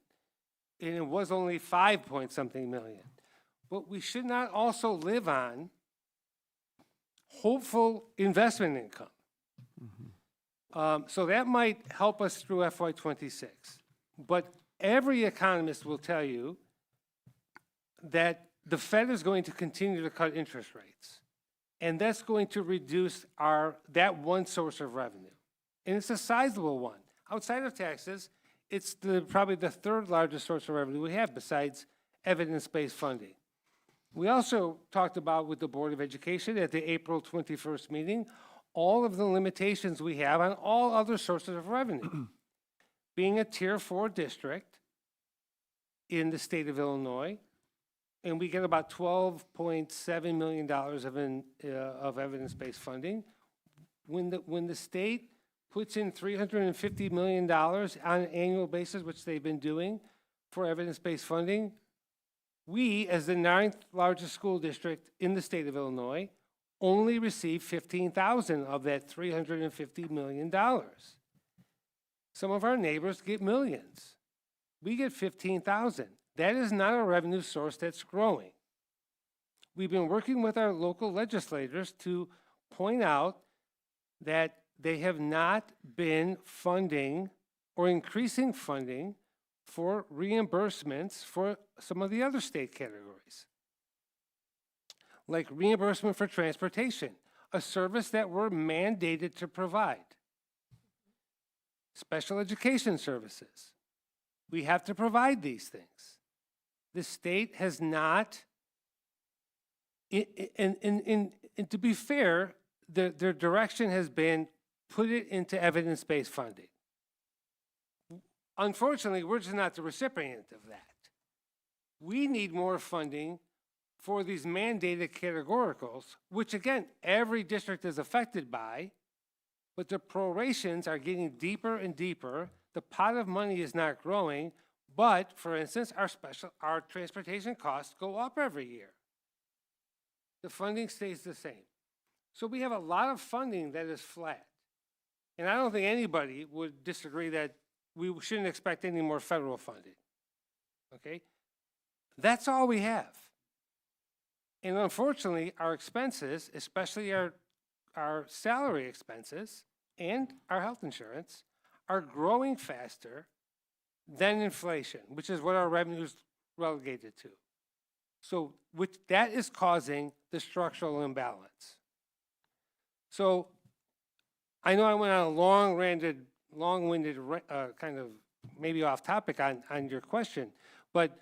and it was only 5-point-something million. But we should not also live on hopeful investment income. So that might help us through FY26. But every economist will tell you that the Fed is going to continue to cut interest rates. And that's going to reduce that one source of revenue. And it's a sizable one. Outside of taxes, it's probably the third largest source of revenue we have besides evidence-based funding. We also talked about with the Board of Education at the April 21st meeting, all of the limitations we have on all other sources of revenue. Being a Tier 4 district in the state of Illinois, and we get about $12.7 million of evidence-based funding. When the state puts in $350 million on an annual basis, which they've been doing for evidence-based funding, we, as the 9th largest school district in the state of Illinois, only receive $15,000 of that $350 million. Some of our neighbors get millions. We get $15,000. That is not a revenue source that's growing. We've been working with our local legislators to point out that they have not been funding or increasing funding for reimbursements for some of the other state categories, like reimbursement for transportation, a service that we're mandated to provide. Special education services. We have to provide these things. The state has not, and to be fair, their direction has been put it into evidence-based funding. Unfortunately, we're just not the recipient of that. We need more funding for these mandated categoricals, which again, every district is affected by, but the prorations are getting deeper and deeper. The pot of money is not growing, but for instance, our transportation costs go up every year. The funding stays the same. So we have a lot of funding that is flat. And I don't think anybody would disagree that we shouldn't expect any more federal funding. Okay? That's all we have. And unfortunately, our expenses, especially our salary expenses and our health insurance, are growing faster than inflation, which is what our revenue is relegated to. So that is causing the structural imbalance. So I know I went on a long-winded kind of maybe off topic on your question, but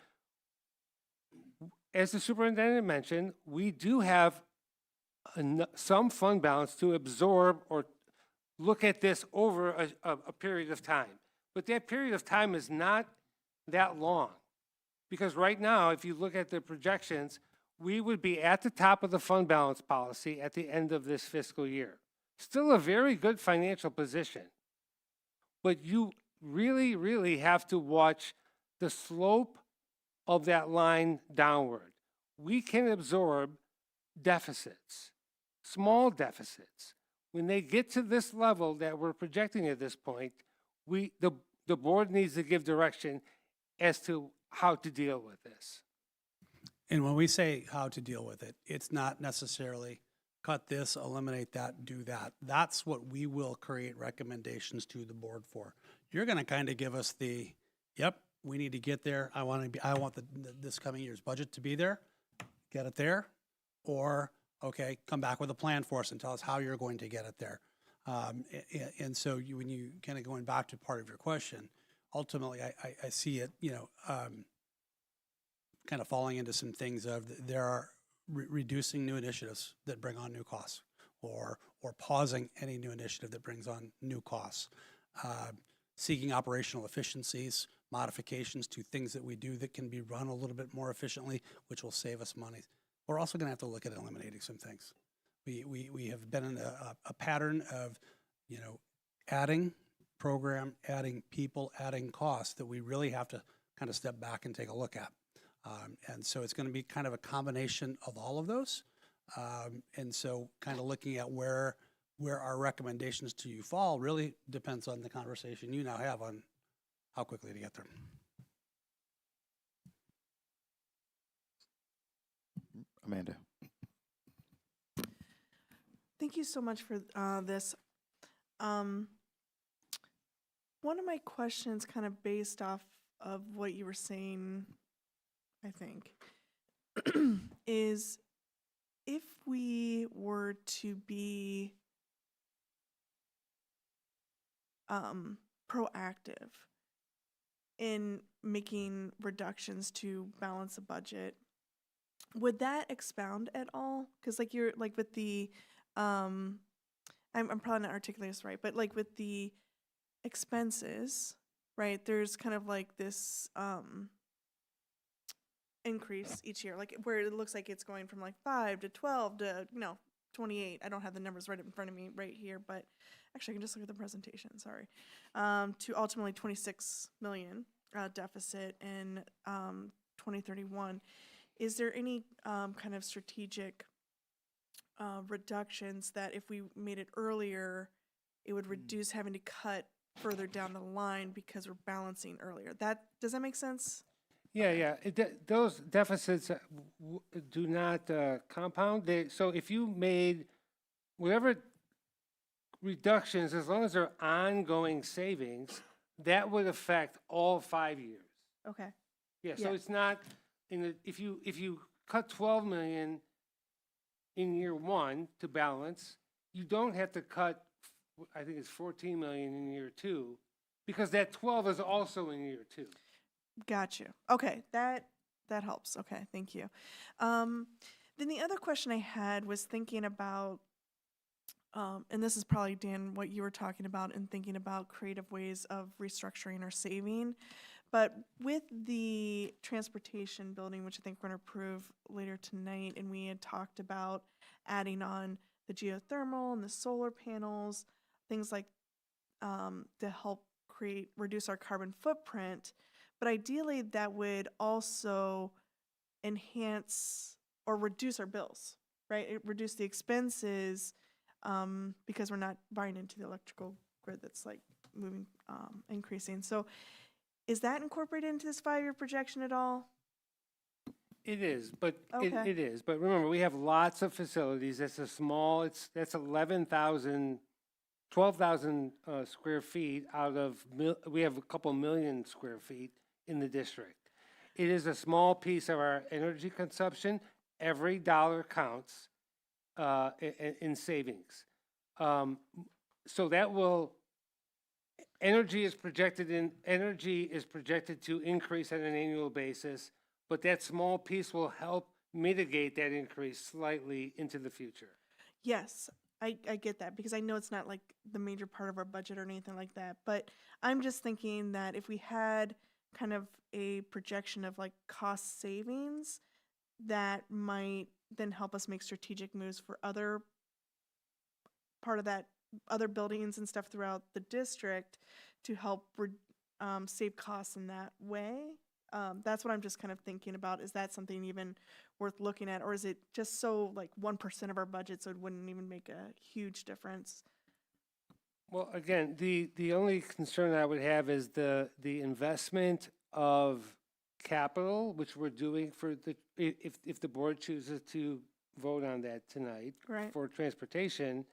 as the superintendent mentioned, we do have some fund balance to absorb or look at this over a period of time. But that period of time is not that long. Because right now, if you look at the projections, we would be at the top of the fund balance policy at the end of this fiscal year. Still a very good financial position. But you really, really have to watch the slope of that line downward. We can absorb deficits, small deficits. When they get to this level that we're projecting at this point, the board needs to give direction as to how to deal with this. And when we say how to deal with it, it's not necessarily cut this, eliminate that, do that. That's what we will create recommendations to the board for. You're going to kind of give us the, yep, we need to get there. I want this coming year's budget to be there. Get it there. Or, okay, come back with a plan for us and tell us how you're going to get it there. And so when you kind of going back to part of your question, ultimately I see it, kind of falling into some things of there are reducing new initiatives that bring on new costs, or pausing any new initiative that brings on new costs, seeking operational efficiencies, modifications to things that we do that can be run a little bit more efficiently, which will save us money. We're also going to have to look at eliminating some things. We have been in a pattern of, adding program, adding people, adding costs that we really have to kind of step back and take a look at. And so it's going to be kind of a combination of all of those. And so kind of looking at where our recommendations to you fall really depends on the conversation you now have on how quickly to get there. Amanda. Thank you so much for this. One of my questions, kind of based off of what you were saying, I think, is if we were to be proactive in making reductions to balance a budget, would that expound at all? Because like with the I'm probably not articulating this right, but like with the expenses, right, there's kind of like this increase each year, like where it looks like it's going from like 5 to 12 to 28. I don't have the numbers right in front of me right here, but actually I can just look at the presentation, sorry. To ultimately 26 million deficit in 2031. Is there any kind of strategic reductions that if we made it earlier, it would reduce having to cut further down the line because we're balancing earlier? Does that make sense? Yeah. Those deficits do not compound. So if you made whatever reductions, as long as they're ongoing savings, that would affect all 5 years. Okay. Yeah. So it's not if you cut 12 million in year one to balance, you don't have to cut, I think it's 14 million in year two, because that 12 is also in year two. Got you. Okay, that helps. Okay, thank you. Then the other question I had was thinking about, and this is probably, Dan, what you were talking about in thinking about creative ways of restructuring or saving. But with the transportation building, which I think we're going to approve later tonight, and we had talked about adding on the geothermal and the solar panels, things like to help reduce our carbon footprint. But ideally, that would also enhance or reduce our bills, right? Reduce the expenses because we're not buying into the electrical grid that's like moving, increasing. So is that incorporated into this 5-year projection at all? It is, but Okay. it is. But remember, we have lots of facilities. That's 11,000, 12,000 square feet out of, we have a couple million square feet in the district. It is a small piece of our energy consumption. Every dollar counts in savings. So that will, energy is projected to increase on an annual basis, but that small piece will help mitigate that increase slightly into the future. Yes, I get that because I know it's not like the major part of our budget or anything like that. But I'm just thinking that if we had kind of a projection of like cost savings, that might then help us make strategic moves for other part of that, other buildings and stuff throughout the district to help save costs in that way. That's what I'm just kind of thinking about. Is that something even worth looking at, or is it just so like 1% of our budget, so it wouldn't even make a huge difference? Well, again, the only concern I would have is the investment of capital, which we're doing for the, if the board chooses to vote on that tonight Right. for transportation,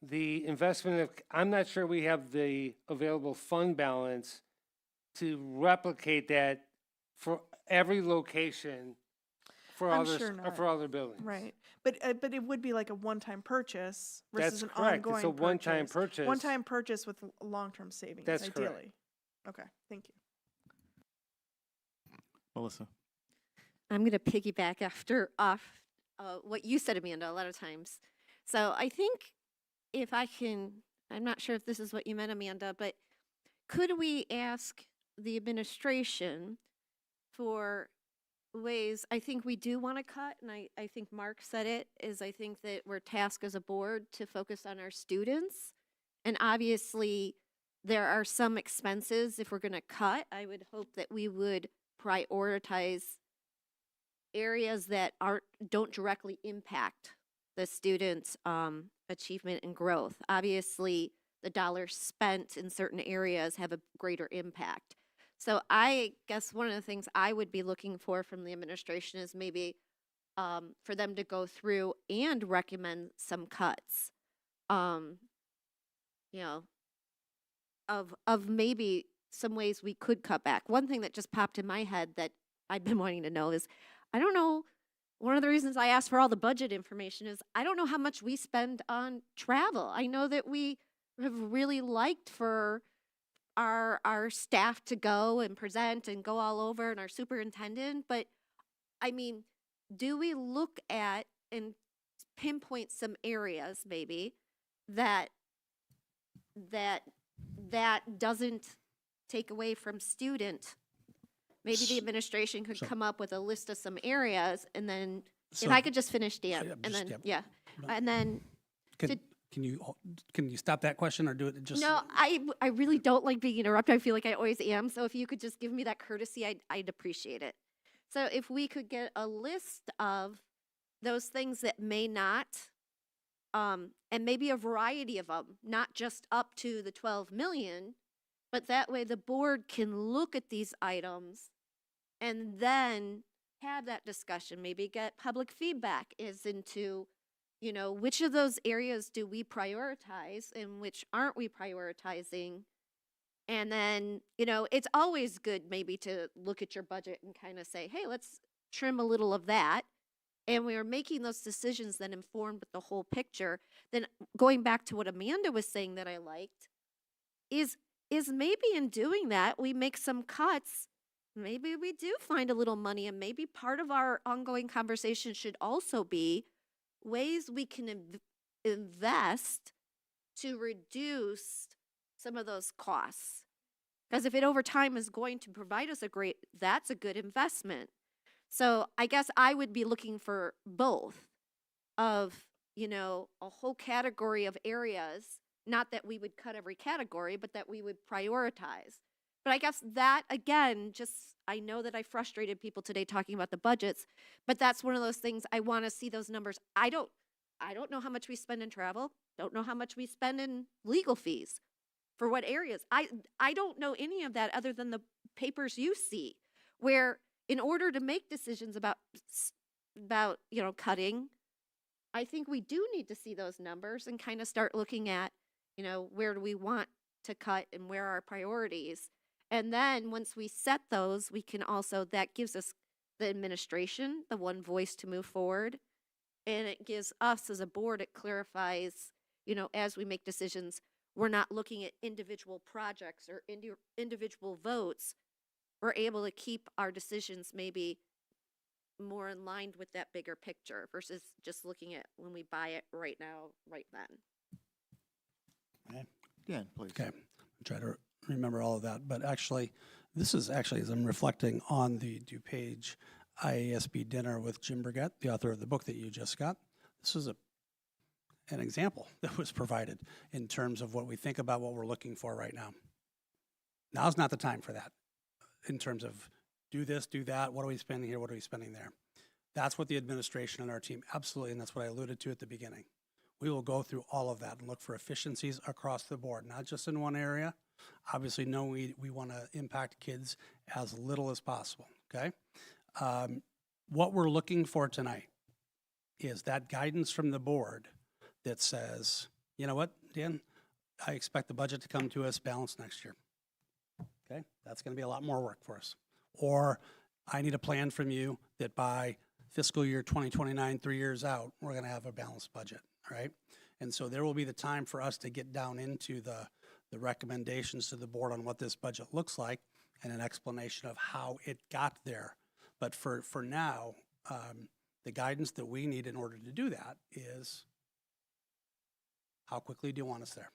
the investment of, I'm not sure we have the available fund balance to replicate that for every location for I'm others, sure or not. for other buildings. Right. But it would be like a one-time purchase versus That's an correct. ongoing It's a one-time purchase. One-time purchase with long-term savings, That's ideally. correct. Okay, thank you. Melissa. I'm going to piggyback off what you said, Amanda, a lot of times. So I think if I can, I'm not sure if this is what you meant, Amanda, but could we ask the administration for ways, I think we do want to cut, and I think Mark said it, is I think that we're tasked as a board to focus on our students. And obviously, there are some expenses if we're going to cut. I would hope that we would prioritize areas that don't directly impact the students' achievement and growth. Obviously, the dollars spent in certain areas have a greater impact. So I guess one of the things I would be looking for from the administration is maybe for them to go through and recommend some cuts. You know, of maybe some ways we could cut back. One thing that just popped in my head that I've been wanting to know is, I don't know, one of the reasons I asked for all the budget information is I don't know how much we spend on travel. I know that we have really liked for our staff to go and present and go all over, and our superintendent, but I mean, do we look at and pinpoint some areas maybe that doesn't take away from student? Maybe the administration could come up with a list of some areas, and then if I could just finish, Dan, and then and then Can you stop that question or do it just? no, I really don't like being interrupted. I feel like I always am. So if you could just give me that courtesy, I'd appreciate it. So if we could get a list of those things that may not, and maybe a variety of them, not just up to the 12 million, but that way the board can look at these items and then have that discussion, maybe get public feedback as into, you know, which of those areas do we prioritize and which aren't we prioritizing? And then, you know, it's always good maybe to look at your budget and kind of say, hey, let's trim a little of that. And we are making those decisions then informed with the whole picture. Then going back to what Amanda was saying that I liked is maybe in doing that, we make some cuts. Maybe we do find a little money, and maybe part of our ongoing conversation should also be ways we can invest to reduce some of those costs. Because if it over time is going to provide us that's a good investment. So I guess I would be looking for both of, you know, a whole category of areas, not that we would cut every category, but that we would prioritize. But I guess that, again, I know that I frustrated people today talking about the budgets, but that's one of those things I want to see those numbers. I don't know how much we spend in travel, don't know how much we spend in legal fees, for what areas. I don't know any of that other than the papers you see, where in order to make decisions about, you know, cutting, I think we do need to see those numbers and kind of start looking at, you know, where do we want to cut and where are our priorities. And then once we set those, we can also, that gives us the administration, the one voice to move forward. And it gives us as a board, it clarifies, you know, as we make decisions, we're not looking at individual projects or individual votes. We're able to keep our decisions maybe more in line with that bigger picture versus just looking at when we buy it right now, right then. Yeah, please. Okay, try to remember all of that, but actually, this is actually, as I'm reflecting on the DuPage IASB dinner with Jim Burgett, the author of the book that you just got, this is an example that was provided in terms of what we think about what we're looking for right now. Now's not the time for that, in terms of do this, do that, what are we spending here, what are we spending there? That's what the administration and our team, absolutely, and that's what I alluded to at the beginning. We will go through all of that and look for efficiencies across the board, not just in one area. Obviously, no, we want to impact kids as little as possible, okay? What we're looking for tonight is that guidance from the board that says, you know what, Dan, I expect the budget to come to us balanced next year, okay? That's going to be a lot more work for us. Or I need a plan from you that by fiscal year 2029, 3 years out, we're going to have a balanced budget, right? And so there will be the time for us to get down into the recommendations to the board on what this budget looks like and an explanation of how it got there. But for now, the guidance that we need in order to do that is, how quickly do you want us there?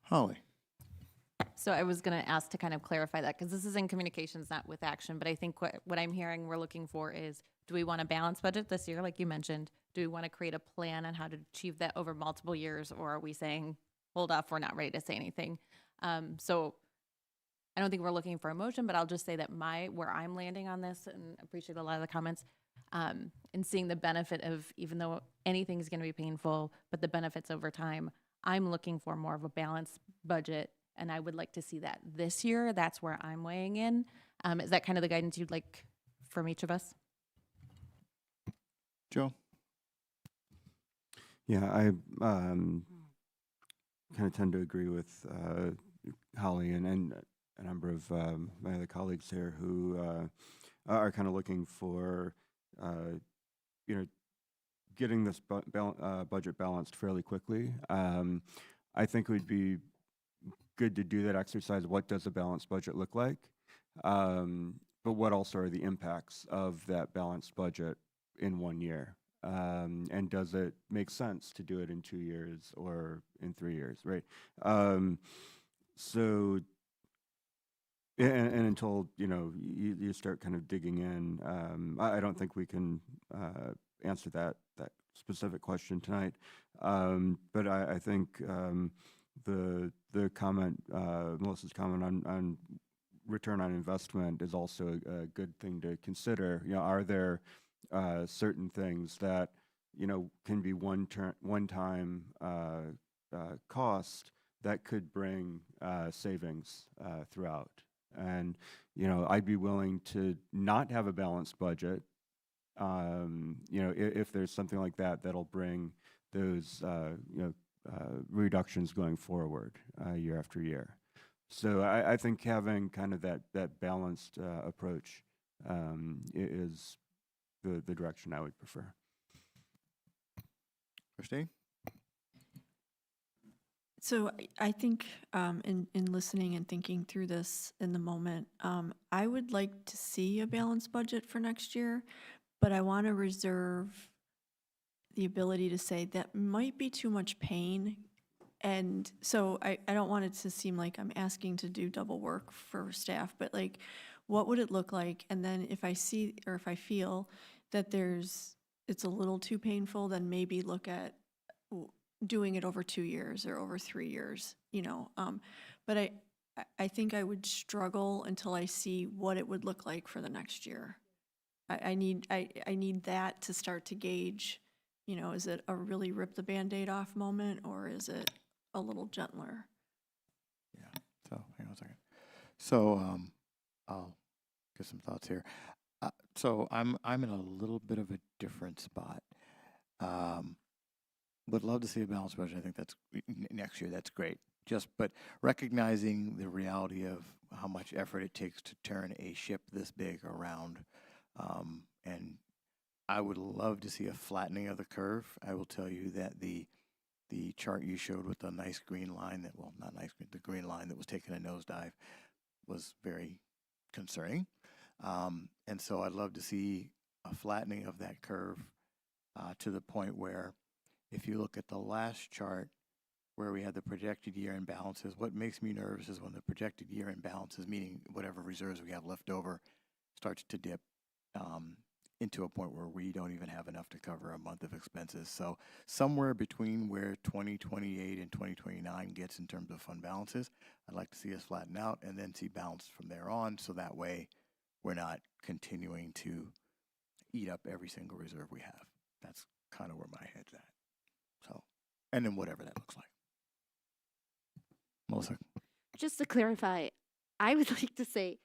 Holly. So I was going to ask to kind of clarify that, because this is in communications, not with action. But I think what I'm hearing we're looking for is, do we want a balanced budget this year, like you mentioned? Do we want to create a plan on how to achieve that over multiple years? Or are we saying, hold off, we're not ready to say anything? So I don't think we're looking for a motion, but I'll just say that where I'm landing on this, and appreciate a lot of the comments, and seeing the benefit of, even though anything's going to be painful, but the benefits over time, I'm looking for more of a balanced budget. And I would like to see that this year. That's where I'm weighing in. Is that kind of the guidance you'd like from each of us? Joe? Yeah, I kind of tend to agree with Holly and a number of my other colleagues here who are kind of looking for, getting this budget balanced fairly quickly. I think it would be good to do that exercise. What does a balanced budget look like? But what also are the impacts of that balanced budget in 1 year? And does it make sense to do it in 2 years or in 3 years, right? So, and until, you start kind of digging in, I don't think we can answer that specific question tonight. But I think the comment, Melissa's comment on return on investment is also a good thing to consider. Are there certain things that can be one-time cost that could bring savings throughout? And I'd be willing to not have a balanced budget. If there's something like that that'll bring those reductions going forward year after year. So I think having kind of that balanced approach is the direction I would prefer. Christine? So I think in listening and thinking through this in the moment, I would like to see a balanced budget for next year, but I want to reserve the ability to say that might be too much pain. And so I don't want it to seem like I'm asking to do double work for staff, but like, what would it look like? And then if I see, or if I feel that it's a little too painful, then maybe look at doing it over 2 years or over 3 years, but I think I would struggle until I see what it would look like for the next year. I need that to start to gauge, is it a really rip the Band-Aid off moment, or is it a little gentler? Yeah, so hang on a second. So I'll get some thoughts here. So I'm in a little bit of a different spot. Would love to see a balanced budget. I think that's next year. That's great. But recognizing the reality of how much effort it takes to turn a ship this big around, and I would love to see a flattening of the curve. I will tell you that the chart you showed with the nice green line the green line that was taking a nosedive was very concerning. And so I'd love to see a flattening of that curve to the point where if you look at the last chart where we had the projected year-end balances, what makes me nervous is when the projected year-end balances, meaning whatever reserves we have left over, starts to dip into a point where we don't even have enough to cover a month of expenses. So somewhere between where 2028 and 2029 gets in terms of fund balances, I'd like to see us flatten out and then see balance from there on, so that way we're not continuing to eat up every single reserve we have. That's kind of where my head's at. So, and then whatever that looks like. Melissa. Just to clarify, I would like to say,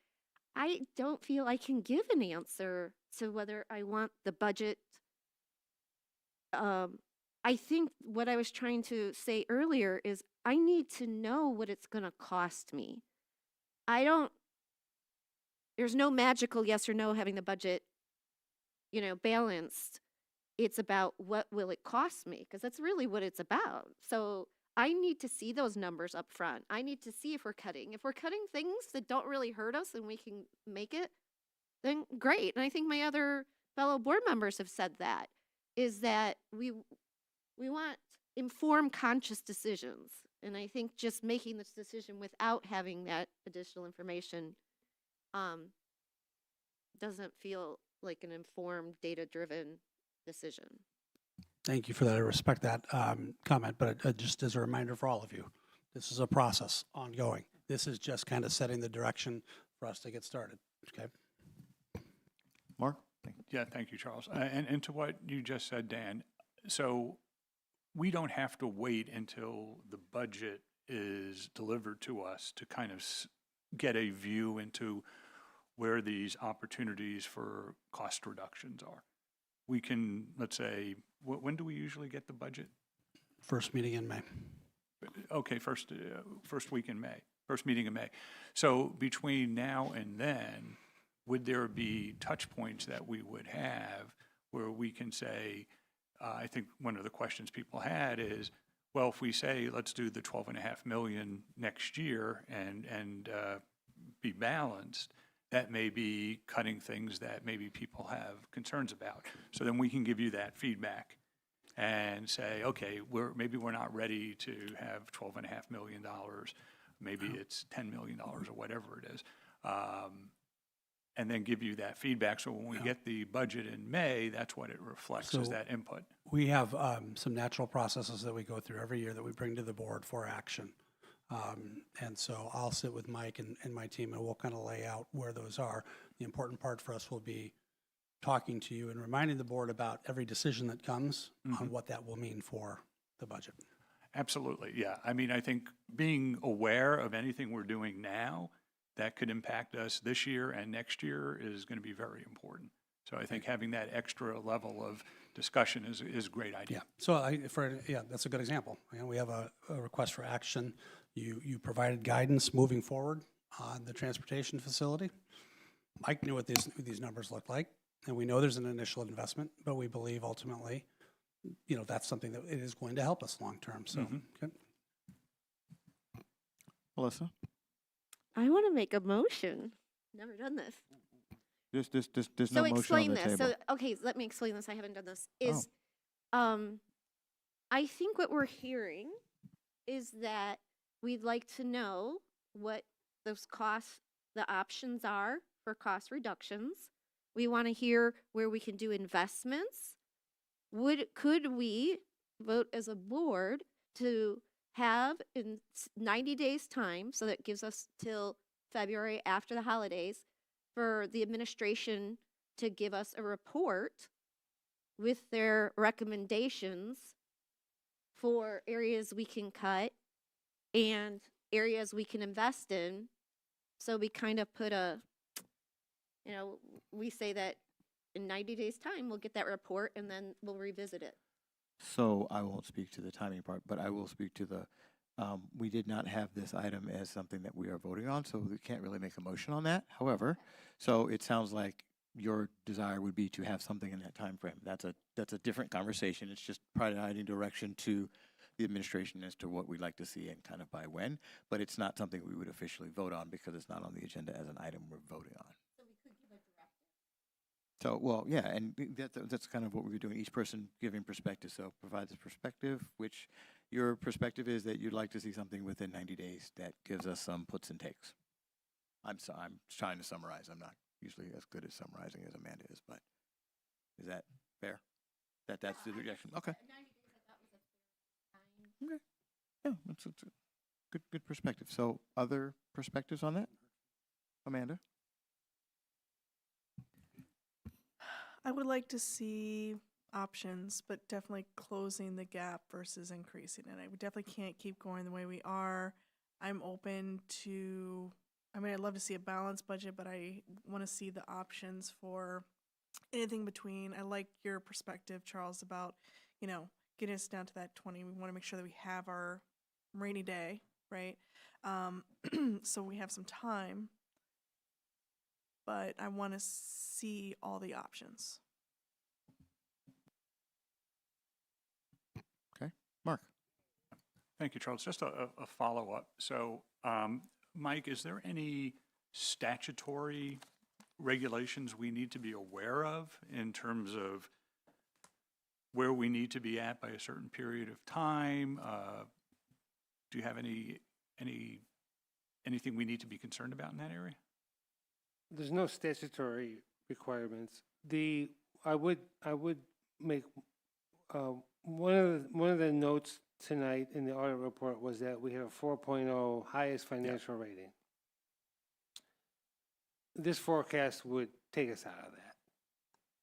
I don't feel I can give an answer to whether I want the budget. I think what I was trying to say earlier is I need to know what it's going to cost me. There's no magical yes or no having the budget, balanced. It's about what will it cost me, because that's really what it's about. So I need to see those numbers up front. I need to see if we're cutting. If we're cutting things that don't really hurt us and we can make it, then great. And I think my other fellow board members have said that, is that we want informed, conscious decisions. And I think just making this decision without having that additional information doesn't feel like an informed, data-driven decision. Thank you for that. I respect that comment, but just as a reminder for all of you, this is a process ongoing. This is just kind of setting the direction for us to get started. Okay. Mark? Yeah, thank you, Charles. And to what you just said, Dan, so we don't have to wait until the budget is delivered to us to kind of get a view into where these opportunities for cost reductions are. We can, let's say, when do we usually get the budget? First meeting in May. Okay, first week in May, first meeting in May. So between now and then, would there be touch points that we would have where we can say, I think one of the questions people had is, well, if we say, let's do the 12.5 million next year and be balanced, that may be cutting things that maybe people have concerns about. So then we can give you that feedback and say, okay, maybe we're not ready to have $12.5 million. Maybe it's $10 million or whatever it is. And then give you that feedback. So when we get the budget in May, that's what it reflects, is that input. We have some natural processes that we go through every year that we bring to the board for action. And so I'll sit with Mike and my team, and we'll kind of lay out where those are. The important part for us will be talking to you and reminding the board about every decision that comes on what that will mean for the budget. Absolutely, yeah. I mean, I think being aware of anything we're doing now that could impact us this year and next year is going to be very important. So I think having that extra level of discussion is a great idea. Yeah. So that's a good example. We have a request for action. You provided guidance moving forward on the transportation facility. Mike knew what these numbers look like, and we know there's an initial investment, but we believe ultimately, that's something that it is going to help us long term. So, okay. Melissa? I want to make a motion. Never done this. There's So no motion on explain the this. table. So, okay, let me explain this. I haven't done this. I think what we're hearing is that we'd like to know what those the options are for cost reductions. We want to hear where we can do investments. Could we vote as a board to have in 90 days time, so that gives us till February after the holidays, for the administration to give us a report with their recommendations for areas we can cut and areas we can invest in. So we kind of put we say that in 90 days time, we'll get that report and then we'll revisit it. So I won't speak to the timing part, but I will speak to we did not have this item as something that we are voting on, so we can't really make a motion on that. However, so it sounds like your desire would be to have something in that time frame. That's a different conversation. It's just providing direction to the administration as to what we'd like to see and kind of by when, but it's not something we would officially vote on because it's not on the agenda as an item we're voting on. So, well, yeah, and that's kind of what we were doing, each person giving perspective. So provides a perspective, which your perspective is that you'd like to see something within 90 days that gives us some puts and takes. I'm trying to summarize. I'm not usually as good at summarizing as Amanda is, but is that fair? That's the rejection? Okay. Okay. Yeah, that's a good perspective. So other perspectives on that? Amanda? I would like to see options, but definitely closing the gap versus increasing it. We definitely can't keep going the way we are. I'm open to, I'd love to see a balanced budget, but I want to see the options for anything between. I like your perspective, Charles, about, getting us down to that 20. We want to make sure that we have our rainy day, right? So we have some time. But I want to see all the options. Okay. Mark? Thank you, Charles. Just a follow-up. So, Mike, is there any statutory regulations we need to be aware of in terms of where we need to be at by a certain period of time? Do you have anything we need to be concerned about in that area? There's no statutory requirements. I would make one of the notes tonight in the audit report was that we had a 4.0 highest financial rating. This forecast would take us out of that.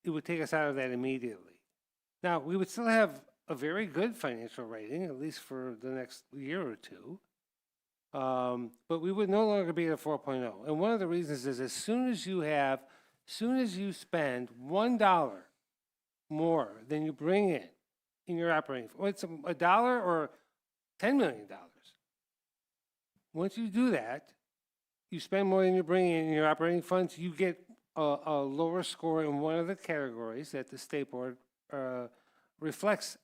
It would take us out of that immediately. Now, we would still have a very good financial rating, at least for the next year or two. But we would no longer be at a 4.0. And one of the reasons is as soon as you spend $1 more than you bring in your operating, well, it's $1 or $10 million. Once you do that, you spend more than you bring in your operating funds, you get a lower score in one of the categories that the state board reflects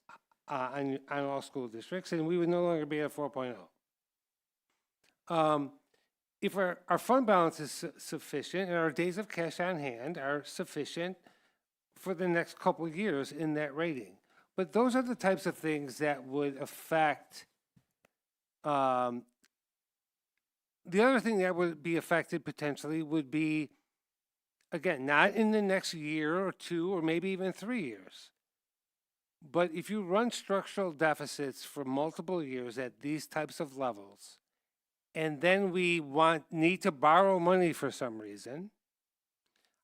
on all school districts, and we would no longer be at a 4.0. If our fund balance is sufficient and our days of cash on hand are sufficient for the next couple of years in that rating. But those are the types of things that would affect, the other thing that would be affected potentially would be, again, not in the next year or two or maybe even 3 years. But if you run structural deficits for multiple years at these types of levels, and then we need to borrow money for some reason,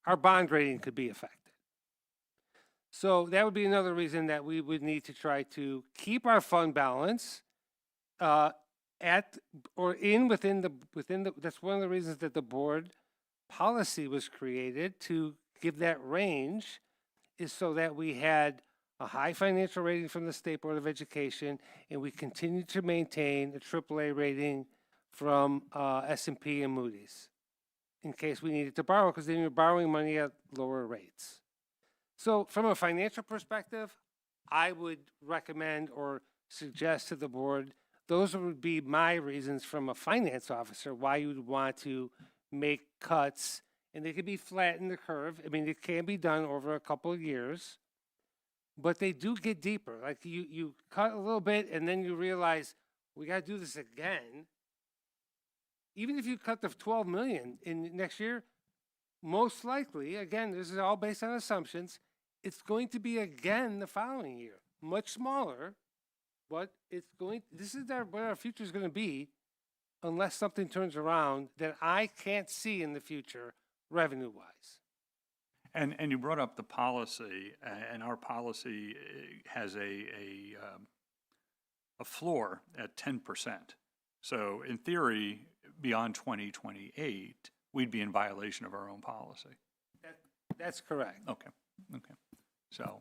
our bond rating could be affected. So that would be another reason that we would need to try to keep our fund balance within the, that's one of the reasons that the board policy was created to give that range, is so that we had a high financial rating from the State Board of Education, and we continue to maintain a AAA rating from S&P and Moody's in case we needed to borrow, because then you're borrowing money at lower rates. So from a financial perspective, I would recommend or suggest to the board, those would be my reasons from a finance officer why you'd want to make cuts, and they could be flat in the curve. I mean, it can be done over a couple of years, but they do get deeper. Like you cut a little bit and then you realize we got to do this again. Even if you cut the 12 million in next year, most likely, again, this is all based on assumptions, it's going to be again the following year, much smaller, but this is what our future is going to be unless something turns around that I can't see in the future revenue-wise. And you brought up the policy, and our policy has a floor at 10%. So in theory, beyond 2028, we'd be in violation of our own policy. That's correct. Okay. So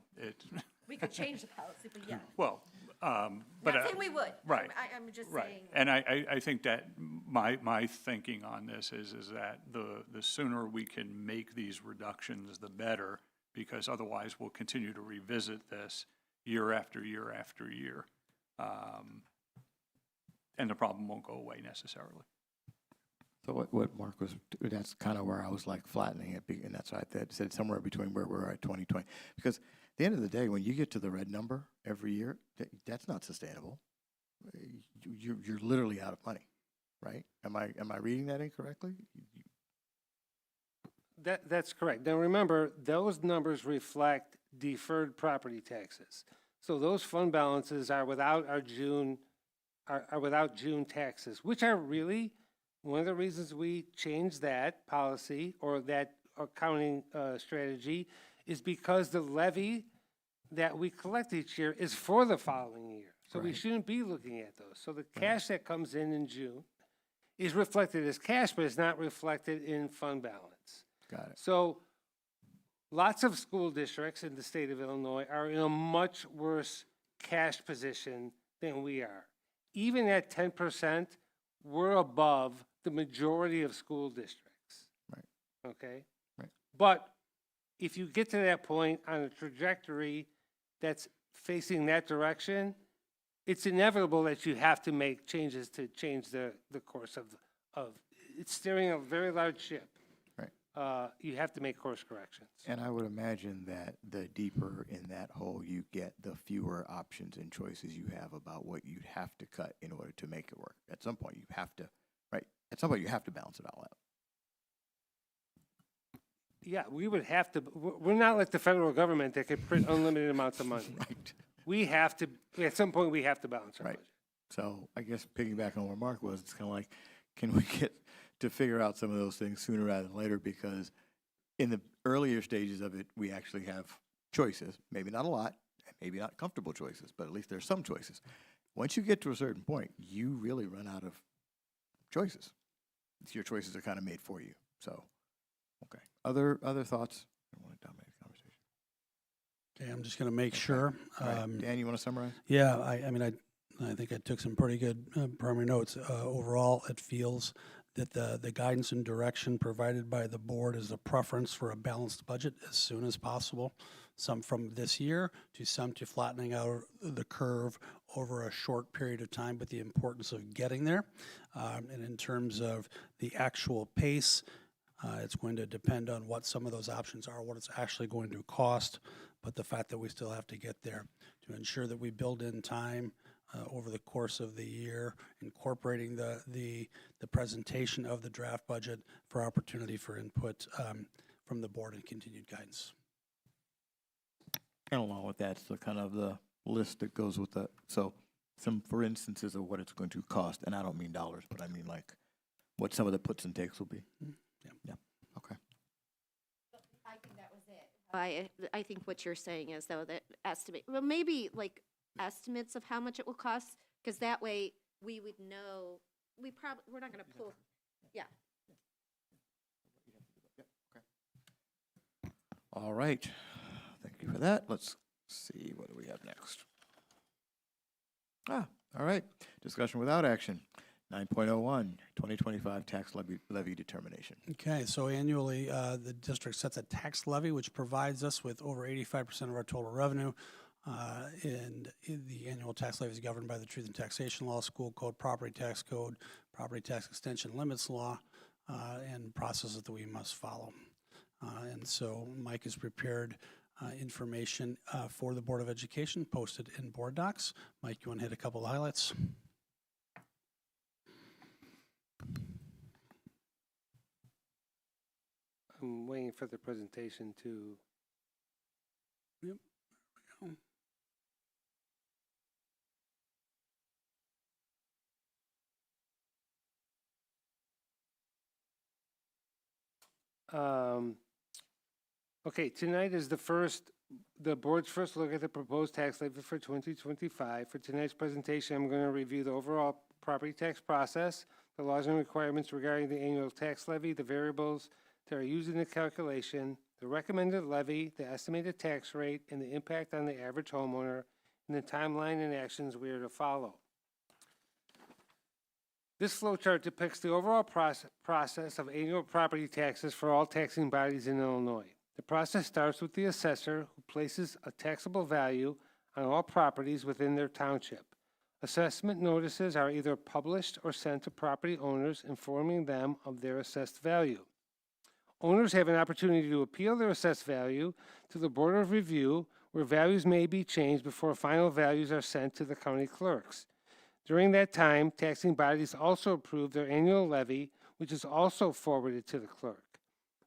we could change the policy, but yeah. Well, but not saying we would. Right. I'm just right. saying. And I think that my thinking on this is that the sooner we can make these reductions, the better, because otherwise we'll continue to revisit this year after year after year. and the problem won't go away necessarily. So what Mark was, that's kind of where I was like flattening it, and that's why I said somewhere between where we're at 2020. Because at the end of the day, when you get to the red number every year, that's not sustainable. You're literally out of money, right? Am I reading that incorrectly? That's correct. Now, remember, those numbers reflect deferred property taxes. So those fund balances are without our June, are without June taxes, which are really one of the reasons we changed that policy or that accounting strategy is because the levy that we collect each year is for the following year. So we shouldn't be looking at those. So the cash that comes in June is reflected as cash, but it's not reflected in fund balance. Got it. So lots of school districts in the state of Illinois are in a much worse cash position than we are. Even at 10%, we're above the majority of school districts. Right. Okay? Right. But if you get to that point on a trajectory that's facing that direction, it's inevitable that you have to make changes to change the course of it's steering a very large ship. Right. You have to make course corrections. And I would imagine that the deeper in that hole you get, the fewer options and choices you have about what you'd have to cut in order to make it work. At some point, you have to, right? At some point, you have to balance it all out. Yeah, we would have to, we're not like the federal government that can print unlimited amounts of money. Right. We have to, at some point, we have to balance our Right. budget. So I guess piggyback on where Mark was, it's kind of like, can we get to figure out some of those things sooner rather than later? Because in the earlier stages of it, we actually have choices. Maybe not a lot, and maybe not comfortable choices, but at least there's some choices. Once you get to a certain point, you really run out of choices. Your choices are kind of made for you. So, okay. Other thoughts? I don't want to dominate the conversation. Okay, I'm just going to make sure. All right. Dan, you want to summarize? Yeah, I mean, I think I took some pretty good primary notes. Overall, it feels that the guidance and direction provided by the board is a preference for a balanced budget as soon as possible. Some from this year to some to flattening out the curve over a short period of time, but the importance of getting there. And in terms of the actual pace, it's going to depend on what some of those options are, what it's actually going to cost, but the fact that we still have to get there to ensure that we build in time over the course of the year, incorporating the presentation of the draft budget for opportunity for input from the board and continued guidance. And along with that, so kind of the list that goes with that. So some, for instances of what it's going to cost, and I don't mean dollars, but I mean like what some of the puts and takes will be. Yeah. Okay. I think that was it. I think what you're saying is, though, that estimate, well, maybe like estimates of how much it will cost, because that way we would know, we're not going to pull, yeah. All right. Thank you for that. Let's see, what do we have next? All right. Discussion without action. 9.01, 2025 tax levy determination. Okay, so annually, the district sets a tax levy, which provides us with over 85% of our total revenue. And the annual tax levy is governed by the Truth in Taxation Law, School Code, Property Tax Code, Property Tax Extension Limits Law, and processes that we must follow. And so Mike has prepared information for the Board of Education, posted in board docs. Mike, you want to hit a couple of highlights? I'm waiting for the presentation to. Yep, there we go. Okay, tonight is the board's first look at the proposed tax levy for 2025. For tonight's presentation, I'm going to review the overall property tax process, the laws and requirements regarding the annual tax levy, the variables that are used in the calculation, the recommended levy, the estimated tax rate, and the impact on the average homeowner, and the timeline and actions we are to follow. This flowchart depicts the overall process of annual property taxes for all taxing bodies in Illinois. The process starts with the assessor, who places a taxable value on all properties within their township. Assessment notices are either published or sent to property owners informing them of their assessed value. Owners have an opportunity to appeal their assessed value to the Board of Review, where values may be changed before final values are sent to the county clerks. During that time, taxing bodies also approve their annual levy, which is also forwarded to the clerk.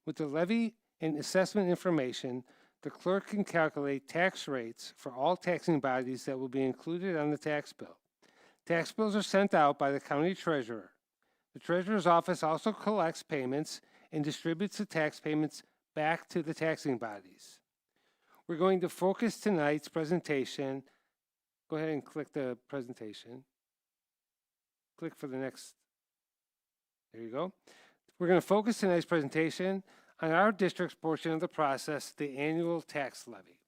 With the levy and assessment information, the clerk can calculate tax rates for all taxing bodies that will be included on the tax bill. Tax bills are sent out by the county treasurer. The treasurer's office also collects payments and distributes the tax payments back to the taxing bodies. We're going to focus tonight's presentation. Go ahead and click the presentation. Click for the next. There you go. We're going to focus tonight's presentation on our district's portion of the process, the annual tax levy.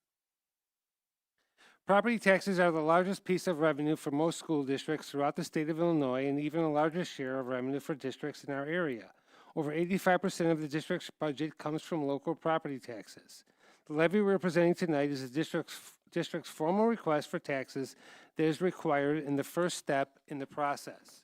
Property taxes are the largest piece of revenue for most school districts throughout the state of Illinois, and even a larger share of revenue for districts in our area. Over 85% of the district's budget comes from local property taxes. The levy we're presenting tonight is the district's formal request for taxes that is required in the first step in the process.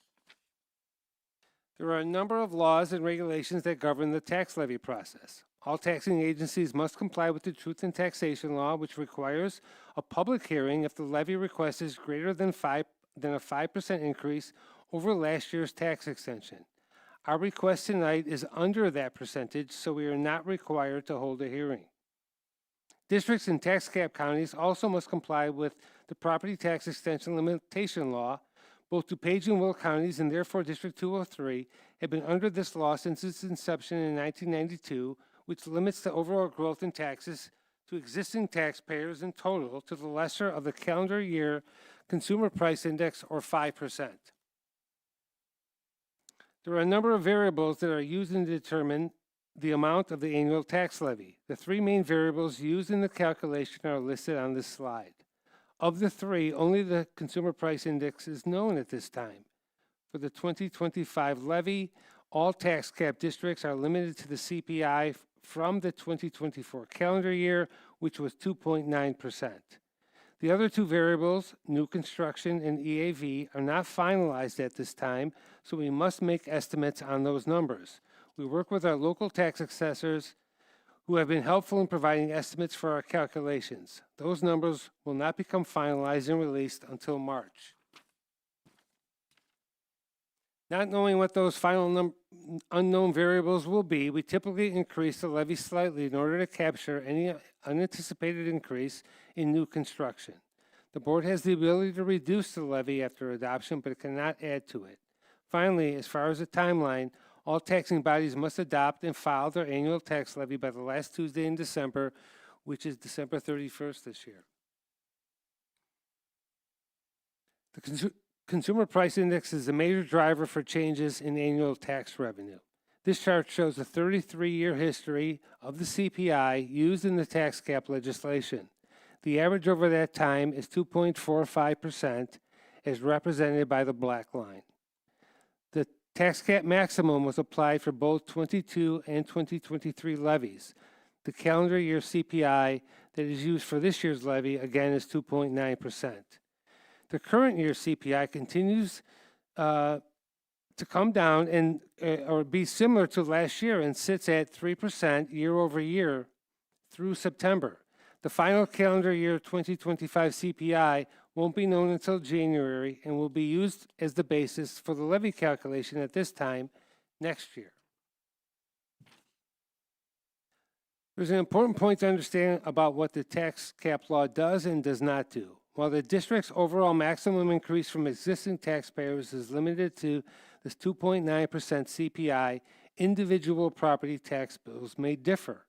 There are a number of laws and regulations that govern the tax levy process. All taxing agencies must comply with the Truth in Taxation Law, which requires a public hearing if the levy request is greater than a 5% increase over last year's tax extension. Our request tonight is under that percentage, so we are not required to hold a hearing. Districts in tax cap counties also must comply with the Property Tax Extension Limitation Law. Both DuPage and Will counties, and therefore District 203, have been under this law since its inception in 1992, which limits the overall growth in taxes to existing taxpayers in total to the lesser of the calendar year consumer price index, or 5%. There are a number of variables that are used to determine the amount of the annual tax levy. The three main variables used in the calculation are listed on this slide. Of the three, only the consumer price index is known at this time. For the 2025 levy, all tax cap districts are limited to the CPI from the 2024 calendar year, which was 2.9%. The other two variables, new construction and EAV, are not finalized at this time, so we must make estimates on those numbers. We work with our local tax assessors who have been helpful in providing estimates for our calculations. Those numbers will not become finalized and released until March. Not knowing what those final unknown variables will be, we typically increase the levy slightly in order to capture any unanticipated increase in new construction. The board has the ability to reduce the levy after adoption, but it cannot add to it. Finally, as far as the timeline, all taxing bodies must adopt and file their annual tax levy by the last Tuesday in December, which is December 31st this year. The Consumer Price Index is a major driver for changes in annual tax revenue. This chart shows a 33-year history of the CPI used in the tax cap legislation. The average over that time is 2.45%, as represented by the black line. The tax cap maximum was applied for both 22 and 2023 levies. The calendar year CPI that is used for this year's levy, again, is 2.9%. The current year CPI continues to come down and or be similar to last year and sits at 3% year over year through September. The final calendar year 2025 CPI won't be known until January and will be used as the basis for the levy calculation at this time next year. There's an important point to understand about what the tax cap law does and does not do. While the district's overall maximum increase from existing taxpayers is limited to this 2.9% CPI, individual property tax bills may differ.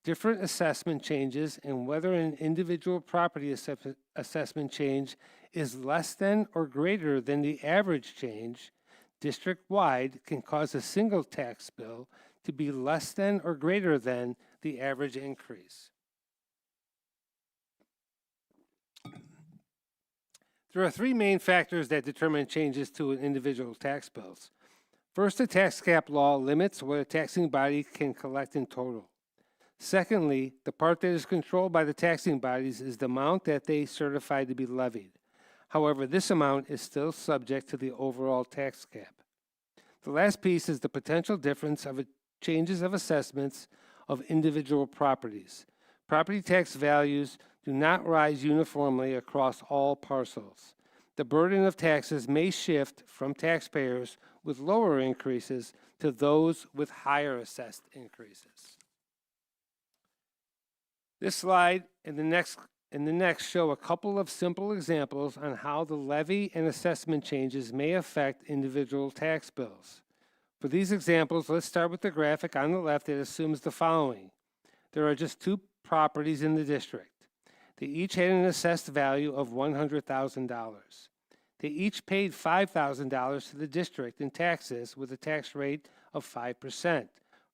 Different assessment changes and whether an individual property assessment change is less than or greater than the average change district-wide can cause a single tax bill to be less than or greater than the average increase. There are three main factors that determine changes to an individual tax bills. First, the tax cap law limits what a taxing body can collect in total. Secondly, the part that is controlled by the taxing bodies is the amount that they certify to be levied. However, this amount is still subject to the overall tax cap. The last piece is the potential difference of changes of assessments of individual properties. Property tax values do not rise uniformly across all parcels. The burden of taxes may shift from taxpayers with lower increases to those with higher assessed increases. This slide and the next show a couple of simple examples on how the levy and assessment changes may affect individual tax bills. For these examples, let's start with the graphic on the left that assumes the following. There are just two properties in the district. They each had an assessed value of $100,000. They each paid $5,000 to the district in taxes with a tax rate of 5%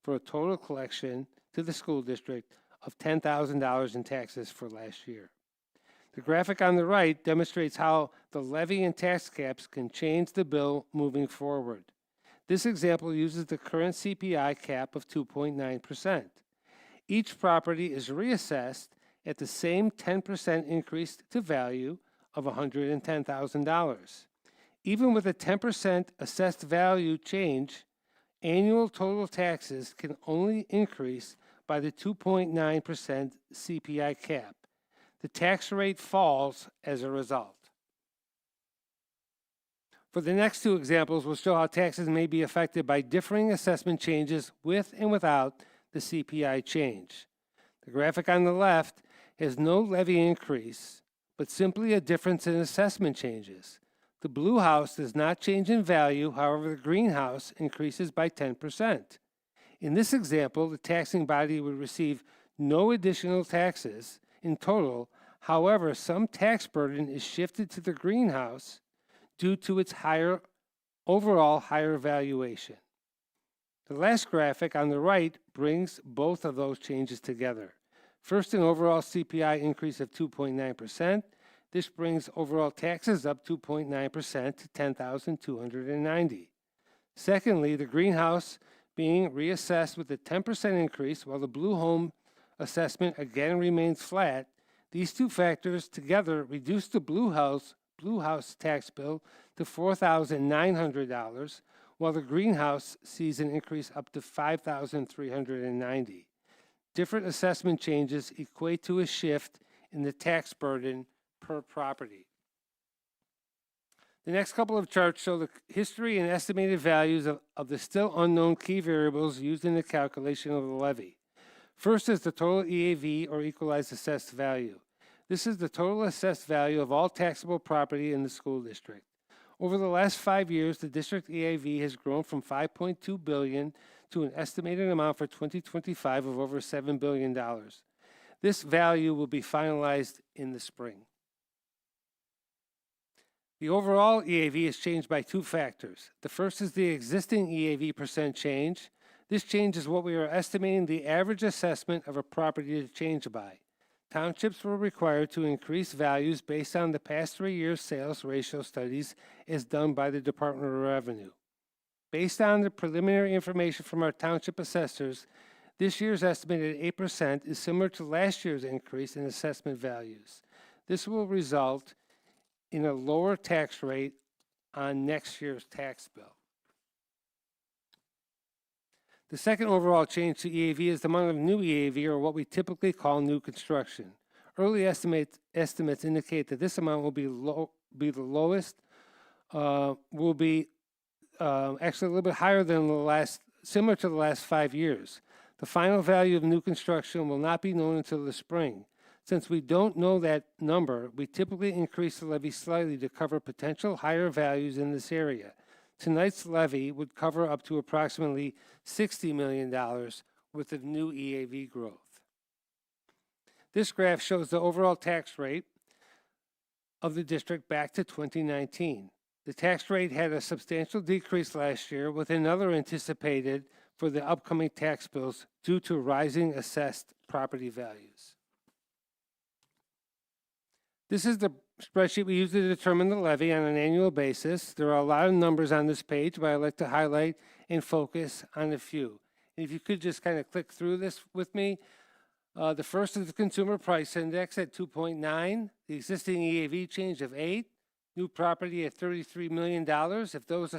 for a total collection to the school district of $10,000 in taxes for last year. The graphic on the right demonstrates how the levy and tax caps can change the bill moving forward. This example uses the current CPI cap of 2.9%. Each property is reassessed at the same 10% increase to value of $110,000. Even with a 10% assessed value change, annual total taxes can only increase by the 2.9% CPI cap. The tax rate falls as a result. For the next two examples, we'll show how taxes may be affected by differing assessment changes with and without the CPI change. The graphic on the left has no levy increase, but simply a difference in assessment changes. The blue house does not change in value, however, the green house increases by 10%. In this example, the taxing body would receive no additional taxes in total. However, some tax burden is shifted to the greenhouse due to its overall higher valuation. The last graphic on the right brings both of those changes together. First, an overall CPI increase of 2.9%. This brings overall taxes up 2.9% to $10,290. Secondly, the greenhouse being reassessed with a 10% increase, while the blue home assessment again remains flat. These two factors together reduce the blue house tax bill to $4,900, while the greenhouse sees an increase up to $5,390. Different assessment changes equate to a shift in the tax burden per property. The next couple of charts show the history and estimated values of the still unknown key variables used in the calculation of the levy. First is the total EAV, or equalized assessed value. This is the total assessed value of all taxable property in the school district. Over the last 5 years, the district EAV has grown from $5.2 billion to an estimated amount for 2025 of over $7 billion. This value will be finalized in the spring. The overall EAV is changed by two factors. The first is the existing EAV percent change. This change is what we are estimating the average assessment of a property to change by. Townships were required to increase values based on the past 3 years' sales ratio studies as done by the Department of Revenue. Based on the preliminary information from our township assessors, this year's estimated 8% is similar to last year's increase in assessment values. This will result in a lower tax rate on next year's tax bill. The second overall change to EAV is the amount of new EAV, or what we typically call new construction. Early estimates indicate that this amount will be the lowest, will be actually a little bit higher than similar to the last 5 years. The final value of new construction will not be known until the spring. Since we don't know that number, we typically increase the levy slightly to cover potential higher values in this area. Tonight's levy would cover up to approximately $60 million with the new EAV growth. This graph shows the overall tax rate of the district back to 2019. The tax rate had a substantial decrease last year, with another anticipated for the upcoming tax bills due to rising assessed property values. This is the spreadsheet we use to determine the levy on an annual basis. There are a lot of numbers on this page, but I'd like to highlight and focus on a few. And if you could just kind of click through this with me. The first is the Consumer Price Index at 2.9, the existing EAV change of 8, new property at $33 million. If those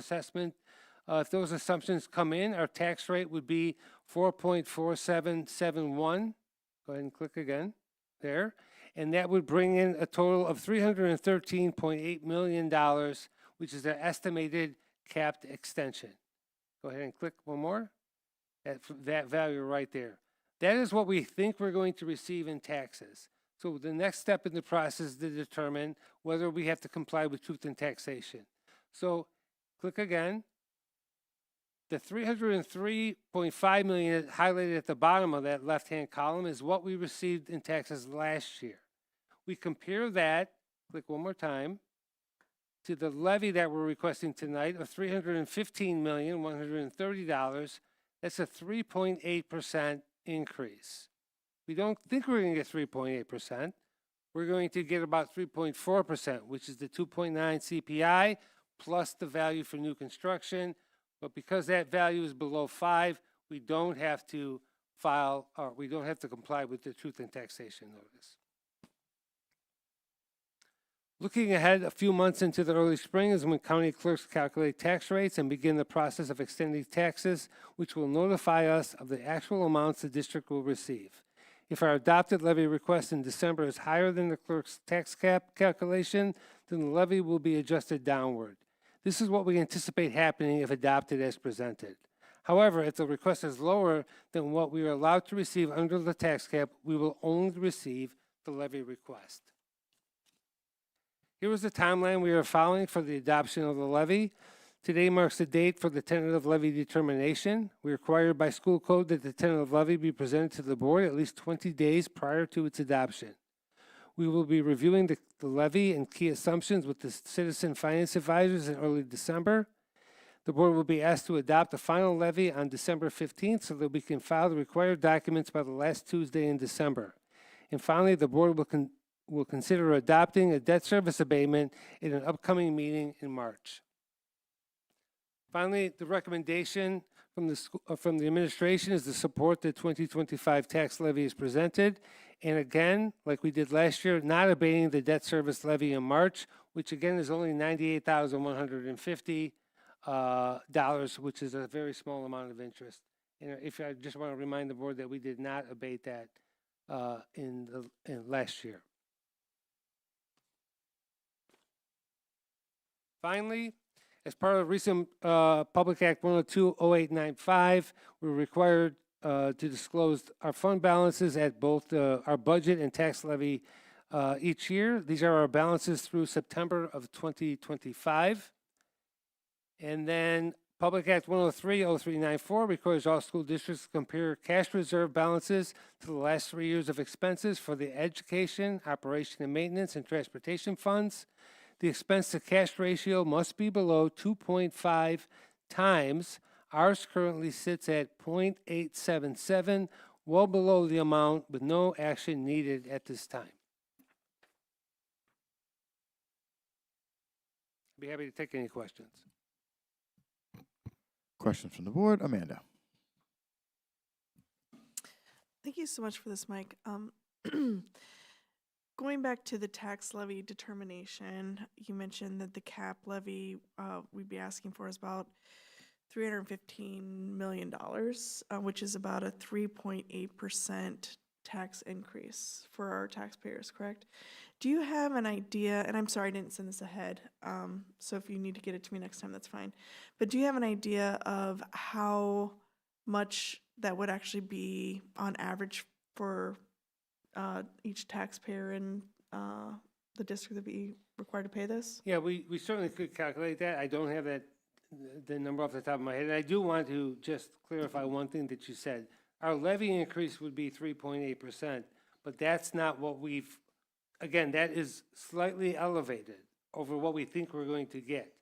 assumptions come in, our tax rate would be 4.4771. Go ahead and click again there. And that would bring in a total of $313.8 million, which is the estimated capped extension. Go ahead and click one more. That value right there. That is what we think we're going to receive in taxes. So the next step in the process is to determine whether we have to comply with truth in taxation. So click again. The $303.5 million highlighted at the bottom of that left-hand column is what we received in taxes last year. We compare that, click one more time, to the levy that we're requesting tonight of $315,130. That's a 3.8% increase. We don't think we're going to get 3.8%. We're going to get about 3.4%, which is the 2.9 CPI plus the value for new construction. But because that value is below 5, we don't have to file, or we don't have to comply with the truth in taxation notice. Looking ahead a few months into the early spring is when county clerks calculate tax rates and begin the process of extending taxes, which will notify us of the actual amounts the district will receive. If our adopted levy request in December is higher than the clerk's tax cap calculation, then the levy will be adjusted downward. This is what we anticipate happening if adopted as presented. However, if the request is lower than what we are allowed to receive under the tax cap, we will only receive the levy request. Here is the timeline we are following for the adoption of the levy. Today marks the date for the tentative levy determination. We are required by school code that the tentative levy be presented to the board at least 20 days prior to its adoption. We will be reviewing the levy and key assumptions with the citizen finance advisors in early December. The board will be asked to adopt the final levy on December 15th so that we can file the required documents by the last Tuesday in December. And finally, the board will consider adopting a debt service abatement in an upcoming meeting in March. Finally, the recommendation from the administration is to support the 2025 tax levy as presented. And again, like we did last year, not abating the debt service levy in March, which again is only $98,150, which is a very small amount of interest. And if I just want to remind the board that we did not abate that in last year. Finally, as part of recent Public Act 102-0895, we're required to disclose our fund balances at both our budget and tax levy each year. These are our balances through September of 2025. And then Public Act 103-0394 requires all school districts to compare cash reserve balances to the last 3 years of expenses for the education, operation and maintenance, and transportation funds. The expense to cash ratio must be below 2.5 times. Ours currently sits at 0.877, well below the amount with no action needed at this time. I'd be happy to take any questions. Questions from the board? Amanda. Thank you so much for this, Mike. Going back to the tax levy determination, you mentioned that the cap levy we'd be asking for is about $315 million, which is about a 3.8% tax increase for our taxpayers, correct? Do you have an idea, and I'm sorry I didn't send this ahead, so if you need to get it to me next time, that's fine. But do you have an idea of how much that would actually be on average for each taxpayer in the district that be required to pay this? Yeah, we certainly could calculate that. I don't have the number off the top of my head. And I do want to just clarify one thing that you said. Our levy increase would be 3.8%, but that's not what again, that is slightly elevated over what we think we're going to get.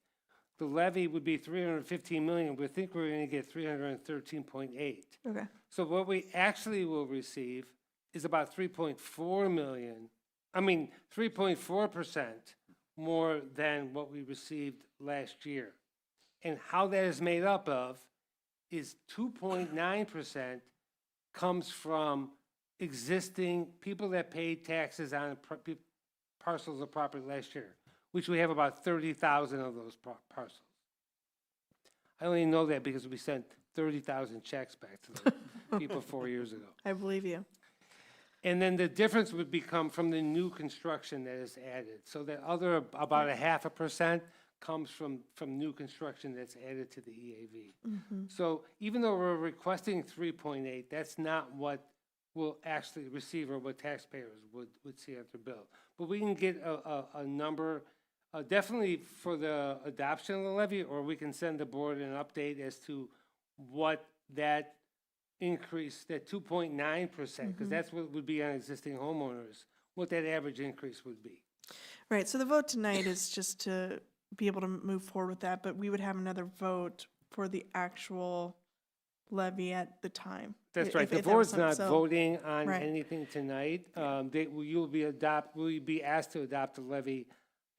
The levy would be $315 million. We think we're going to get $313.8. Okay. So what we actually will receive is about 3.4% more than what we received last year. And how that is made up of is 2.9% comes from existing people that paid taxes on parcels of property last year. which we have about 30,000 of those parcels. I only know that because we sent 30,000 checks back to the people 4 years ago. I believe you. And then the difference would become from the new construction that is added. So that other, about a 0.5% comes from new construction that's added to the EAV. So even though we're requesting 3.8, that's not what we'll actually receive or what taxpayers would see at their bill. But we can get a number, definitely for the adoption of the levy, or we can send the board an update as to what that increase, that 2.9%, because that's what would be on existing homeowners, what that average increase would be. Right, so the vote tonight is just to be able to move forward with that, but we would have another vote for the actual levy at the time. That's if- right. if The that was board's something- not so- voting on Right. anything tonight. Will be asked to adopt the levy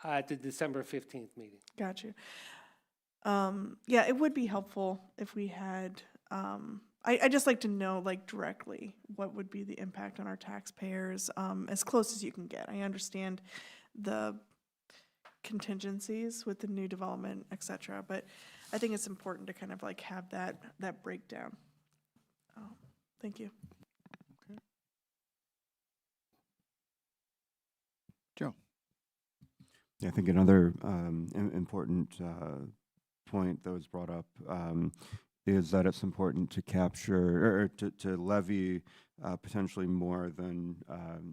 at the December 15th meeting. Got you. Yeah, it would be helpful if we had, I just like to know, like, directly what would be the impact on our taxpayers, as close as you can get. I understand the contingencies with the new development, et cetera, but I think it's important to kind of like have that breakdown. Thank you. Joe? Yeah, I think another important point that was brought up is that it's important to capture, or to levy potentially more than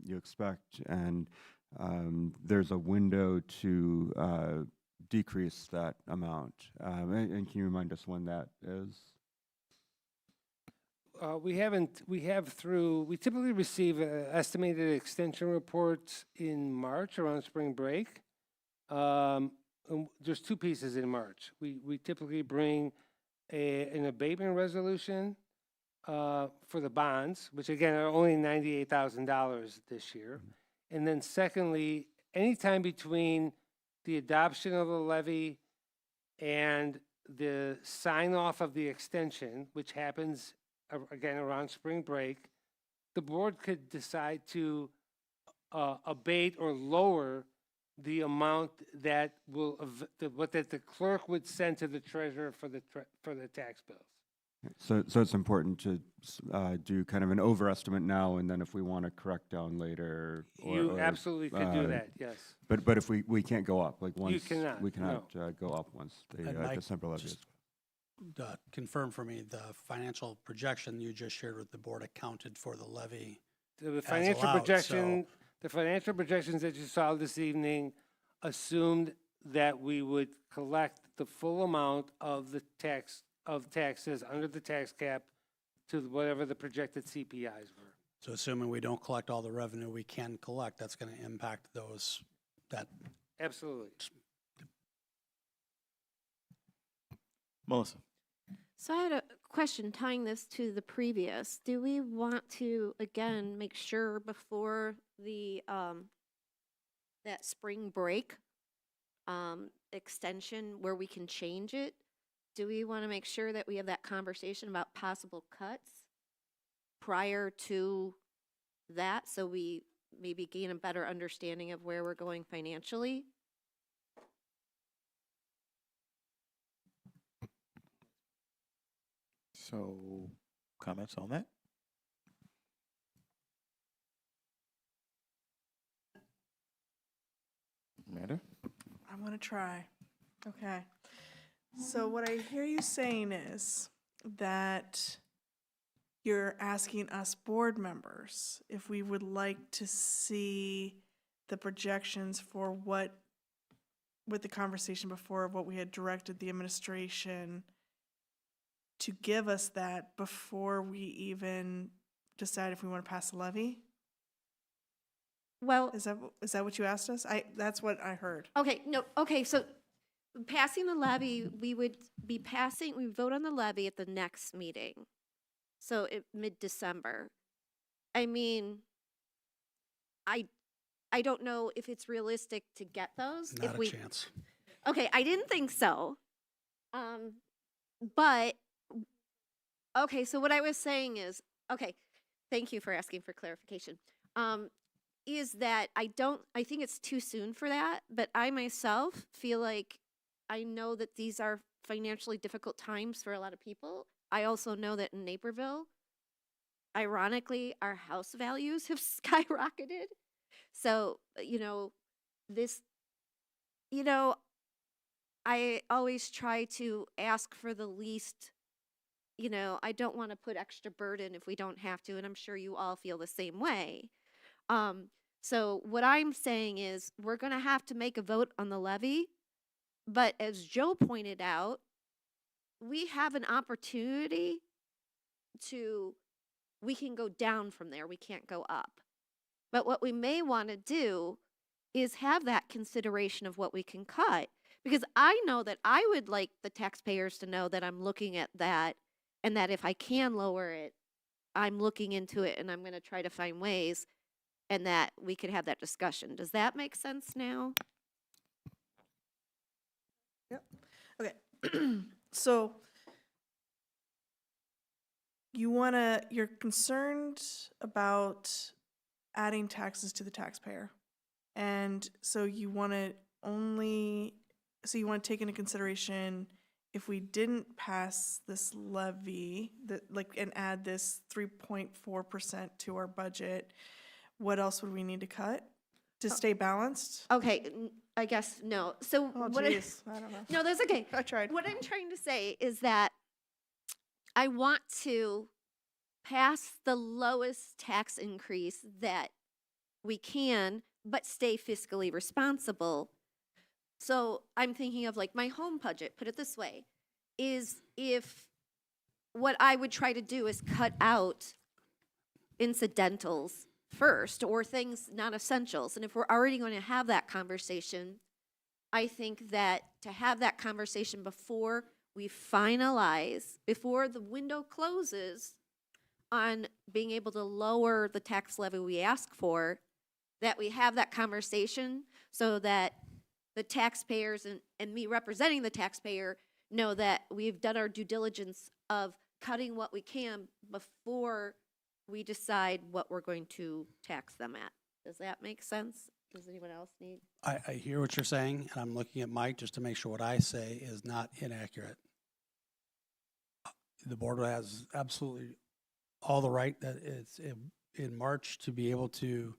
you expect, and there's a window to decrease that amount. And can you remind us when that is? We typically receive estimated extension reports in March around spring break. And there's two pieces in March. We typically bring an abatement resolution for the bonds, which again are only $98,000 this year. And then secondly, anytime between the adoption of the levy and the sign off of the extension, which happens again around spring break, the board could decide to abate or lower the amount that the clerk would send to the treasurer for the tax bills. So it's important to do kind of an overestimate now, and then if we want to correct down later. You absolutely could do that, yes. But if we can't go up, like once. cannot, We cannot go up once the And Mike, December levy is. just confirm for me, the financial projection you just shared with the board accounted for the levy. The as financial allowed, projection, the financial projections that you saw this evening assumed that we would collect the full amount of the taxes under the tax cap to whatever the projected CPIs were. So assuming we don't collect all the revenue we can collect, that's going to impact that. Absolutely. Melissa? So I had a question tying this to the previous. Do we want to, again, make sure before the, that spring break extension where we can change it, do we want to make sure that we have that conversation about possible cuts prior to that, so we maybe gain a better understanding of where we're going financially? So, comments on that? Amanda? I want to try. Okay. So what I hear you saying is that you're asking us board members if we would like to see the projections for what, with the conversation before, of what we had directed the administration to give us that before we even decide if we want to pass the levy? Well, Is that what you asked us? That's what I heard. okay, no, okay, so passing the levy, we would vote on the levy at the next meeting. So mid-December. I mean, I don't know if it's realistic to get those. Not a chance. Okay, I didn't think so. But, okay, so what I was saying is, okay, thank you for asking for clarification. is that I think it's too soon for that, but I myself feel like I know that these are financially difficult times for a lot of people. I also know that in Naperville, ironically, our house values have skyrocketed. So, this, you know, I always try to ask for the least, I don't want to put extra burden if we don't have to, and I'm sure you all feel the same way. Um, so what I'm saying is we're going to have to make a vote on the levy, but as Joe pointed out, we have an opportunity we can go down from there. We can't go up. But what we may want to do is have that consideration of what we can cut. Because I know that I would like the taxpayers to know that I'm looking at that and that if I can lower it, I'm looking into it and I'm going to try to find ways and that we could have that discussion. Does that make sense now? Yep. Okay. So you're concerned about adding taxes to the taxpayer. And so you want to take into consideration if we didn't pass this levy and add this 3.4% to our budget, what else would we need to cut to stay balanced? Okay, I guess no. So Oh, what geez, I don't know. No, that's okay. I tried. What I'm trying to say is that I want to pass the lowest tax increase that we can, but stay fiscally responsible. So I'm thinking of like my home budget, put it this way, is if what I would try to do is cut out incidentals first or things not essentials. And if we're already going to have that conversation, I think that to have that conversation before we finalize, before the window closes on being able to lower the tax levy we ask for, that we have that conversation so that the taxpayers and me representing the taxpayer know that we've done our due diligence of cutting what we can before we decide what we're going to tax them at. Does that make sense? Does anyone else need? I hear what you're saying, and I'm looking at Mike just to make sure what I say is not inaccurate. The board has absolutely all the right that it's in March to be able to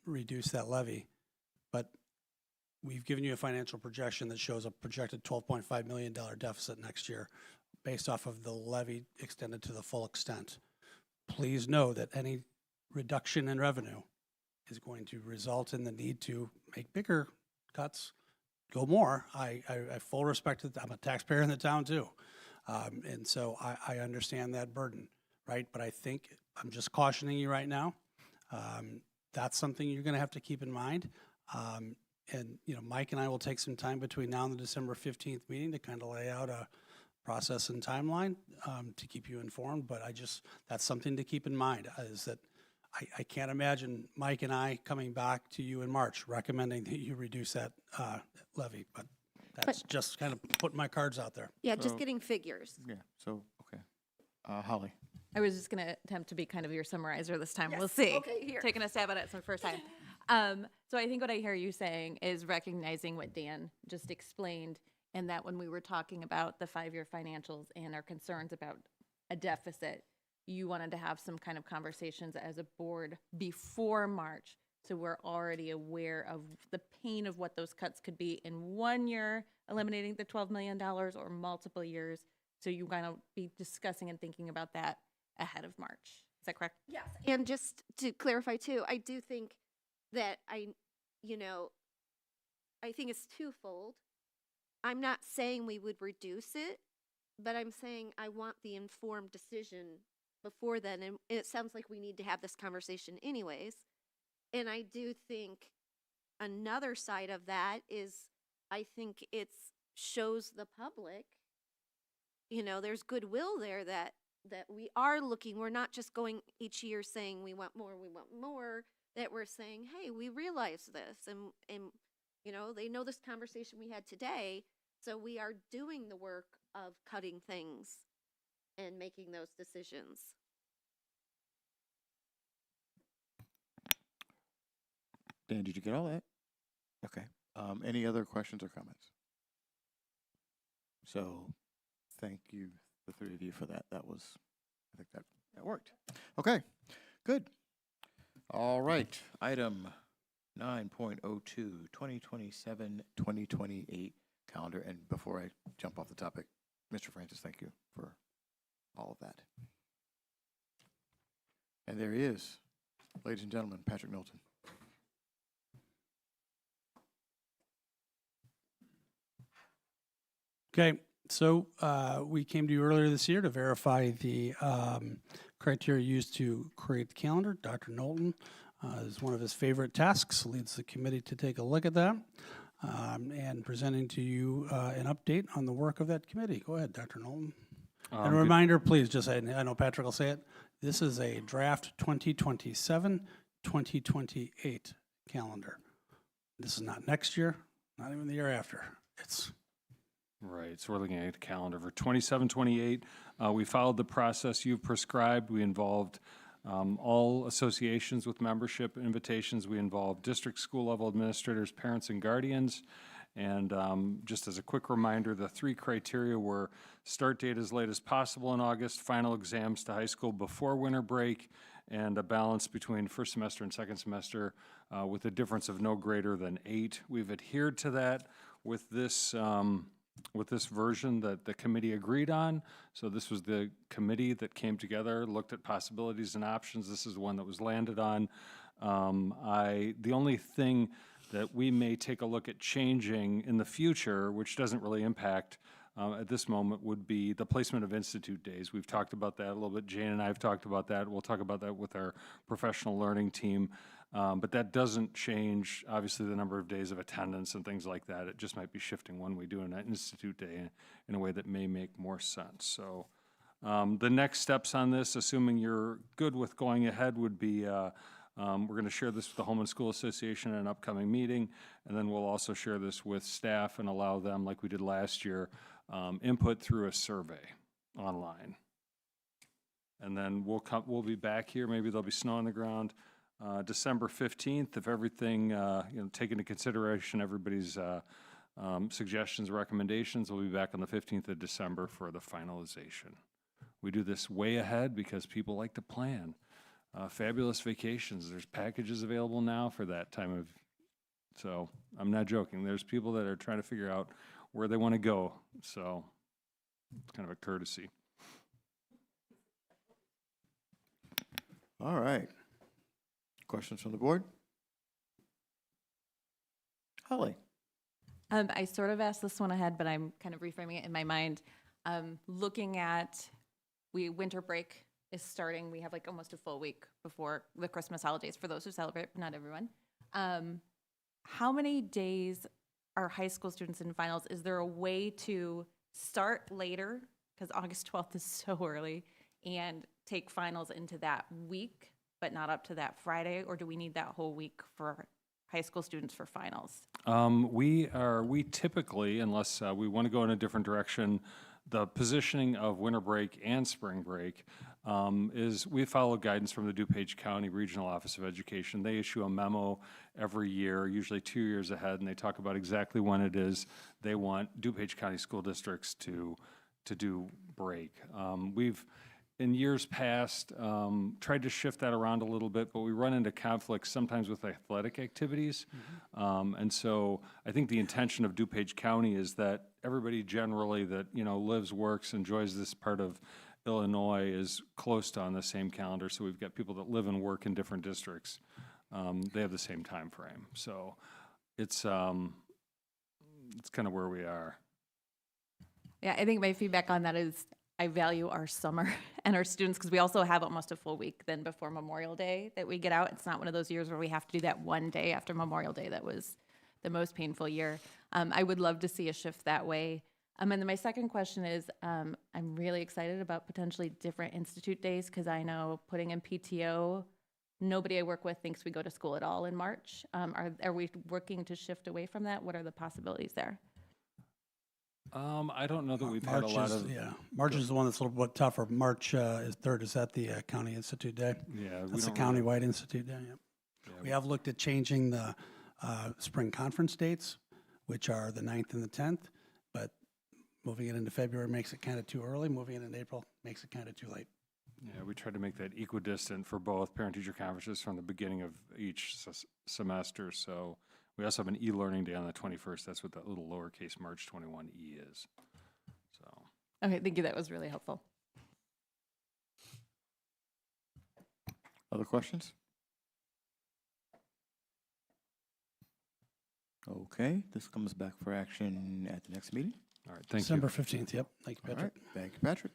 reduce that levy. But we've given you a financial projection that shows a projected $12.5 million deficit next year based off of the levy extended to the full extent. Please know that any reduction in revenue is going to result in the need to make bigger cuts, go more. I full respect that. I'm a taxpayer in the town too. And so I understand that burden, right? But I think I'm just cautioning you right now. That's something you're going to have to keep in mind. And, Mike and I will take some time between now and the December 15th meeting to kind of lay out a process and timeline to keep you informed. But that's something to keep in mind is that I can't imagine Mike and I coming back to you in March recommending that you reduce that levy. But that's just kind of putting my cards out there. Yeah, just getting figures. Yeah, so, okay. Holly. I was just going to attempt to be kind of your summarizer this time. Yes. We'll see. Okay, here. Taking a stab at it for the first time. So I think what I hear you saying is recognizing what Dan just explained, and that when we were talking about the 5-year financials and our concerns about a deficit, you wanted to have some kind of conversations as a board before March, so we're already aware of the pain of what those cuts could be in 1 year, eliminating the $12 million, or multiple years. So you kind of be discussing and thinking about that ahead of March. Is that correct? Yes. And just to clarify too, I do think that I think it's twofold. I'm not saying we would reduce it, but I'm saying I want the informed decision before then. And it sounds like we need to have this conversation anyways. And I do think another side of that is I think it shows the public, there's goodwill there that we are looking, we're not just going each year saying we want more, that we're saying, hey, we realize this and they know this conversation we had today, so we are doing the work of cutting things and making those decisions. Dan, did you get all that? Okay. Any other questions or comments? So, thank you, the three of you, for that. That was, I think that worked. Okay, good. All right, item 9.02, 2027-2028 calendar. And before I jump off the topic, Mr. Francis, thank you for all of that. And there he is, ladies and gentlemen, Patrick Knowlton. Okay, so we came to you earlier this year to verify the criteria used to create the calendar. Dr. Knowlton is one of his favorite tasks, leads the committee to take a look at that, and presenting to you an update on the work of that committee. Go ahead, Dr. Knowlton. And a reminder, please, just I know Patrick will say it, this is a draft 2027-2028 calendar. This is not next year, not even the year after. It's right, so we're looking at a calendar for 27-28. We followed the process you've prescribed. We involved all associations with membership invitations. We involved district school level administrators, parents, and guardians. And just as a quick reminder, the three criteria were start date as late as possible in August, final exams to high school before winter break, and a balance between first semester and second semester with a difference of no greater than 8. We've adhered to that with this version that the committee agreed on. So this was the committee that came together, looked at possibilities and options. This is the one that was landed on. The only thing that we may take a look at changing in the future, which doesn't really impact at this moment, would be the placement of institute days. We've talked about that a little bit. Jane and I have talked about that. We'll talk about that with our professional learning team. But that doesn't change, obviously, the number of days of attendance and things like that. It just might be shifting when we do an institute day in a way that may make more sense. So the next steps on this, assuming you're good with going ahead, would be we're going to share this with the Home and School Association in an upcoming meeting, and then we'll also share this with staff and allow them, like we did last year, input through a survey online. And then we'll be back here. Maybe there'll be snow on the ground. December 15th, if everything, take into consideration everybody's suggestions, recommendations, we'll be back on the 15th of December for the finalization. We do this way ahead because people like to plan. Fabulous vacations, there's packages available now for that time of, so I'm not joking. There's people that are trying to figure out where they want to go, so it's kind of a courtesy. All right. Questions from the board? Holly. I sort of asked this one ahead, but I'm kind of reframing it in my mind. Looking at, winter break is starting. We have like almost a full week before the Christmas holidays for those who celebrate, but not everyone. How many days are high school students in finals? Is there a way to start later, because August 12th is so early, and take finals into that week, but not up to that Friday, or do we need that whole week for high school students for finals? We typically, unless we want to go in a different direction, the positioning of winter break and spring break is we follow guidance from the DuPage County Regional Office of Education. They issue a memo every year, usually 2 years ahead, and they talk about exactly when it is they want DuPage County school districts to do break. We've in years past tried to shift that around a little bit, but we run into conflicts sometimes with athletic activities. And so I think the intention of DuPage County is that everybody generally that lives, works, enjoys this part of Illinois is close to on the same calendar. So we've got people that live and work in different districts. They have the same time frame. So it's kind of where we are. Yeah, I think my feedback on that is I value our summer and our students because we also have almost a full week then before Memorial Day that we get out. It's not one of those years where we have to do that one day after Memorial Day. That was the most painful year. I would love to see a shift that way. And then my second question is, I'm really excited about potentially different institute days because I know putting in PTO, nobody I work with thinks we go to school at all in March. Are we working to shift away from that? What are the possibilities there? I don't know that we've March had a lot is, of... Yeah, March is the one that's a little bit tougher. March 3rd, is that the County Institute Day? Yeah. That's a countywide institute day, yep. Yeah, We have looked at changing the spring conference dates, which are the 9th and the 10th, but moving it into February makes it kind of too early. Moving it into April makes it kind of too late. Yeah, we tried to make that equidistant for both parent-teacher conferences from the beginning of each semester. So we also have an e-learning day on the 21st. That's what that little lowercase March 21E is. So. Okay, thank you. That was really helpful. Other questions? Okay, this comes back for action at the next meeting. All right, thank December you. 15th, yep. Thank you, All Patrick. right, thank you, Patrick.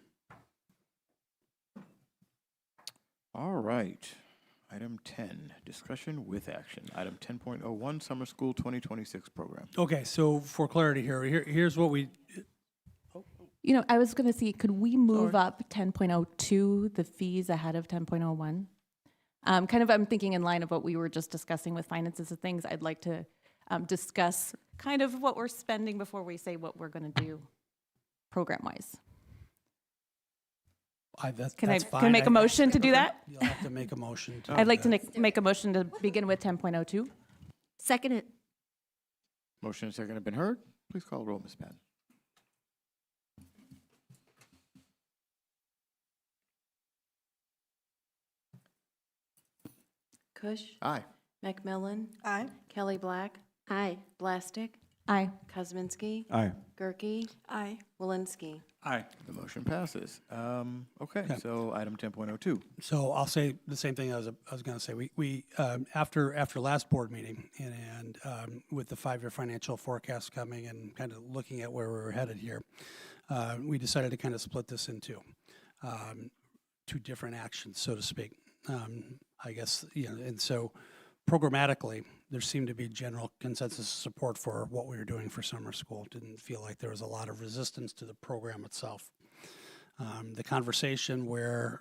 All right, item 10, discussion with action. Item 10.01, Summer School 2026 program. Okay, so for clarity here's what we, You know, I was going to see, could we move up 10.02, the fees ahead of 10.01? Kind of, I'm thinking in line of what we were just discussing with finances and things. I'd like to discuss kind of what we're spending before we say what we're going to do program-wise. Can I make a motion to do that? You'll have to make a motion. I'd like to make a motion to begin with 10.02. Second it. Motion and second have been heard. Please call the roll, Ms. Patton. Cush. Aye. Macmillan. Aye. Kelly Black. Aye. Blastic. Aye. Kuzminski. Aye. Gerke. Aye. Walensky. Aye. The motion passes. Okay, so item 10.02. So I'll say the same thing I was going to say. We after last board meeting and with the 5-year financial forecast coming and kind of looking at where we were headed here, we decided to kind of split this into two different actions, so to speak. I guess, and so programmatically, there seemed to be general consensus support for what we were doing for summer school. Didn't feel like there was a lot of resistance to the program itself. The conversation where,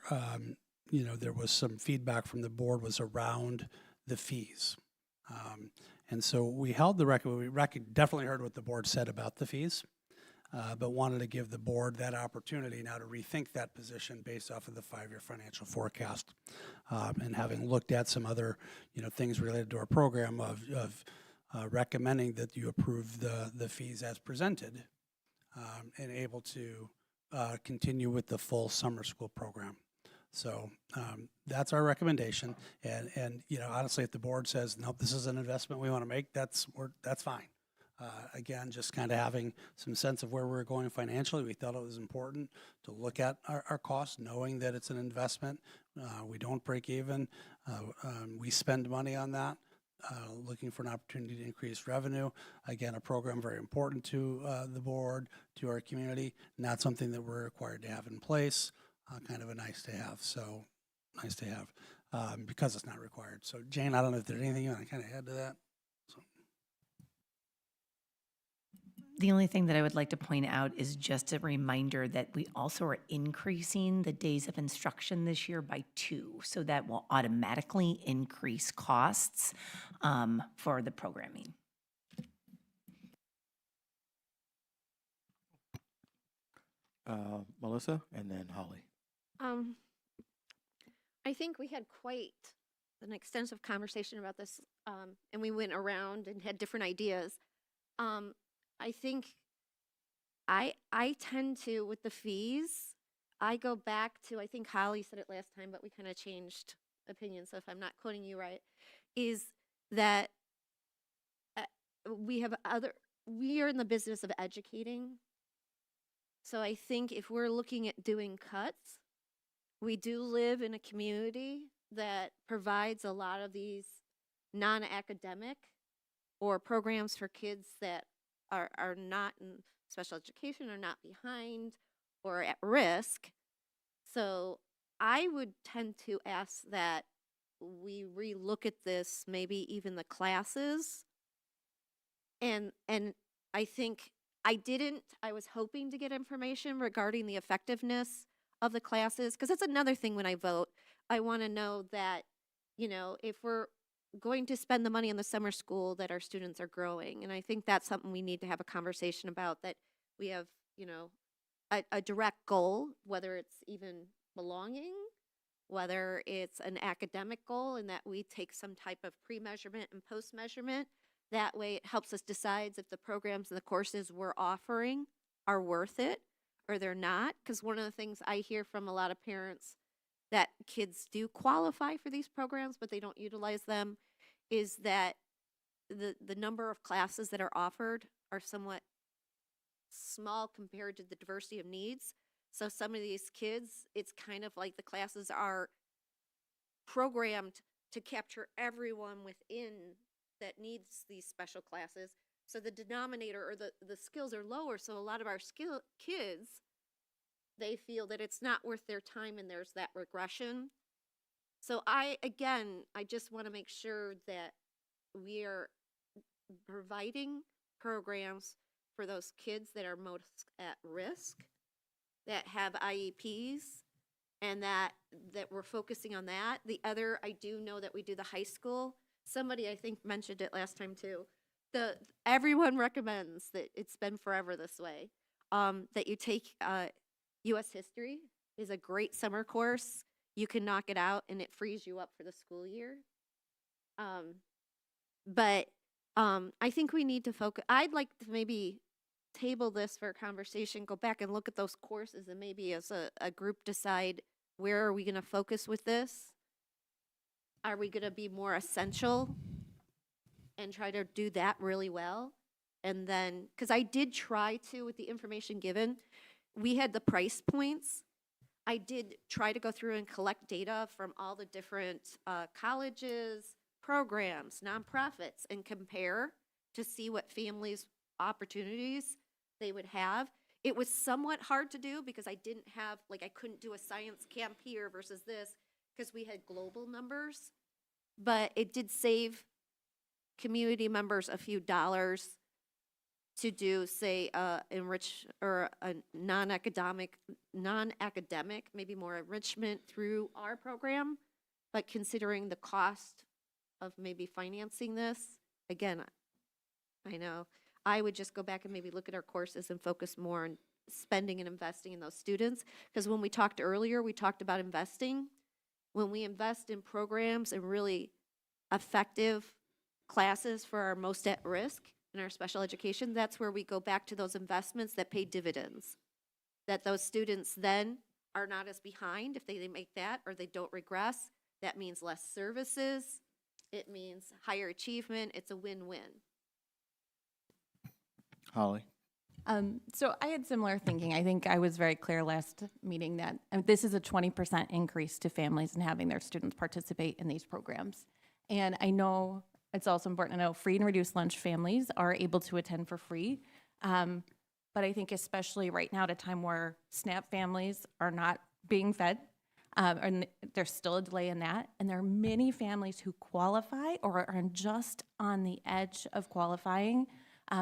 there was some feedback from the board was around the fees. And so we held the record. We definitely heard what the board said about the fees, but wanted to give the board that opportunity now to rethink that position based off of the 5-year financial forecast. And having looked at some other, things related to our program of recommending that you approve the fees as presented and able to continue with the full summer school program. So that's our recommendation. And honestly, if the board says, nope, this is an investment we want to make, that's fine. Again, just kind of having some sense of where we're going financially. We thought it was important to look at our costs, knowing that it's an investment. We don't break even. We spend money on that, looking for an opportunity to increase revenue. Again, a program very important to the board, to our community, not something that we're required to have in place, kind of a nice to have. So nice to have because it's not required. So Jane, I don't know if there's anything you want to kind of add to that. The only thing that I would like to point out is just a reminder that we also are increasing the days of instruction this year by 2. So that will automatically increase costs for the programming. Melissa and then Holly. I think we had quite an extensive conversation about this, and we went around and had different ideas. I think I tend to, with the fees, I go back to, I think Holly said it last time, but we kind of changed opinions, so if I'm not quoting you right, is that we are in the business of educating. So I think if we're looking at doing cuts, we do live in a community that provides a lot of these non-academic or programs for kids that are not in special education, are not behind, or at risk. So I would tend to ask that we relook at this, maybe even the classes. And I think I was hoping to get information regarding the effectiveness of the classes, because that's another thing when I vote. I want to know that, if we're going to spend the money on the summer school, that our students are growing. And I think that's something we need to have a conversation about, that we have, a direct goal, whether it's even belonging whether it's an academic goal and that we take some type of pre-measurement and post-measurement. That way it helps us decide if the programs and the courses we're offering are worth it or they're not. Because one of the things I hear from a lot of parents that kids do qualify for these programs, but they don't utilize them, is that the number of classes that are offered are somewhat small compared to the diversity of needs. So some of these kids, it's kind of like the classes are programmed to capture everyone within that needs these special classes. So the denominator or the skills are lower. So a lot of our kids, they feel that it's not worth their time and there's that regression. So I just want to make sure that we are providing programs for those kids that are most at risk, that have IEPs, and that we're focusing on that. The other, I do know that we do the high school. Somebody I think mentioned it last time too. Everyone recommends that it's been forever this way. That you take U.S. history is a great summer course. You can knock it out and it frees you up for the school year. But I think we need to focus. I'd like to maybe table this for a conversation, go back and look at those courses and maybe as a group decide where are we going to focus with this? Are we going to be more essential and try to do that really well? And then, because I did try to, with the information given, we had the price points. I did try to go through and collect data from all the different colleges, programs, nonprofits, and compare to see what families' opportunities they would have. It was somewhat hard to do because I didn't have, I couldn't do a science camp here versus this because we had global numbers, but it did save community members a few dollars to do, say, enrich or a non-academic, maybe more enrichment through our program, but considering the cost of maybe financing this, again, I know, I would just go back and maybe look at our courses and focus more on spending and investing in those students. Because when we talked earlier, we talked about investing. When we invest in programs and really effective classes for our most at risk in our special education, that's where we go back to those investments that pay dividends. That those students then are not as behind if they make that, or they don't regress. That means less services. It means higher achievement. It's a win-win. Holly? So I had similar thinking. I think I was very clear last meeting that this is a 20% increase to families and having their students participate in these programs. And I know it's also important to know free and reduced lunch families are able to attend for free. But I think especially right now at a time where SNAP families are not being fed, and there's still a delay in that. And there are many families who qualify or are just on the edge of qualifying,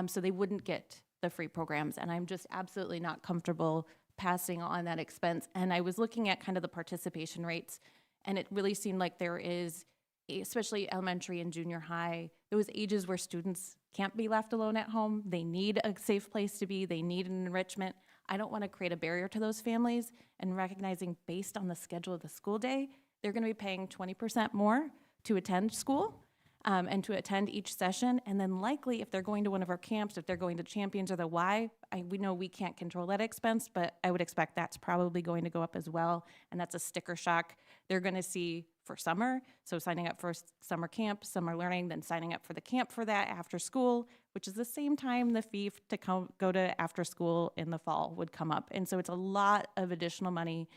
so they wouldn't get the free programs. And I'm just absolutely not comfortable passing on that expense. And I was looking at kind of the participation rates, and it really seemed like there is, especially elementary and junior high, those ages where students can't be left alone at home. They need a safe place to be. They need an enrichment. I don't want to create a barrier to those families, and recognizing based on the schedule of the school day, they're going to be paying 20% more to attend school and to attend each session. And then likely if they're going to one of our camps, if they're going to Champions or the Y, we know we can't control that expense, but I would expect that's probably going to go up as well. And that's a sticker shock they're going to see for summer. So signing up for summer camp, summer learning, then signing up for the camp for that after school, which is the same time the fee to go to after school in the fall would come up. And so it's a lot of additional money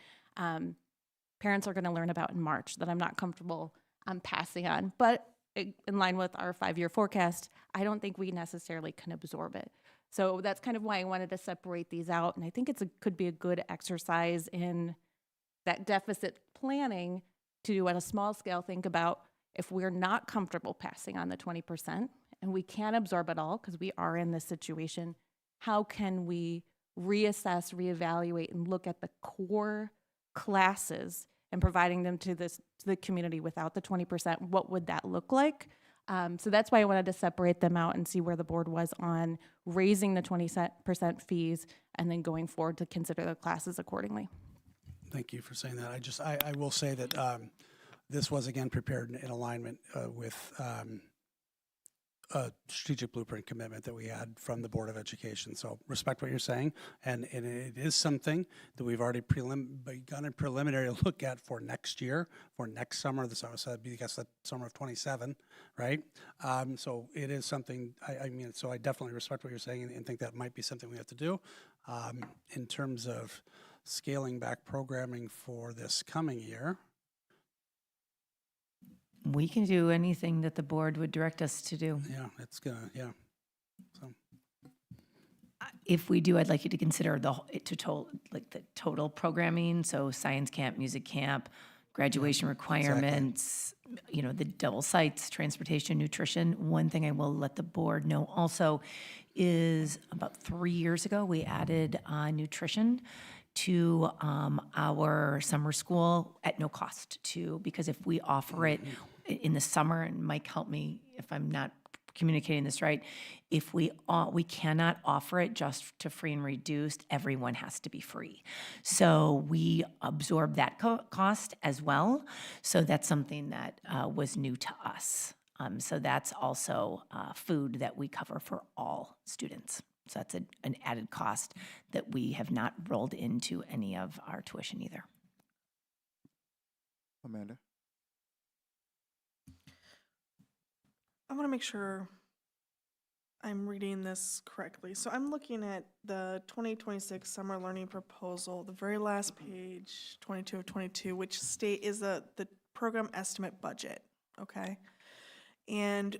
parents are going to learn about in March that I'm not comfortable passing on. But in line with our 5-year forecast, I don't think we necessarily can absorb it. So that's kind of why I wanted to separate these out. And I think could be a good exercise in that deficit planning to, at a small scale, think about if we're not comfortable passing on the 20% and we can't absorb it all because we are in this situation, how can we reassess, reevaluate, and look at the core classes and providing them to the community without the 20%? What would that look like? So that's why I wanted to separate them out and see where the board was on raising the 20% fees and then going forward to consider the classes accordingly. Thank you for saying that. I will say that this was again prepared in alignment with a strategic blueprint commitment that we had from the Board of Education. So respect what you're saying, and it is something that we've already begun a preliminary look at for next year, for next summer. The summer, so that'd be, I guess, the summer of '27, right? So it is something. I mean, so I definitely respect what you're saying, and think that might be something we have to do. In terms of scaling back programming for this coming year, We can do anything that the board would direct us to do. yeah, it's gonna, yeah. So. If we do, I'd like you to consider the total programming, so science camp, music camp, graduation requirements, you know, the double sites, transportation, nutrition. One thing I will let the board know also is about 3 years ago, we added nutrition to our summer school at no cost because if we offer it in the summer, and Mike, help me if I'm not communicating this right, if we cannot offer it just to free and reduced, everyone has to be free. So we absorb that cost as well. So that's something that was new to us. So that's also food that we cover for all students. So that's an added cost that we have not rolled into any of our tuition either. Amanda? I want to make sure I'm reading this correctly. So I'm looking at the 2026 summer learning proposal, the very last page, 22 of 22, which is the program estimate budget, okay? And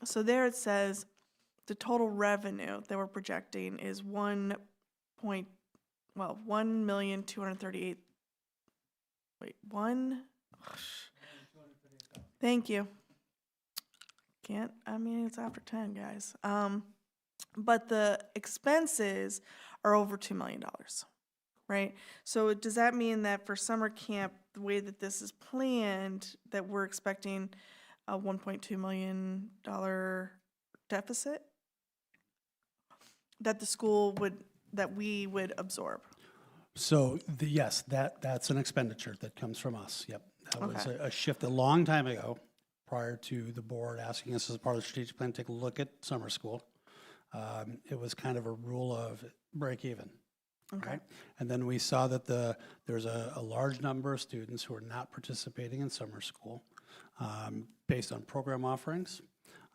so there it says the total revenue that we're projecting is 1,238. Wait, thank you. It's after 10, guys. But the expenses are over $2 million, right? So does that mean that for summer camp, the way that this is planned, that we're expecting a $1.2 million deficit that we would absorb? So yes, that's an expenditure that comes from us. Yep, that was Okay. a shift a long time ago, prior to the board asking us as part of the strategic plan to take a look at summer school. It was kind of a rule of break even, Okay. right? And then we saw that there's a large number of students who are not participating in summer school based on program offerings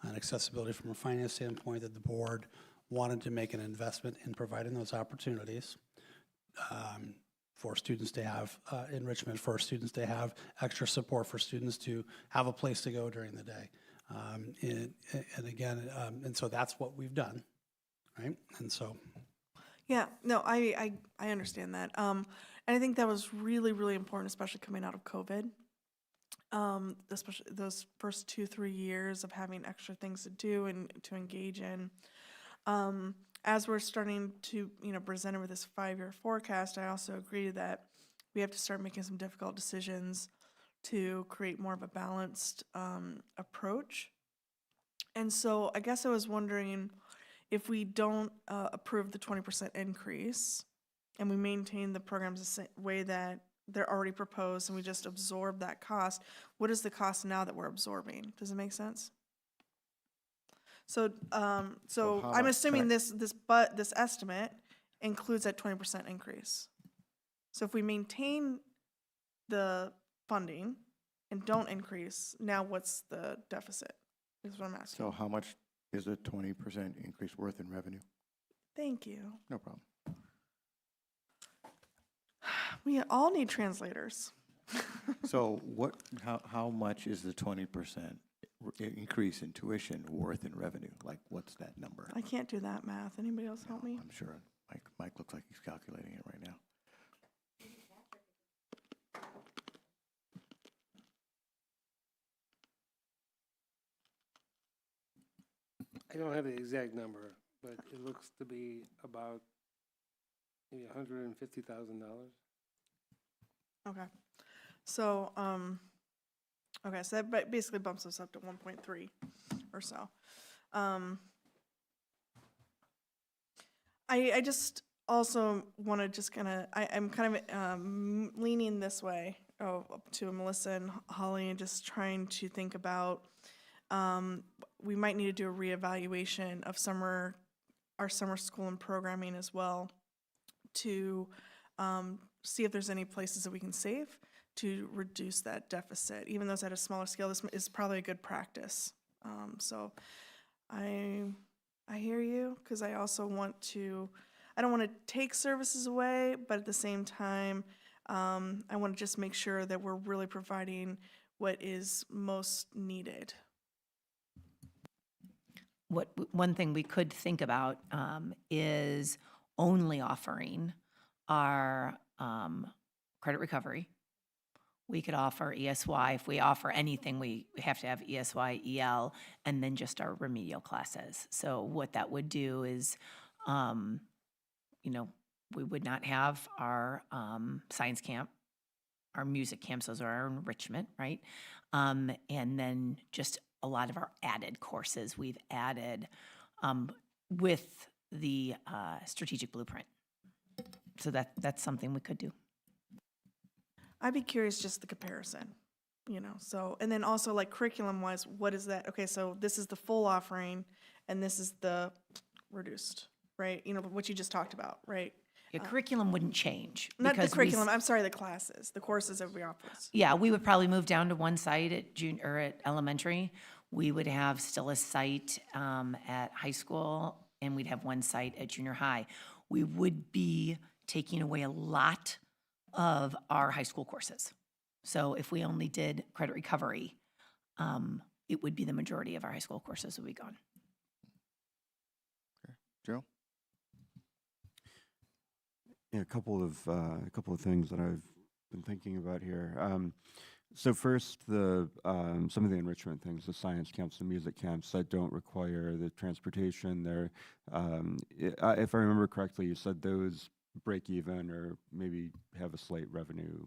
and accessibility from a finance standpoint, that the board wanted to make an investment in providing those opportunities for students to have enrichment, for students to have extra support, for students to have a place to go during the day. And so that's what we've done, right? And so. Yeah, no, I understand that. And I think that was really, really important, especially coming out of COVID. Especially those first 2-3 years of having extra things to do and to engage in. As we're starting to, present it with this 5-year forecast, I also agree that we have to start making some difficult decisions to create more of a balanced approach. And so I guess I was wondering if we don't approve the 20% increase and we maintain the programs the same way that they're already proposed and we just absorb that cost, what is the cost now that we're absorbing? Does it make sense? So I'm assuming this estimate includes that 20% increase. So if we maintain the funding and don't increase, now what's the deficit? Is what I'm asking. So how much is a 20% increase worth in revenue? Thank you. No problem. We all need translators. So how much is the 20% increase in tuition worth in revenue? Like, what's that number? I can't do that math. Anybody else help me? I'm sure Mike looks like he's calculating it right now. I don't have the exact number, but it looks to be about maybe $150,000. Okay. So, so that basically bumps us up to 1.3 or so. also want to just I'm kind of leaning this way up to Melissa and Holly and just trying to think about, we might need to do a reevaluation of our summer school and programming as well to see if there's any places that we can save to reduce that deficit. Even though it's at a smaller scale, this is probably a good practice. So I hear you, because I also I don't want to take services away, but at the same time, I want to just make sure that we're really providing what is most needed. One thing we could think about is only offering our credit recovery. We could offer ESY. If we offer anything, we have to have ESY, EL, and then just our remedial classes. So what that would do is, we would not have our science camp, our music camps, those are our enrichment, right? And then just a lot of our added courses we've added with the strategic blueprint. So that's something we could do. I'd be curious just the comparison, so, and then also like curriculum wise, what is that? Okay, so this is the full offering and this is the reduced, right? What you just talked about, right? Your curriculum wouldn't change. Not the because curriculum, I'm sorry, the classes, the courses that we offer. Yeah, we would probably move down to one site at elementary. We would have still a site at high school, and we'd have one site at junior high. We would be taking away a lot of our high school courses. So if we only did credit recovery, it would be the majority of our high school courses would be gone. Okay. Joe? Yeah, a couple of things that I've been thinking about here. So first, some of the enrichment things, the science camps, the music camps that don't require the transportation. They're, if I remember correctly, you said those break even or maybe have a slight revenue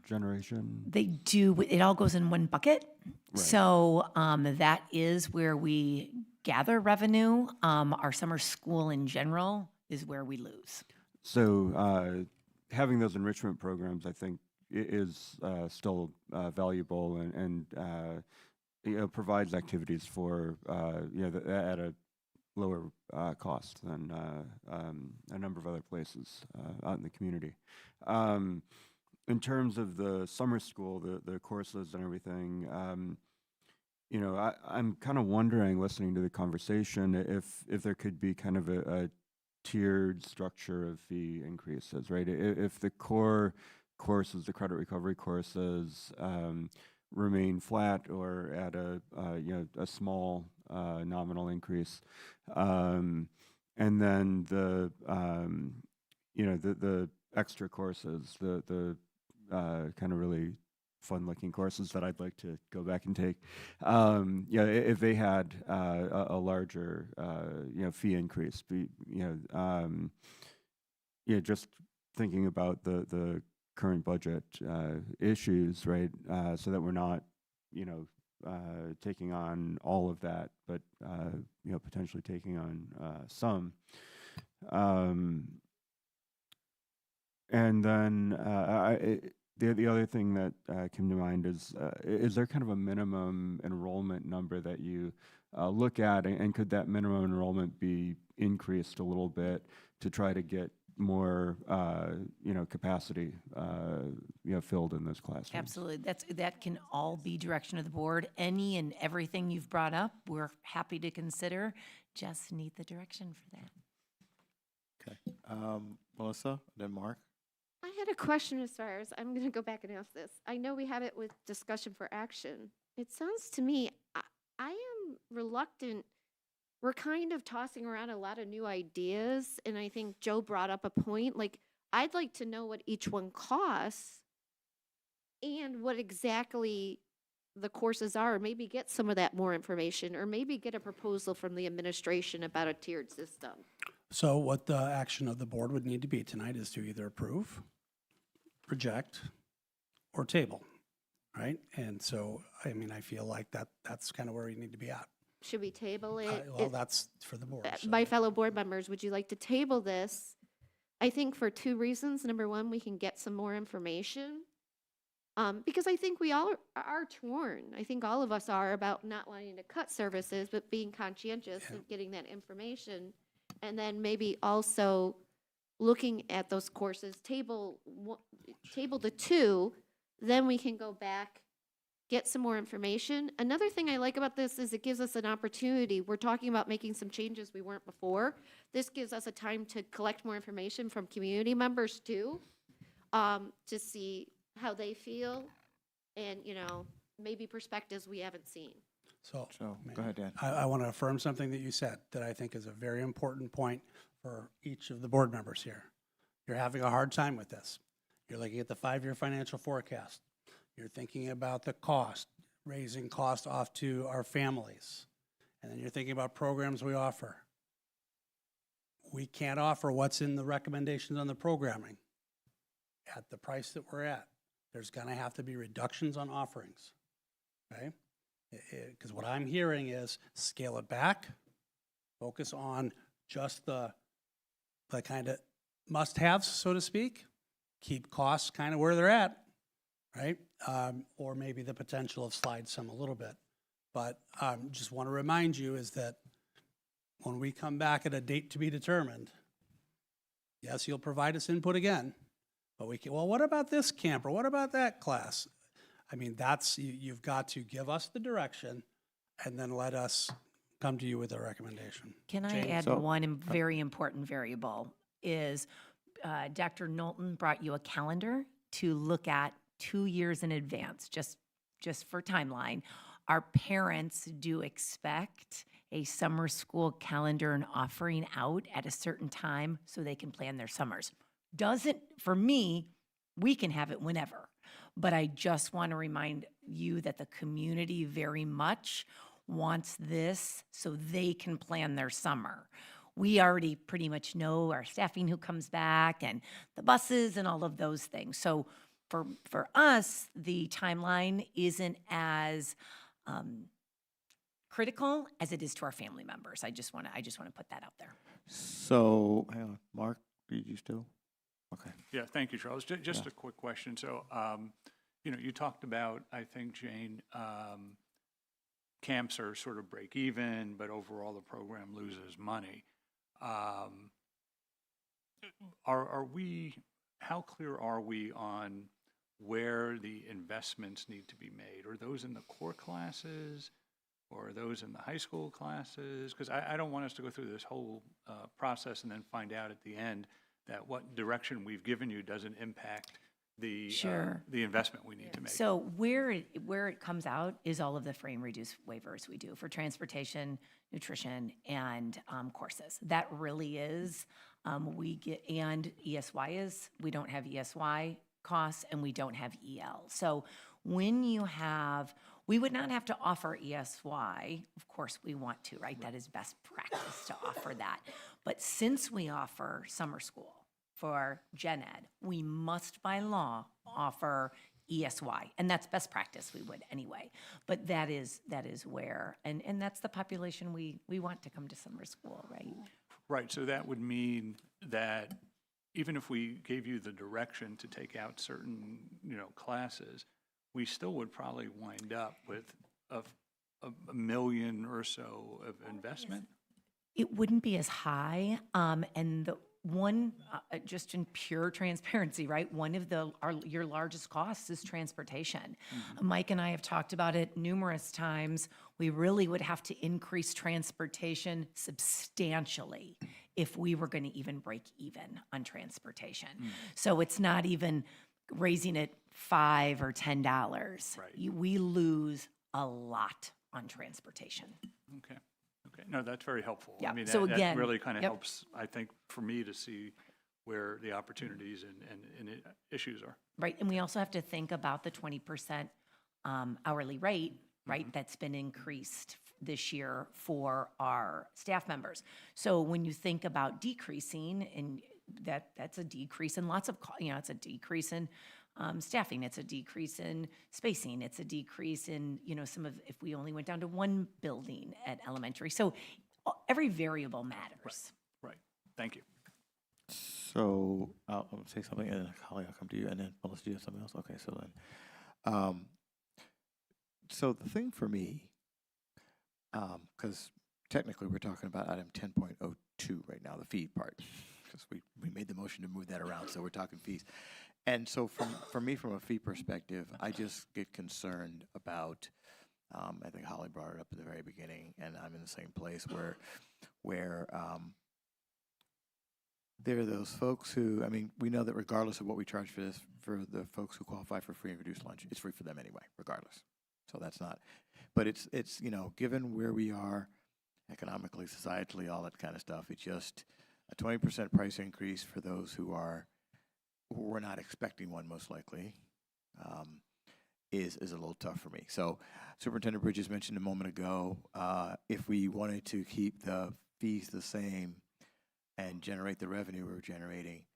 generation. They do. It all goes in one bucket. Right. So that is where we gather revenue. Our summer school in general is where we lose. So having those enrichment programs, I think, is still valuable and provides activities for at a lower cost than a number of other places out in the community. In terms of the summer school, the courses and everything, I'm kind of wondering, listening to the conversation, if there could be kind of a tiered structure of fee increases, right? If the core courses, the credit recovery courses, remain flat or at a small nominal increase, and then the extra courses, the kind of really fun-looking courses that I'd like to go back and take, if they had a larger fee increase, just thinking about the current budget issues, right? So that we're not, taking on all of that, but potentially taking on some. And then the other thing that came to mind is there kind of a minimum enrollment number that you look at, and could that minimum enrollment be increased a little bit to try to get more capacity filled in those classrooms? Absolutely. That can all be direction of the board. Any and everything you've brought up, we're happy to consider. Just need the direction for that. Okay. Melissa, then Mark. I had a question as far as, I'm going to go back and ask this. I know we have it with discussion for action. It sounds to me, I am reluctant. We're kind of tossing around a lot of new ideas, and I think Joe brought up a point. Like, I'd like to know what each one costs and what exactly the courses are, or maybe get some of that more information, or maybe get a proposal from the administration about a tiered system. So what the action of the board would need to be tonight is to either approve, reject, or table, right? And so, I mean, I feel like that's kind of where we need to be at. Should we table it? Well, that's for the board. so- My fellow board members, would you like to table this? I think for two reasons. Number one, we can get some more information. Because I think we all are torn. I think all of us are about not wanting to cut services, but being conscientious of getting that information. And then maybe also looking at those courses, table the two, then we can go back, get some more information. Another thing I like about this is it gives us an opportunity. We're talking about making some changes we weren't before. This gives us a time to collect more information from community members too, to see how they feel and, maybe perspectives we haven't seen. So, go ahead, Dan. I want to affirm something that you said that I think is a very important point for each of the board members here. You're having a hard time with this. You're looking at the 5-year financial forecast. You're thinking about the cost, raising cost off to our families. And then you're thinking about programs we offer. We can't offer what's in the recommendations on the programming at the price that we're at. There's going to have to be reductions on offerings, okay? Because what I'm hearing is scale it back, focus on just the kind of must-haves, so to speak, keep costs kind of where they're at, right? Or maybe the potential of slide some a little bit. But just want to remind you is that when we come back at a date to be determined, yes, you'll provide us input again, but we can, well, what about this camp or what about that class? I mean, you've got to give us the direction and then let us come to you with a recommendation. Can I Jane? add one very important variable is Dr. Knowlton brought you a calendar to look at 2 years in advance, just for timeline. Our parents do expect a summer school calendar and offering out at a certain time so they can plan their summers. For me, we can have it whenever, but I just want to remind you that the community very much wants this so they can plan their summer. We already pretty much know our staffing who comes back and the buses and all of those things. So for us, the timeline isn't as critical as it is to our family members. I just want to put that out there. So, hang on, Mark, did you still? Okay. Yeah, thank you, Charles. Just a quick question. So, you talked about, I think, Jane, camps are sort of break even, but overall the program loses money. How clear are we on where the investments need to be made? Are those in the core classes or are those in the high school classes? Because I don't want us to go through this whole process and then find out at the end that what direction we've given you doesn't impact the investment we need to make. So where it comes out is all of the free and reduced waivers we do for transportation, nutrition, and courses. That really is, we get, and ESY is, we don't have ESY costs and we don't have EL. So when you have, we would not have to offer ESY. Of course we want to, right? That is best practice to offer that. But since we offer summer school for gen ed, we must by law offer ESY, and that's best practice, we would anyway. But that is where, and that's the population we want to come to summer school, right? Right, so that would mean that even if we gave you the direction to take out certain, classes, we still would probably wind up with a $1 million or so of investment? It wouldn't be as high, and the one, just in pure transparency, right? One of your largest costs is transportation. Mike and I have talked about it numerous times. We really would have to increase transportation substantially if we were going to even break even on transportation. So it's not even raising it $5 or $10. Right. We lose a lot on transportation. Okay. No, that's very helpful. Yeah. I mean, So that again, really kind of yep. helps, I think, for me to see where the opportunities and issues are. Right, and we also have to think about the 20% hourly rate, right, that's been increased this year for our staff members. So when you think about decreasing, and that's a decrease in lots of, it's a decrease in staffing, it's a decrease in spacing, it's a decrease in, some of, if we only went down to one building at elementary. So every variable matters. Right. Thank you. So I'll say something, and then Holly, I'll come to you, and then Melissa, do you have something else? Okay, so then, so the thing for me, because technically we're talking about item 10.02 right now, the fee part, because we made the motion to move that around, so we're talking fees. And so for me, from a fee perspective, I just get concerned about, I think Holly brought it up at the very beginning, and I'm in the same place where there are those folks who, I mean, we know that regardless of what we charge for this, for the folks who qualify for free and reduced lunch, it's free for them anyway, regardless. So that's not, but it's given where we are economically, societally, all that kind of stuff, it's just a 20% price increase for those who we're not expecting one, most likely, is a little tough for me. So Superintendent Bridges mentioned a moment ago, if we wanted to keep the fees the same and generate the revenue we're generating,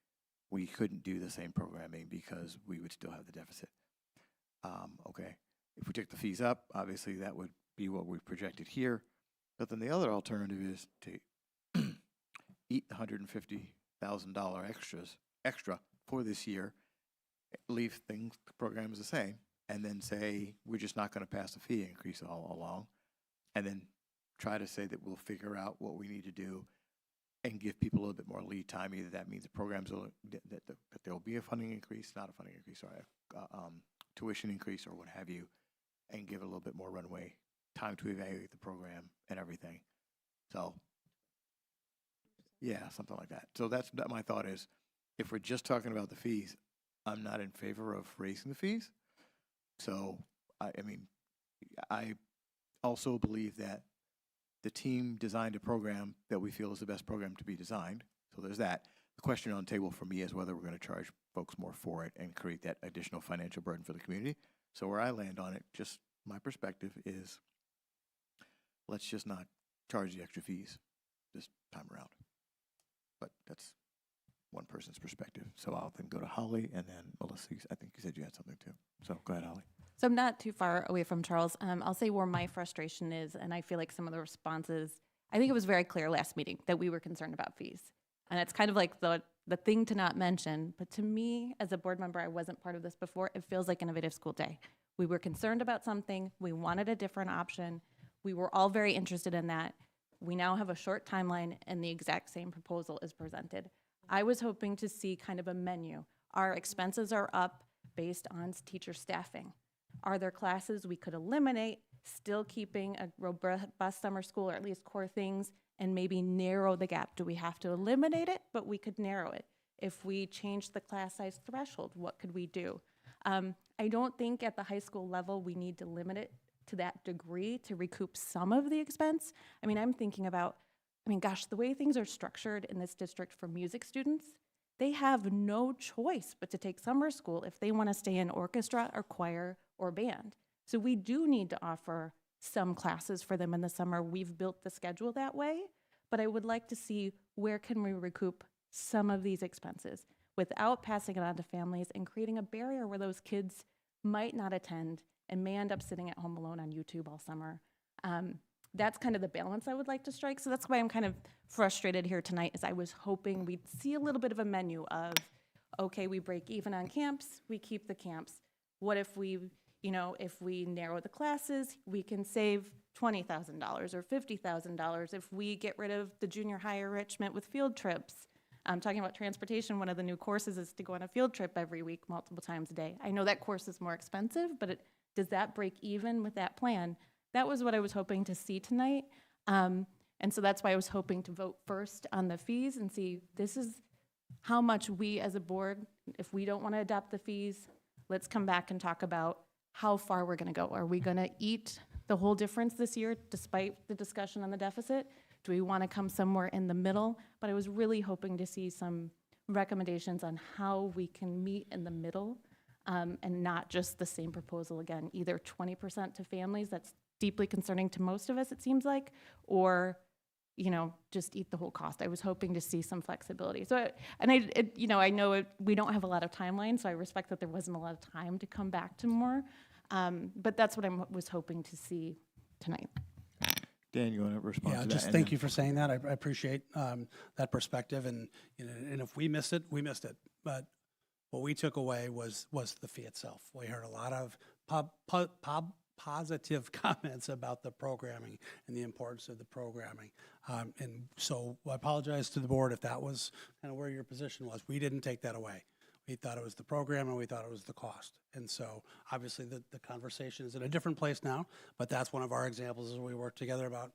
we couldn't do the same programming because we would still have the deficit. Okay, if we took the fees up, obviously that would be what we projected here. But then the other alternative is to eat the $150,000 extra for this year, leave the programs the same, and then say we're just not going to pass the fee increase all along, and then try to say that we'll figure out what we need to do and give people a little bit more lead time. Either that means the programs will, that there will be a funding increase, not a funding increase, or a tuition increase, or what have you, and give it a little bit more runway, time to evaluate the program and everything. So, yeah, something like that. So that my thought is, if we're just talking about the fees, I'm not in favor of raising the fees. So, I mean, I also believe that the team designed a program that we feel is the best program to be designed. So there's that. The question on the table for me is whether we're going to charge folks more for it and create that additional financial burden for the community. So where I land on it, just my perspective is, let's just not charge the extra fees this time around. But that's one person's perspective. So I'll then go to Holly, and then Melissa, I think you said you had something too. So go ahead, Holly. So I'm not too far away from Charles. I'll say where my frustration is, and I feel like some of the responses, I think it was very clear last meeting that we were concerned about fees. And it's kind of like the thing to not mention, but to me, as a board member, I wasn't part of this before, it feels like Innovative School Day. We were concerned about something, we wanted a different option, we were all very interested in that. We now have a short timeline, and the exact same proposal is presented. I was hoping to see kind of a menu. Our expenses are up based on teacher staffing. Are there classes we could eliminate, still keeping a robust summer school, or at least core things, and maybe narrow the gap? Do we have to eliminate it? But we could narrow it. If we change the class size threshold, what could we do? I don't think at the high school level we need to limit it to that degree to recoup some of the expense. I mean, I'm thinking about, gosh, the way things are structured in this district for music students, they have no choice but to take summer school if they want to stay in orchestra or choir or band. So we do need to offer some classes for them in the summer. We've built the schedule that way, but I would like to see where can we recoup some of these expenses without passing it on to families and creating a barrier where those kids might not attend and may end up sitting at home alone on YouTube all summer. That's kind of the balance I would like to strike. So that's why I'm kind of frustrated here tonight, is I was hoping we'd see a little bit of a menu of, okay, we break even on camps, we keep the camps. What if we, if we narrow the classes, we can save $20,000 or $50,000 if we get rid of the junior high enrichment with field trips. I'm talking about transportation. One of the new courses is to go on a field trip every week, multiple times a day. I know that course is more expensive, but does that break even with that plan? That was what I was hoping to see tonight. And so that's why I was hoping to vote first on the fees and see, this is how much we as a board, if we don't want to adopt the fees, let's come back and talk about how far we're going to go. Are we going to eat the whole difference this year despite the discussion on the deficit? Do we want to come somewhere in the middle? But I was really hoping to see some recommendations on how we can meet in the middle, and not just the same proposal again, either 20% to families, that's deeply concerning to most of us, it seems like, or just eat the whole cost. I was hoping to see some flexibility. So, I know we don't have a lot of timeline, so I respect that there wasn't a lot of time to come back to more. But that's what I was hoping to see tonight. Dan, you want to respond Yeah, to that? just thank you for saying that. I appreciate that perspective. And if we missed it, we missed it. But what we took away was the fee itself. We heard a lot of positive comments about the programming and the importance of the programming. And so I apologize to the board if that was kind of where your position was. We didn't take that away. We thought it was the program and we thought it was the cost. And so obviously the conversation is in a different place now, but that's one of our examples as we work together about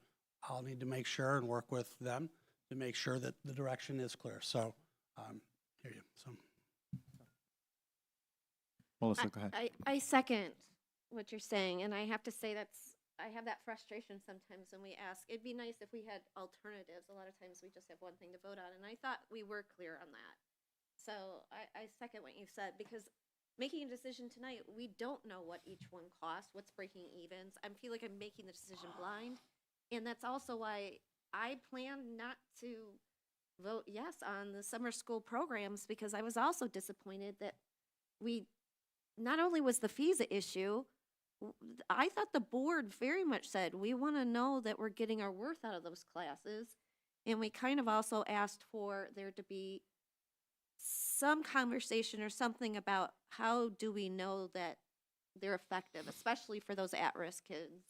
I'll need to make sure and work with them to make sure that the direction is clear. So hear you. So Melissa, go ahead. I second what you're saying, and I have to say I have that frustration sometimes when we ask. It'd be nice if we had alternatives. A lot of times we just have one thing to vote on, and I thought we were clear on that. So I second what you said, because making a decision tonight, we don't know what each one costs, what's breaking evens. I feel like I'm making the decision blind, and that's also why I plan not to vote yes on the summer school programs, because I was also disappointed that not only was the fees an issue, I thought the board very much said, we want to know that we're getting our worth out of those classes. And we kind of also asked for there to be some conversation or something about how do we know that they're effective, especially for those at-risk kids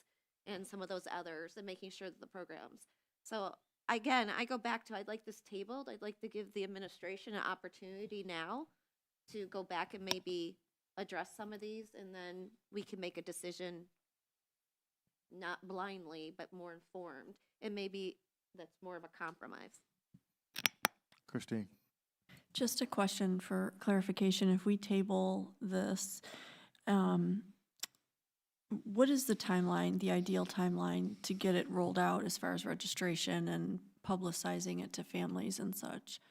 and some of those others, and making sure that the programs. So again, I go back to, I'd like this tabled. I'd like to give the administration an opportunity now to go back and maybe address some of these, and then we can make a decision, not blindly, but more informed. And maybe that's more of a compromise. Christine. Just a question for clarification. If we table this, what is the timeline, the ideal timeline to get it rolled out as far as registration and publicizing it to families and such?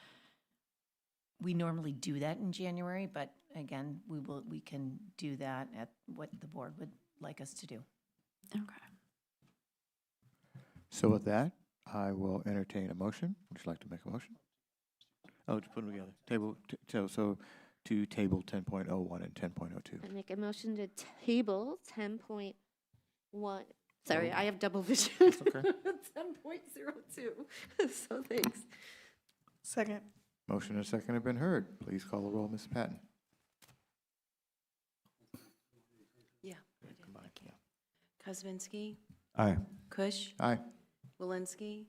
We normally do that in January, but again, we can do that at what the board would like us to do. Okay. So with that, I will entertain a motion. Would you like to make a motion? Oh, to put them together. So to table 10.01 and 10.02. I make a motion to table 10.1. Sorry, I have double vision. Okay. 10.02. So thanks. Second. Motion and second have been heard. Please call the roll, Ms. Patton. Yeah. Combined, yeah. Kuzminski, Aye. Kush, Aye. Walensky,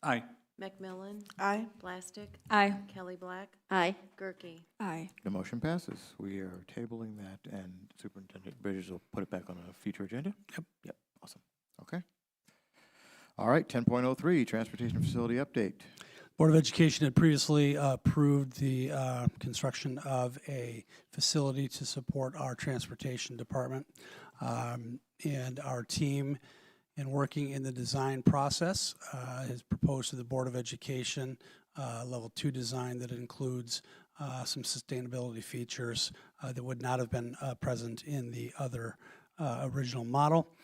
Aye. Macmillan, Aye. Plastic, Aye. Kelly Black, Aye. Gerke. Aye. The motion passes. We are tabling that, and Superintendent Bridges will put it back on a future agenda? Yep. Awesome. Okay. All right, 10.03, Transportation Facility Update. Board of Education had previously approved the construction of a facility to support our transportation department. And our team, in working in the design process, has proposed to the Board of Education level 2 design that includes some sustainability features that would not have been present in the other original model.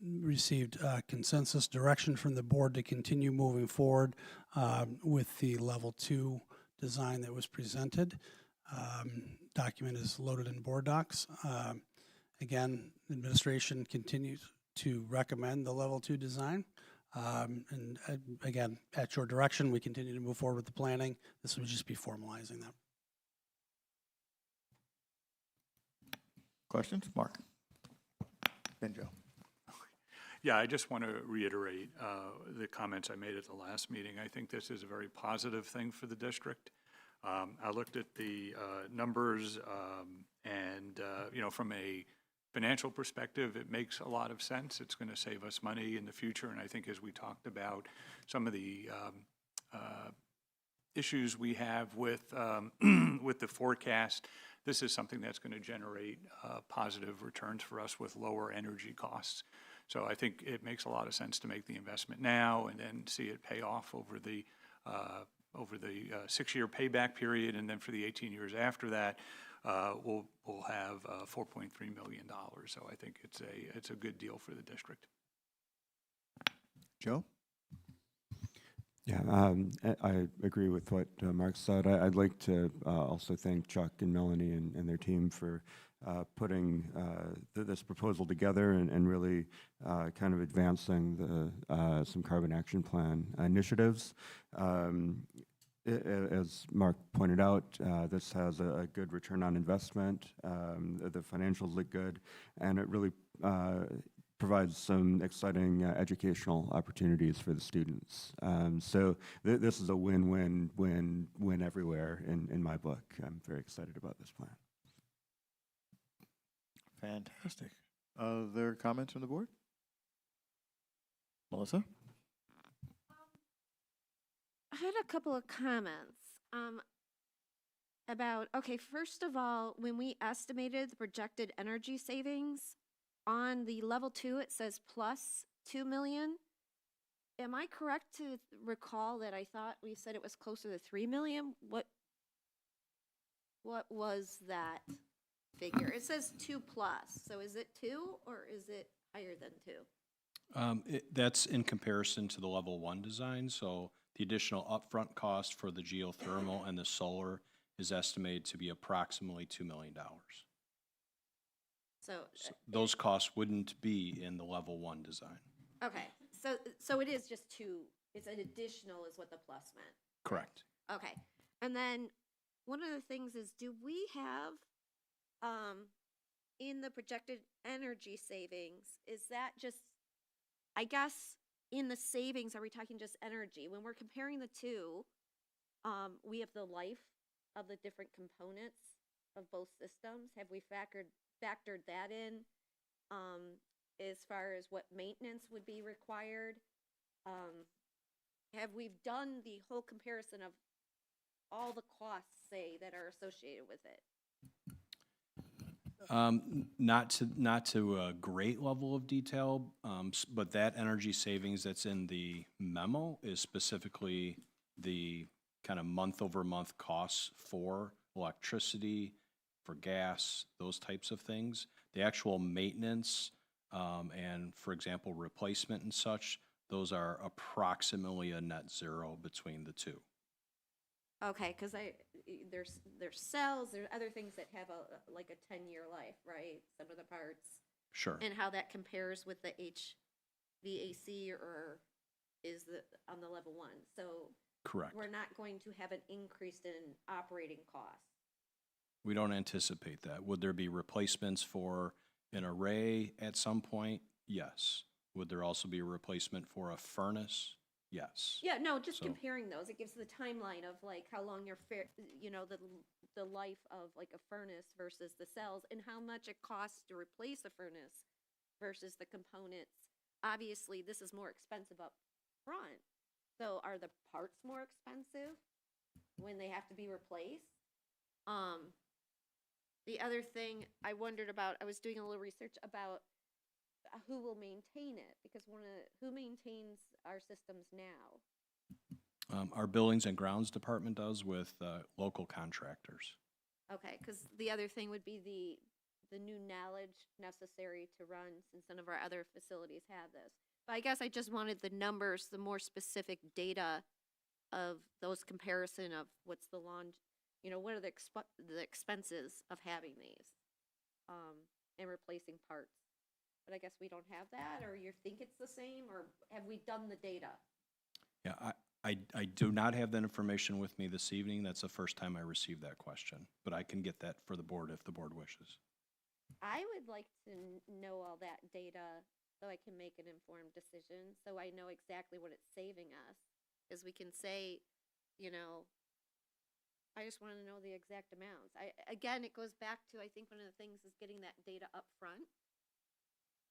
Received consensus direction from the board to continue moving forward with the level 2 design that was presented. Document is loaded in board docs. Again, administration continues to recommend the level 2 design. And again, at your direction, we continue to move forward with the planning. This would just be formalizing that. Questions? Mark? Then Joe. Yeah, I just want to reiterate the comments I made at the last meeting. I think this is a very positive thing for the district. I looked at the numbers and, from a financial perspective, it makes a lot of sense. It's going to save us money in the future. And I think as we talked about some of the issues we have with, with the forecast, this is something that's going to generate positive returns for us with lower energy costs. So I think it makes a lot of sense to make the investment now and then see it pay off over the 6-year payback period, and then for the 18 years after that, we'll have $4.3 million. So I think it's a good deal for the district. Joe? Yeah, I agree with what Mark said. I'd like to also thank Chuck and Melanie and their team for putting this proposal together and really kind of advancing some carbon action plan initiatives. As Mark pointed out, this has a good return on investment. The financials look good, and it really provides some exciting educational opportunities for the students. So this is a win-win-win-win everywhere in my book. I'm very excited about this plan. Fantastic. Other comments from the board? Melissa? I had a couple of comments about, okay, first of all, when we estimated the projected energy savings, on the level 2, it says plus 2 million. Am I correct to recall that I thought we said it was closer to 3 million? What was that figure? It says 2 plus, so is it 2 or is it higher than 2? That's in comparison to the level 1 design, so the additional upfront cost for the geothermal and the solar is estimated to be approximately $2 million. So, Those costs wouldn't be in the level 1 design. okay, so it is just 2, it's an additional is what the plus meant. Correct. Okay, and then one of the things is, do we have, in the projected energy savings, is that just, I guess, in the savings, are we talking just energy? When we're comparing the two, we have the life of the different components of both systems. Have we factored that in, as far as what maintenance would be required? Have we done the whole comparison of all the costs, say, that are associated with it? Not to a great level of detail, but that energy savings that's in the memo is specifically the kind of month-over-month costs for electricity, for gas, those types of things. The actual maintenance and, for example, replacement and such, those are approximately a net zero between the two. Okay, because there's cells, there's other things that have like a 10-year life, right? Some of the parts. Sure. And how that compares with the HVAC or is on the level 1. So Correct. we're not going to have an increase in operating costs. We don't anticipate that. Would there be replacements for an array at some point? Yes. Would there also be a replacement for a furnace? Yes. Yeah, no, just So- comparing those, it gives the timeline of like how long the life of like a furnace versus the cells and how much it costs to replace a furnace versus the components. Obviously, this is more expensive up front. So are the parts more expensive when they have to be replaced? The other thing I wondered about, I was doing a little research about who will maintain it, because who maintains our systems now? Our Buildings and Grounds Department does with local contractors. Okay, because the other thing would be the new knowledge necessary to run, since none of our other facilities have this. But I guess I just wanted the numbers, the more specific data of those comparison of what's the what are the expenses of having these and replacing parts. But I guess we don't have that, or you think it's the same, or have we done the data? Yeah, I do not have that information with me this evening. That's the first time I received that question, but I can get that for the board if the board wishes. I would like to know all that data so I can make an informed decision, so I know exactly what it's saving us. Because we can say, I just want to know the exact amounts. Again, it goes back to, I think one of the things is getting that data up front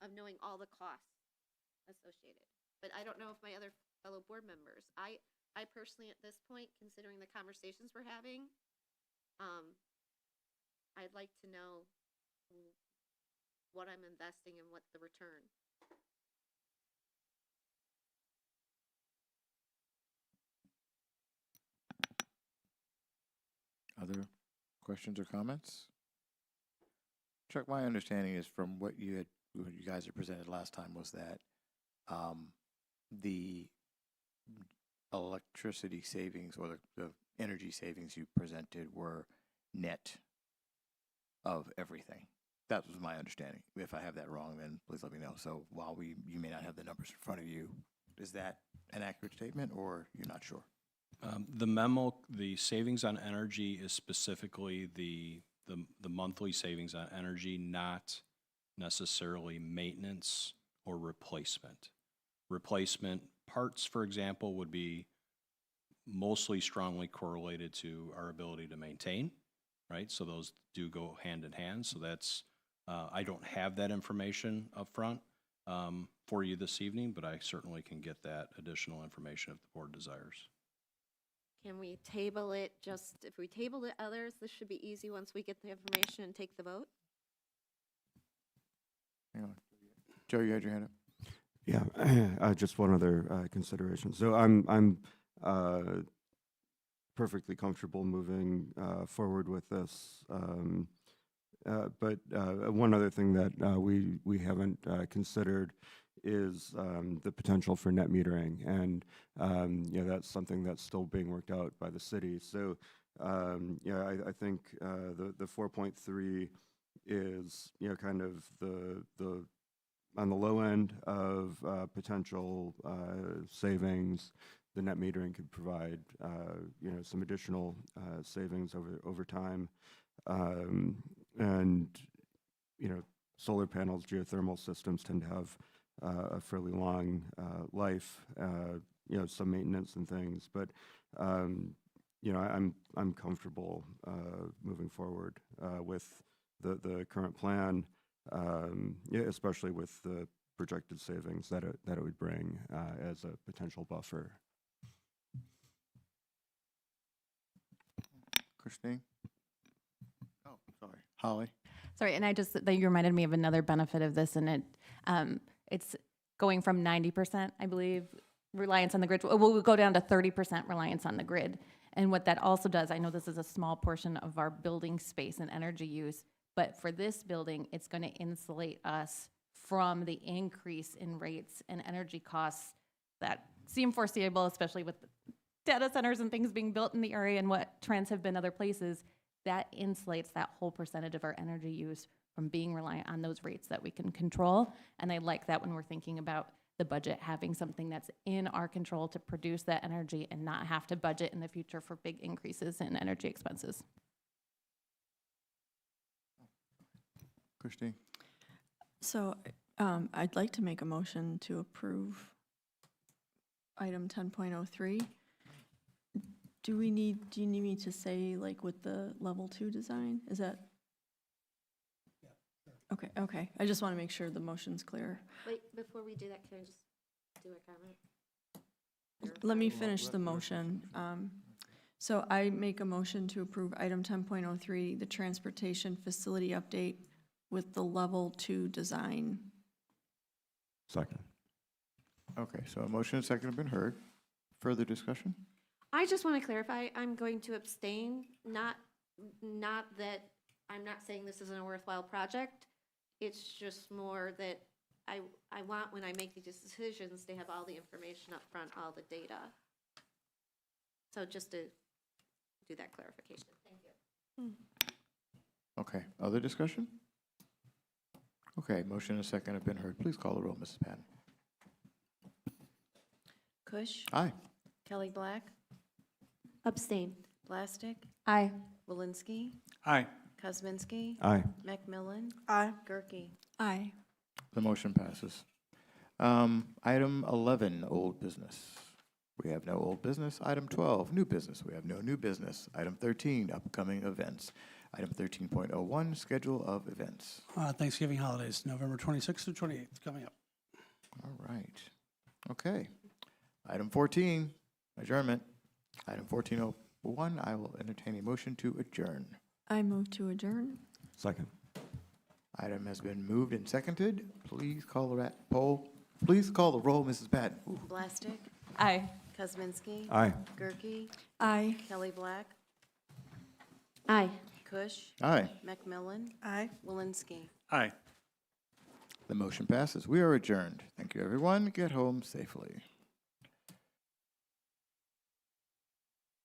of knowing all the costs associated. But I don't know if my other fellow board members, I personally at this point, considering the conversations we're having, I'd like to know what I'm investing and what the return. Other questions or comments? Chuck, my understanding is from what you guys had presented last time was that the electricity savings or the energy savings you presented were net of everything. That was my understanding. If I have that wrong, then please let me know. So while you may not have the numbers in front of you, is that an accurate statement or you're not sure? The memo, the savings on energy is specifically the monthly savings on energy, not necessarily maintenance or replacement. Replacement parts, for example, would be mostly strongly correlated to our ability to maintain, right? So those do go hand in hand. So that's, I don't have that information up front for you this evening, but I certainly can get that additional information if the board desires. Can we table it if we table the others, this should be easy once we get the information and take the vote? Hang on. Joe, you had your hand up? Yeah, just one other consideration. So I'm perfectly comfortable moving forward with this. But one other thing that we haven't considered is the potential for net metering, and that's something that's still being worked out by the city. So I think the 4.3 is kind of the on the low end of potential savings. The net metering could provide some additional savings over time, and solar panels, geothermal systems tend to have a fairly long life, some maintenance and things, but I'm comfortable moving forward with the current plan, especially with the projected savings that it would bring as a potential buffer. Christine? Oh, sorry. Holly? Sorry, and that you reminded me of another benefit of this, and it's going from 90%, I believe, reliance on the grid. We'll go down to 30% reliance on the grid. And what that also does, I know this is a small portion of our building space and energy use, but for this building, it's going to insulate us from the increase in rates and energy costs that seem foreseeable, especially with data centers and things being built in the area and what trends have been other places. That insulates that whole percentage of our energy use from being reliant on those rates that we can control. And I like that when we're thinking about the budget, having something that's in our control to produce that energy and not have to budget in the future for big increases in energy expenses. Christine? So I'd like to make a motion to approve item 10.03. Do you need me to say like with the level 2 design? Is that? Yeah. Okay. I just want to make sure the motion's clear. Wait, before we do that, can I just do a comment? Let me finish the motion. So I make a motion to approve item 10.03, the transportation facility update with the level 2 design. Second. Okay, so a motion and second have been heard. Further discussion? I just want to clarify, I'm going to abstain, not that I'm not saying this isn't a worthwhile project. It's just more that I want, when I make these decisions, to have all the information up front, all the data. So just to do that clarification. Thank you. Okay, other discussion? Okay, motion and second have been heard. Please call the roll, Mrs. Patton. Kush? Aye. Kelly Black? Abstain. Blastic? Aye. Walensky? Aye. Kuzminski? Aye. Macmillan? Aye. Gerke? Aye. The motion passes. Item 11, old business. We have no old business. Item 12, new business. We have no new business. Item 13, upcoming events. Item 13.01, schedule of events. Thanksgiving holidays, November 26th through 28th, coming up. All right. Okay. Item 14, adjournment. Item 14.01, I will entertain a motion to adjourn. I move to adjourn. Second. Item has been moved and seconded. Please call the poll. Please call the roll, Mrs. Patton. Blastic? Aye. Kuzminski? Aye. Gerke? Aye. Kelly Black? Aye. Kush? Aye. Macmillan? Aye. Walensky? Aye. The motion passes. We are adjourned. Thank you, everyone. Get home safely.